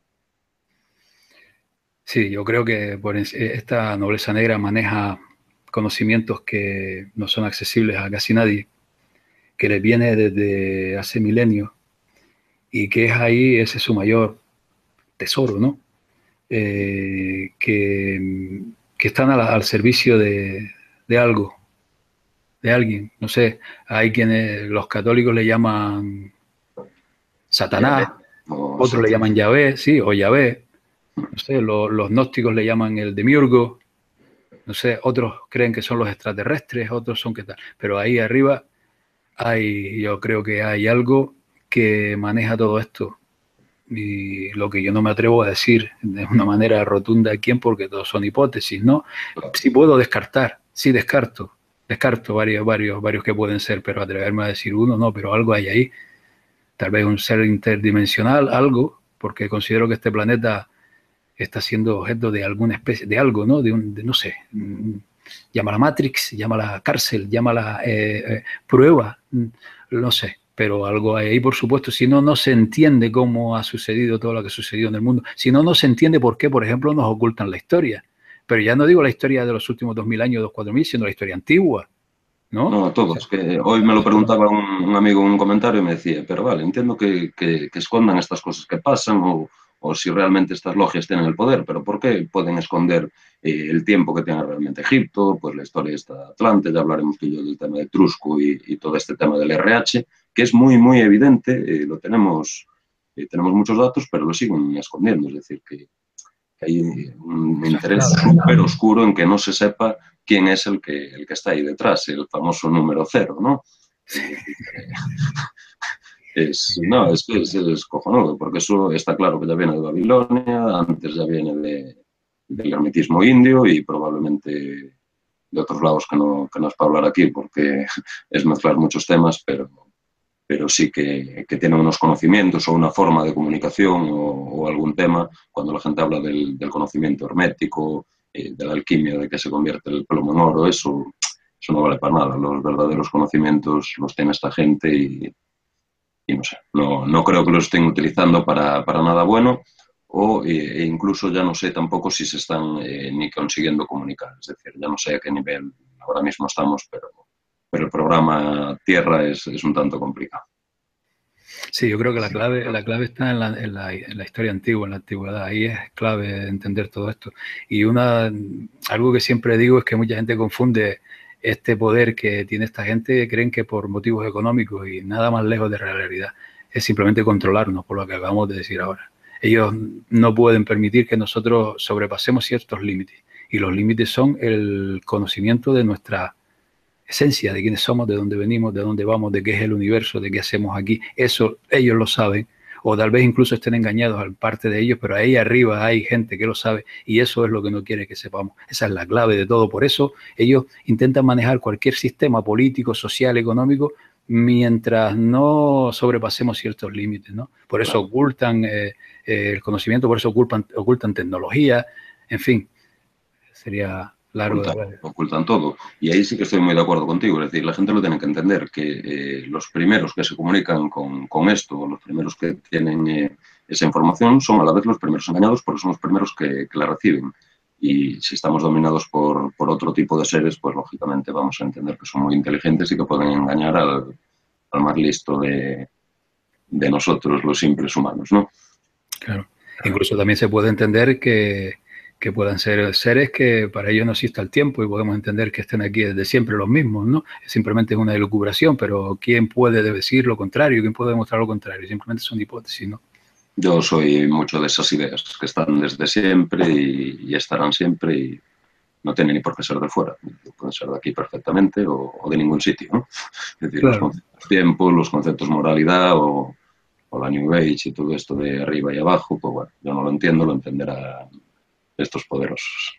Sí, yo creo que esta nobleza negra maneja conocimientos que no son accesibles a casi nadie, que les viene desde hace milenios y que es ahí, ese es su mayor tesoro, ¿no? Que están al servicio de algo, de alguien. No sé, hay quienes, los católicos le llaman Yahvé Satanás, o otros le Satanás. llaman Yahvé, sí, o Yahvé. No sé, los gnósticos le llaman el demiurgo. No sé, otros creen que son los extraterrestres, otros son qué tal. Pero ahí arriba yo creo que hay algo que maneja todo esto. Y lo que yo no me atrevo a decir de una manera rotunda a quién, porque todos son hipótesis, ¿no? Claro. Sí puedo descartar, sí descarto varios que pueden ser, pero atreverme a decir uno, no, pero algo hay ahí. Tal vez un ser interdimensional, algo, porque considero que este planeta está siendo objeto de alguna especie, de algo, ¿no? No sé, llámala Matrix, llámala cárcel, llámala prueba, no sé, pero algo hay ahí, por supuesto. Si no, no se entiende cómo ha sucedido todo lo que ha sucedido en el mundo. Si no, no se entiende por qué, por ejemplo, nos ocultan la historia. Pero ya no digo la historia de los últimos 2000 años, 4000, sino la historia antigua, ¿no? No, a O sea, todos. Que hoy me lo preguntaba un amigo en un comentario y me decía, pero vale, entiendo que escondan estas cosas que pasan o si realmente estas logias tienen el poder, pero ¿por qué pueden esconder el tiempo que tiene realmente Egipto, pues la historia de esta Atlante, ya hablaremos tú y yo del tema de Etrusco y todo este tema del RH, que es muy, muy evidente, lo tenemos muchos datos, pero lo siguen escondiendo, es decir, que hay un eso es interés clave. súper oscuro en que no se sepa quién es el que está ahí detrás, el famoso número cero, ¿no? Es decir, no, es cojonudo, porque eso está claro que ya viene de Babilonia, antes ya viene del hermetismo indio y probablemente de otros lados que no es para hablar aquí, porque es mezclar muchos temas, pero sí que tienen unos conocimientos o una forma de comunicación o algún tema, cuando la gente habla del conocimiento hermético, de la alquimia, de que se convierte el plomo en oro, eso no vale para nada. Los verdaderos conocimientos los tiene esta gente y no sé, no creo que los estén utilizando para nada bueno e incluso ya no sé tampoco si se están ni consiguiendo comunicar. Es decir, ya no sé a qué nivel ahora mismo estamos, pero el programa Tierra es un tanto complicado. Sí, yo creo que la clave está en la historia antigua, en la antigüedad. Ahí es clave entender todo esto. Y algo que siempre digo es que mucha gente confunde este poder que tiene esta gente, creen que por motivos económicos y nada más lejos de la realidad. Es simplemente controlarnos, por lo que acabamos de decir ahora. Ellos no pueden permitir que nosotros sobrepasemos ciertos límites. Y los límites son el conocimiento de nuestra esencia de quiénes somos, de dónde venimos, de dónde vamos, de qué es el universo, de qué hacemos aquí. Eso ellos lo saben, o tal vez incluso estén engañados al parte de ellos, pero ahí arriba hay gente que lo sabe y eso es lo que no quiere que sepamos. Esa es la clave de todo. Por eso ellos intentan manejar cualquier sistema político, social, económico mientras no sobrepasemos ciertos límites, ¿no? Por eso ocultan el conocimiento, por eso ocultan tecnología, en fin, sería largo de hablar. Ocultan todo. Y ahí sí que estoy muy de acuerdo contigo. Es decir, la gente lo tiene que entender, que los primeros que se comunican con esto, los primeros que tienen esa información, son a la vez los primeros engañados porque son los primeros que la reciben. Y si estamos dominados por otro tipo de seres, pues lógicamente vamos a entender que son muy inteligentes y que pueden engañar al más listo de nosotros, los simples humanos, ¿no? Claro. Incluso también se puede entender que puedan ser seres que para ellos no exista el tiempo y podemos entender que estén aquí desde siempre los mismos, ¿no? Simplemente es una elucubración, pero ¿quién puede decir lo contrario? ¿Quién puede demostrar lo contrario? Simplemente son hipótesis, ¿no? Yo soy mucho de esas ideas, que están desde siempre y estarán siempre y no tienen ni por qué ser de fuera. Pueden ser de aquí perfectamente o de ningún sitio, ¿no? Es decir, claro. Los conceptos tiempo, los conceptos moralidad o la New Age y todo esto de arriba y abajo, pues bueno, yo no lo entiendo, lo entenderán estos poderosos.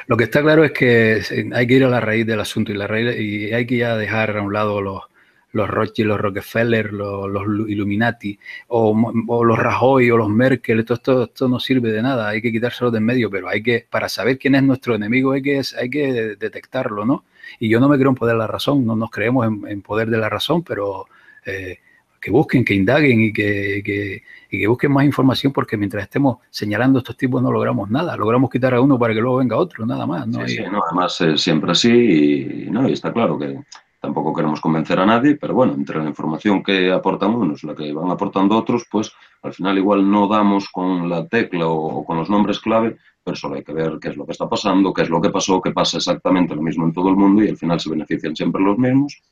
Lo que está claro es que hay que ir a la raíz del asunto y hay que ya dejar a un lado los Rothschild, los Rockefeller, los Illuminati o los Rajoy o los Merkel. Todo esto no sirve de nada, hay que quitárselo de en medio, pero para saber quién es nuestro enemigo hay que detectarlo, ¿no? Y yo no me creo en poder de la razón, no nos creemos en poder de la razón, pero que busquen, que indaguen y que busquen más información, porque mientras estemos señalando a estos tipos no logramos nada. Logramos quitar a uno para que luego venga otro, nada más. ¿No? Sí, no, además siempre así y está claro que tampoco queremos convencer a nadie, pero bueno, entre la información que aportan unos y la que van aportando otros, pues al final igual no damos con la tecla o con los nombres clave, pero solo hay que ver qué es lo que está pasando, qué es lo que pasó, que pasa exactamente lo mismo en todo el mundo y al final se benefician siempre los mismos.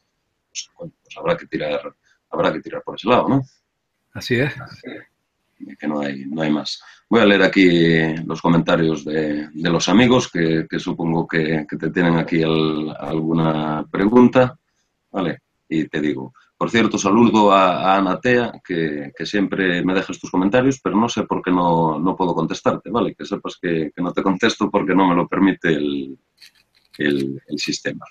Pues, bueno, pues habrá que tirar por ese lado, ¿no? Así es. Que no hay más. Voy a leer aquí los comentarios de los amigos que supongo que te tienen aquí alguna pregunta. Vale, y te digo. Por cierto, saludo a Anatea, que siempre me deja estos comentarios, pero no sé por qué no puedo contestarte, ¿vale? Que sepas que no te contesto porque no me lo permite el sistema.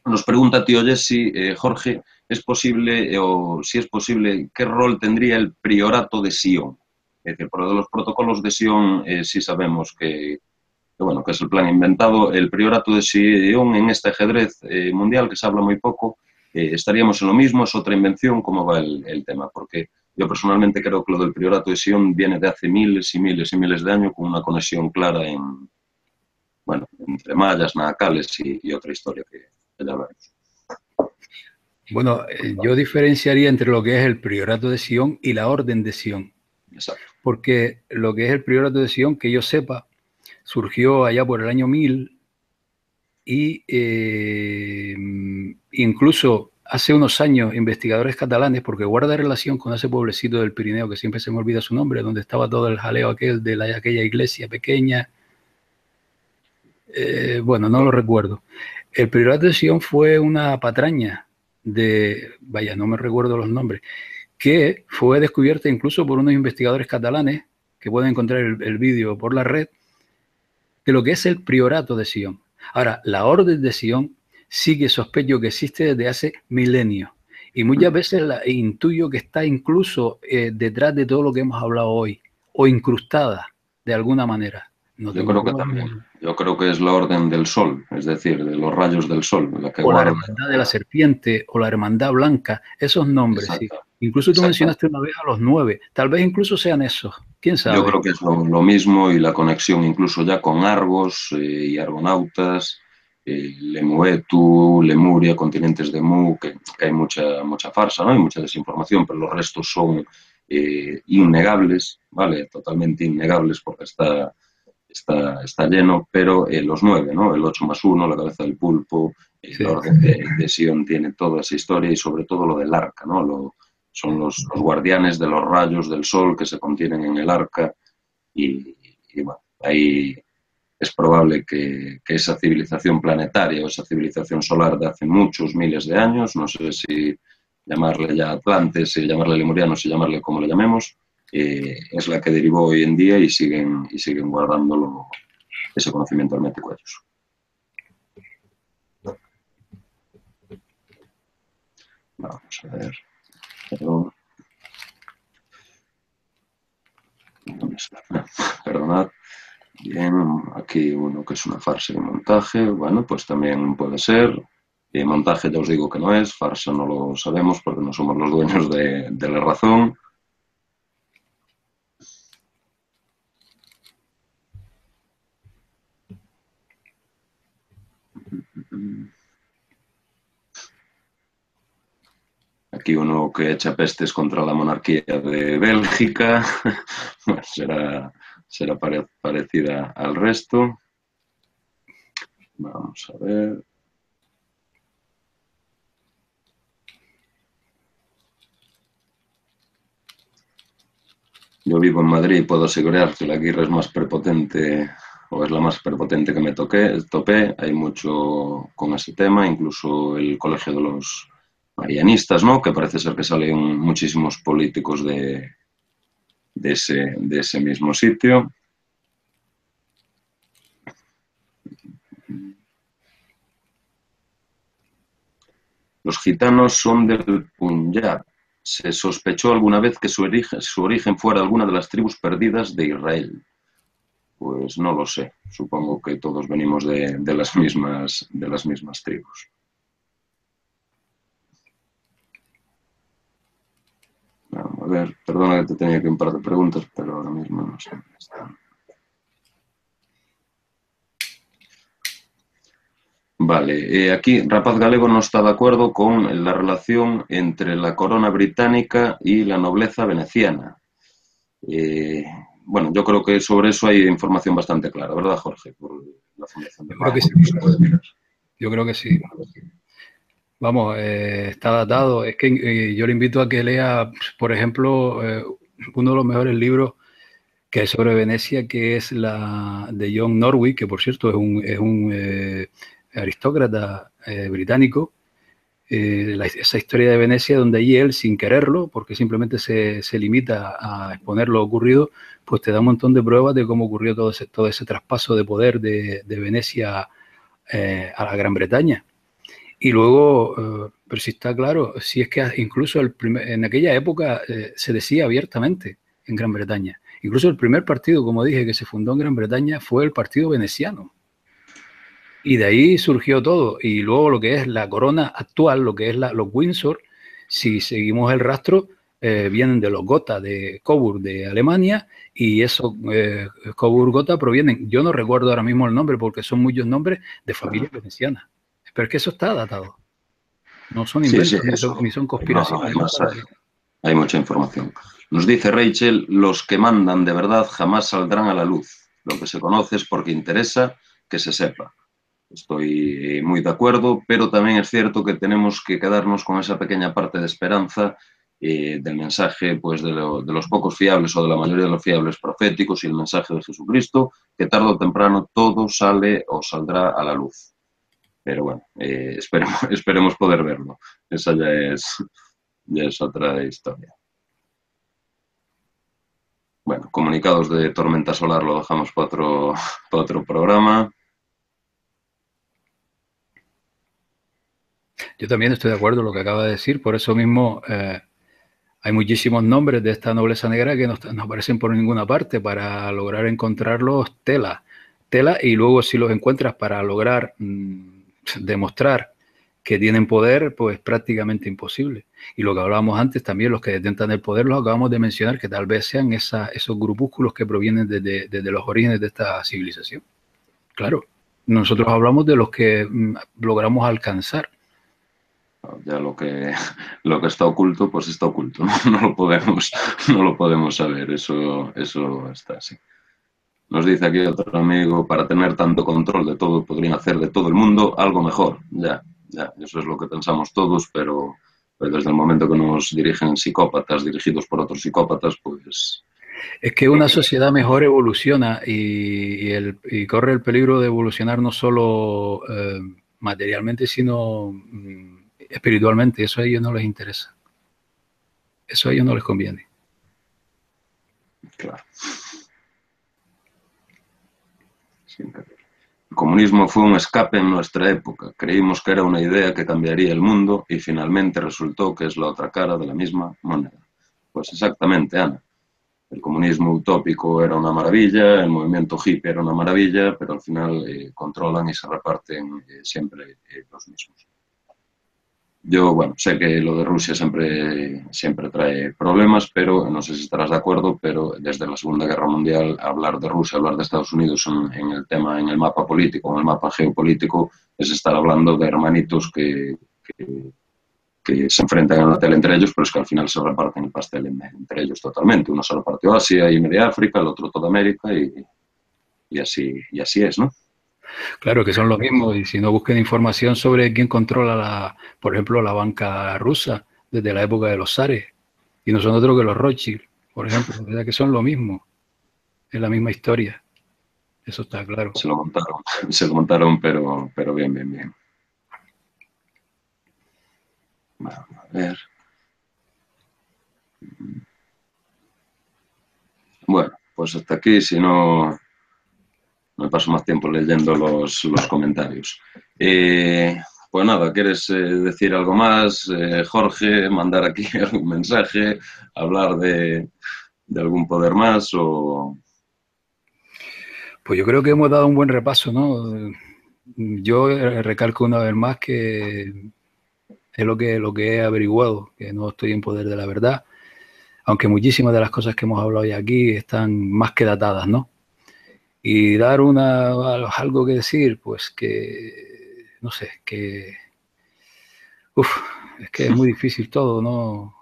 Nos pregunta tío Jesse, Jorge, ¿es posible o si es posible, qué rol tendría el priorato de Sion? Es decir, por los protocolos de Sion sí sabemos que es el plan inventado. El priorato de Sion en este ajedrez mundial, que se habla muy poco, estaríamos en lo mismo, es otra invención. ¿Cómo va el tema? Porque yo personalmente creo que lo del priorato de Sion viene de hace miles y miles y miles de años con una conexión clara entre mayas, nahacales y otra historia que ya veremos. Bueno, yo diferenciaría entre lo que es el priorato de Sion y la orden de Sion. Exacto. Porque lo que es el priorato de Sion, que yo sepa, surgió allá por el año 1000 y incluso hace unos años investigadores catalanes, porque guarda relación con ese pueblecito del Pirineo, que siempre se me olvida su nombre, donde estaba todo el jaleo aquel de aquella iglesia pequeña. Bueno, no lo recuerdo. El priorato de Sion fue una patraña no me recuerdo los nombres, que fue descubierta incluso por unos investigadores catalanes, que pueden encontrar el vídeo por la red, de lo que es el priorato de Sion. Ahora, la orden de Sion sí que sospecho que existe desde hace milenios. Y muchas veces intuyo que está incluso detrás de todo lo que hemos hablado hoy, o incrustada de alguna manera. No Yo tengo creo que también. Yo creo que es la orden del sol, es decir, de los rayos del sol, la que o la guarda. hermandad de la serpiente, o la hermandad blanca, esos nombres, sí. Exacto. Incluso tú Exacto. mencionaste una vez a los 9, tal vez incluso sean esos, quién sabe. Yo creo que es lo mismo y la conexión incluso ya con Argos y argonautas, Lemuetu, Lemuria, continentes de Mu, que hay mucha farsa, ¿no? Hay mucha desinformación, pero los restos son innegables, ¿vale? Totalmente innegables porque está lleno, pero los 9, ¿no? El 8 más 1, la cabeza del pulpo, sí. La orden de Sion tiene toda esa historia y sobre todo lo del arca, ¿no? Son los guardianes de los rayos del sol que se contienen en el arca y bueno, ahí es probable que esa civilización planetaria o esa civilización solar de hace muchos miles de años, no sé si llamarle ya Atlantes, si llamarle Lemurianos, si llamarle como le llamemos, es la que derivó hoy en día y siguen guardando ese conocimiento hermético ellos. Vamos a ver. Perdón. Perdonad. Bien, aquí uno que es una farsa y montaje. Bueno, pues también puede ser. Y montaje ya os digo que no es. Farsa no lo sabemos porque no somos los dueños de la razón. Aquí uno que echa pestes contra la monarquía de Bélgica. Bueno, será parecida al resto. Vamos a ver. Yo vivo en Madrid y puedo asegurar que la Aguirre es más prepotente, o es la más prepotente que me topé. Hay mucho con ese tema, incluso el Colegio de los Marianistas, ¿no? Que parece ser que salen muchísimos políticos de ese mismo sitio. Los gitanos son del Punjab. Se sospechó alguna vez que su origen fuera alguna de las tribus perdidas de Israel. Pues no lo sé. Supongo que todos venimos de las mismas tribus. Vamos a ver, perdona que te tenía que un par de preguntas, pero ahora mismo no sé dónde están. Vale, aquí Rapaz Galego no está de acuerdo con la relación entre la corona británica y la nobleza veneciana. Bueno, yo creo que sobre eso hay información bastante clara, ¿verdad, Jorge? Por la Fundación Yo del creo que Bajo, sí. se puede mirar. Yo creo que sí. Vamos, está datado. Es que yo le invito a que lea, por ejemplo, uno de los mejores libros que hay sobre Venecia, que es la de John Norwich, que por cierto es un aristócrata británico. Esa historia de Venecia, donde allí él, sin quererlo, porque simplemente se limita a exponer lo ocurrido, pues te da un montón de pruebas de cómo ocurrió todo ese traspaso de poder de Venecia a la Gran Bretaña. Y luego, pero si está claro, si es que incluso en aquella época se decía abiertamente en Gran Bretaña. Incluso el primer partido, como dije, que se fundó en Gran Bretaña fue el partido veneciano. Y de ahí surgió todo. Y luego lo que es la corona actual, lo que es los Windsor, si seguimos el rastro, vienen de los Gotha de Coburg de Alemania, y esos Coburg-Gotha provienen, yo no recuerdo ahora mismo el nombre porque son muchos nombres de familias venecianas. Pero es que eso está datado. No son Sí, sí, inventos eso. ni son No, conspiraciones. además hay mucha información. Nos dice Rachel, los que mandan de verdad jamás saldrán a la luz. Lo que se conoce es porque interesa que se sepa. Estoy muy de acuerdo, pero también es cierto que tenemos que quedarnos con esa pequeña parte de esperanza del mensaje pues, de los pocos fiables o de la mayoría de los fiables proféticos y el mensaje de Jesucristo, que tarde o temprano todo sale o saldrá a la luz. Pero bueno, esperemos poder verlo. Esa ya es otra historia. Bueno, comunicados de tormenta solar lo dejamos para otro programa. Yo también estoy de acuerdo con lo que acaba de decir, por eso mismo hay muchísimos nombres de esta nobleza negra que no aparecen por ninguna parte. Para lograr encontrarlos, tela, y luego si los encuentras para lograr demostrar que tienen poder, pues prácticamente imposible. Y lo que hablábamos antes, también los que detentan el poder, los acabamos de mencionar, que tal vez sean esos grupúsculos que provienen desde los orígenes de esta civilización. Claro, nosotros hablamos de los que logramos alcanzar. Ya lo que está oculto, pues está oculto, ¿no? No lo podemos saber, eso está así. Nos dice aquí otro amigo, para tener tanto control de todo, podrían hacer de todo el mundo algo mejor. Ya, eso es lo que pensamos todos, pero desde el momento que nos dirigen psicópatas, dirigidos por otros psicópatas, pues... Es que una sociedad mejor evoluciona y corre el peligro de evolucionar no solo materialmente, sino espiritualmente. Eso a ellos no les interesa. Eso a ellos no les conviene. Claro. El comunismo fue un escape en nuestra época. Creímos que era una idea que cambiaría el mundo y finalmente resultó que es la otra cara de la misma moneda. Pues exactamente, Ana. El comunismo utópico era una maravilla, el movimiento hippie era una maravilla, pero al final controlan y se reparten siempre los mismos. Yo, bueno, sé que lo de Rusia siempre trae problemas, pero no sé si estarás de acuerdo, pero desde la Segunda Guerra Mundial hablar de Rusia, hablar de Estados Unidos en el tema, en el mapa político, en el mapa geopolítico, es estar hablando de hermanitos que se enfrentan en la tele entre ellos, pero es que al final se reparten el pastel entre ellos totalmente. Uno se repartió Asia y Media África, el otro toda América y así es, ¿no? Claro que son lo mismo, y si no busquen información sobre quién controla, por ejemplo, la banca rusa desde la época de los zares, y no son otros que los Rothschild, por ejemplo, ¿verdad? Que son lo mismo, es la misma historia, eso está claro. Se lo montaron, pero bien, bien, bien. Vamos a ver. Bueno, pues hasta aquí, si no, me paso más tiempo leyendo los comentarios. Pues nada, ¿quieres decir algo más, Jorge? ¿Mandar aquí algún mensaje? ¿Hablar de algún poder más? O... Pues yo creo que hemos dado un buen repaso, ¿no? Yo recalco una vez más que es lo que he averiguado, que no estoy en poder de la verdad, aunque muchísimas de las cosas que hemos hablado hoy aquí están más que datadas, ¿no? Y dar algo que decir, pues que, no sé, que, es que es muy difícil todo, ¿no?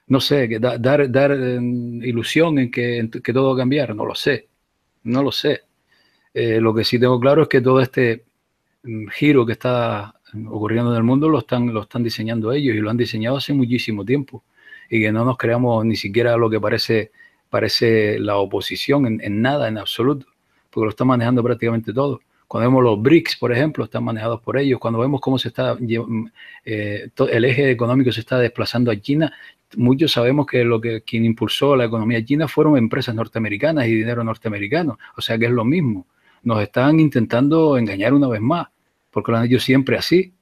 No sé, que dar ilusión en que todo va a cambiar, no lo sé, no lo sé. Lo que sí tengo claro es que todo este giro que está ocurriendo en el mundo lo están diseñando ellos y lo han diseñado hace muchísimo tiempo. Y que no nos creamos ni siquiera lo que parece la oposición en nada, en absoluto, porque lo están manejando prácticamente todo. Cuando vemos los BRICS, por ejemplo, están manejados por ellos. Cuando vemos cómo el eje económico se está desplazando a China, muchos sabemos que quien impulsó la economía china fueron empresas norteamericanas y dinero norteamericano. O sea que es lo mismo. Nos están intentando engañar una vez más, porque lo han hecho siempre así.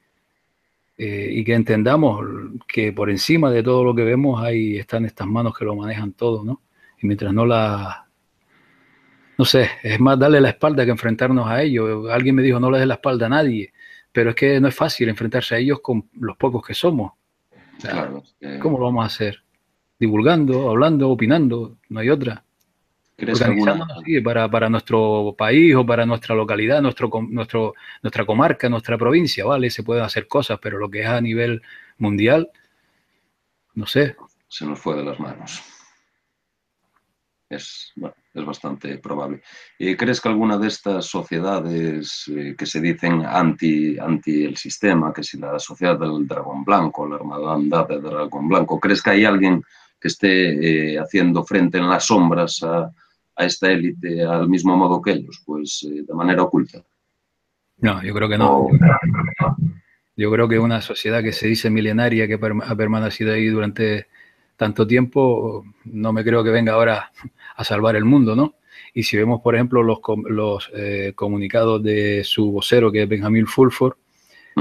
Y que entendamos que por encima de todo lo que vemos ahí están estas manos que lo manejan todo, ¿no? Y mientras no sé, es más darle la espalda que enfrentarnos a ellos. Alguien me dijo no le des la espalda a nadie, pero es que no es fácil enfrentarse a ellos con los pocos que somos. O sea, Claro, ¿cómo lo vamos a hacer? Divulgando, hablando, opinando, no hay otra. ¿crees que alguna... Organizándonos sí, para nuestro país o para nuestra localidad, nuestra comarca, nuestra provincia, ¿vale? Se pueden hacer cosas, pero lo que es a nivel mundial, no sé. Se nos fue de las manos. Bueno, es bastante probable. ¿Crees que alguna de estas sociedades que se dicen anti el sistema, que si la sociedad del dragón blanco, la hermandad del dragón blanco, crees que hay alguien que esté haciendo frente en las sombras a esta élite al mismo modo que ellos, pues de manera oculta? No, yo creo que no. O, Yo creo que una sociedad que se dice milenaria, que ha permanecido ahí durante tanto tiempo, no me creo que venga ahora a salvar el mundo, ¿no? Y si vemos, por ejemplo, los comunicados de su vocero, que es Benjamin Fulford,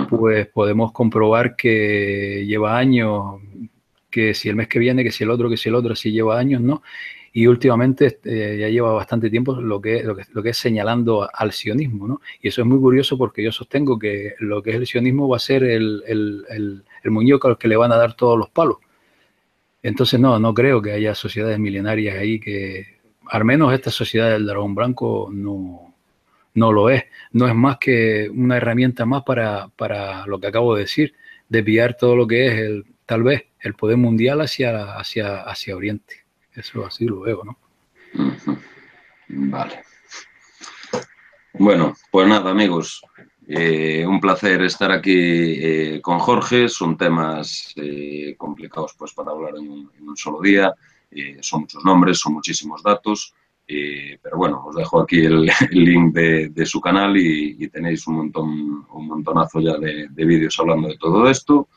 pues podemos comprobar que lleva años, que si el mes que viene, que si el otro, así lleva años, ¿no? Y últimamente ya lleva bastante tiempo lo que es señalando al sionismo, ¿no? Y eso es muy curioso porque yo sostengo que lo que es el sionismo va a ser el muñeco al que le van a dar todos los palos. Entonces no creo que haya sociedades milenarias ahí al menos esta sociedad del dragón blanco no lo es. No es más que una herramienta más para lo que acabo de decir, desviar todo lo que es tal vez el poder mundial hacia Oriente. Eso así lo veo, ¿no? vale. Bueno, pues nada, amigos. Un placer estar aquí con Jorge. Son temas complicados pues, para hablar en un solo día. Son muchos nombres, son muchísimos datos. Pero bueno, os dejo aquí el link de su canal y tenéis un montonazo ya de vídeos hablando de todo esto.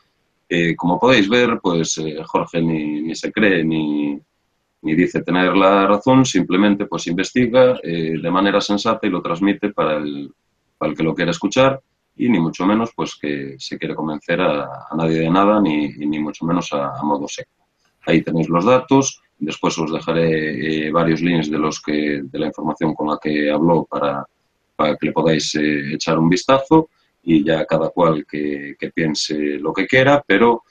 Como podéis ver, pues Jorge ni se cree ni dice tener la razón, simplemente pues investiga de manera sensata y lo transmite para el para el que lo quiera escuchar, y ni mucho menos pues que se quiere convencer a nadie de nada, ni mucho menos a modo secto. Ahí tenéis los datos, después os dejaré varios links de la información con la que habló para que le podáis echar un vistazo, y ya cada cual que piense lo que quiera, pero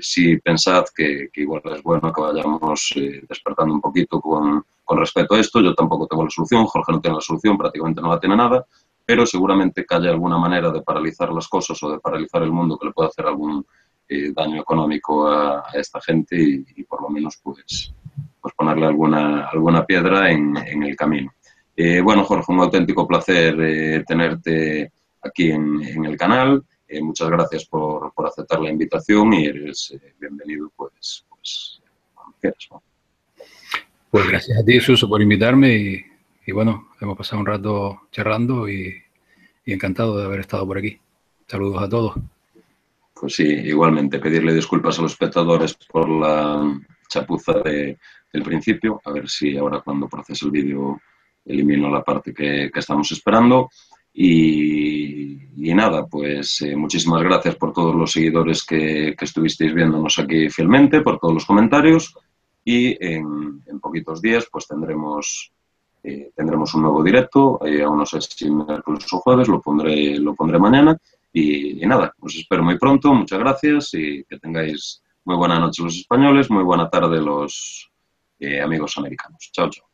sí pensad que igual es bueno que vayamos despertando un poquito con respecto a esto. Yo tampoco tengo la solución, Jorge no tiene la solución, prácticamente no la tiene nada, pero seguramente que haya alguna manera de paralizar las cosas o de paralizar el mundo que le pueda hacer algún daño económico a esta gente, y por lo menos pues ponerle alguna piedra en el camino. Bueno, Jorge, un auténtico placer tenerte aquí en el canal. Muchas gracias por aceptar la invitación, y eres bienvenido pues cuando quieras, ¿no? Pues gracias a ti, Suso, por invitarme y bueno, hemos pasado un rato charlando y encantado de haber estado por aquí. Saludos a todos. Pues sí, igualmente, pedirle disculpas a los espectadores por la chapuza del principio, a ver si ahora cuando procese el vídeo elimino la parte que estamos esperando. Y nada, pues muchísimas gracias por todos los seguidores que estuvisteis viéndonos aquí fielmente, por todos los comentarios, y en poquitos días pues tendremos un nuevo directo, aún no sé si miércoles o jueves, lo pondré mañana. Y nada, os espero muy pronto, muchas gracias, y que tengáis muy buena noche los españoles, muy buena tarde los amigos americanos. Chao, chao.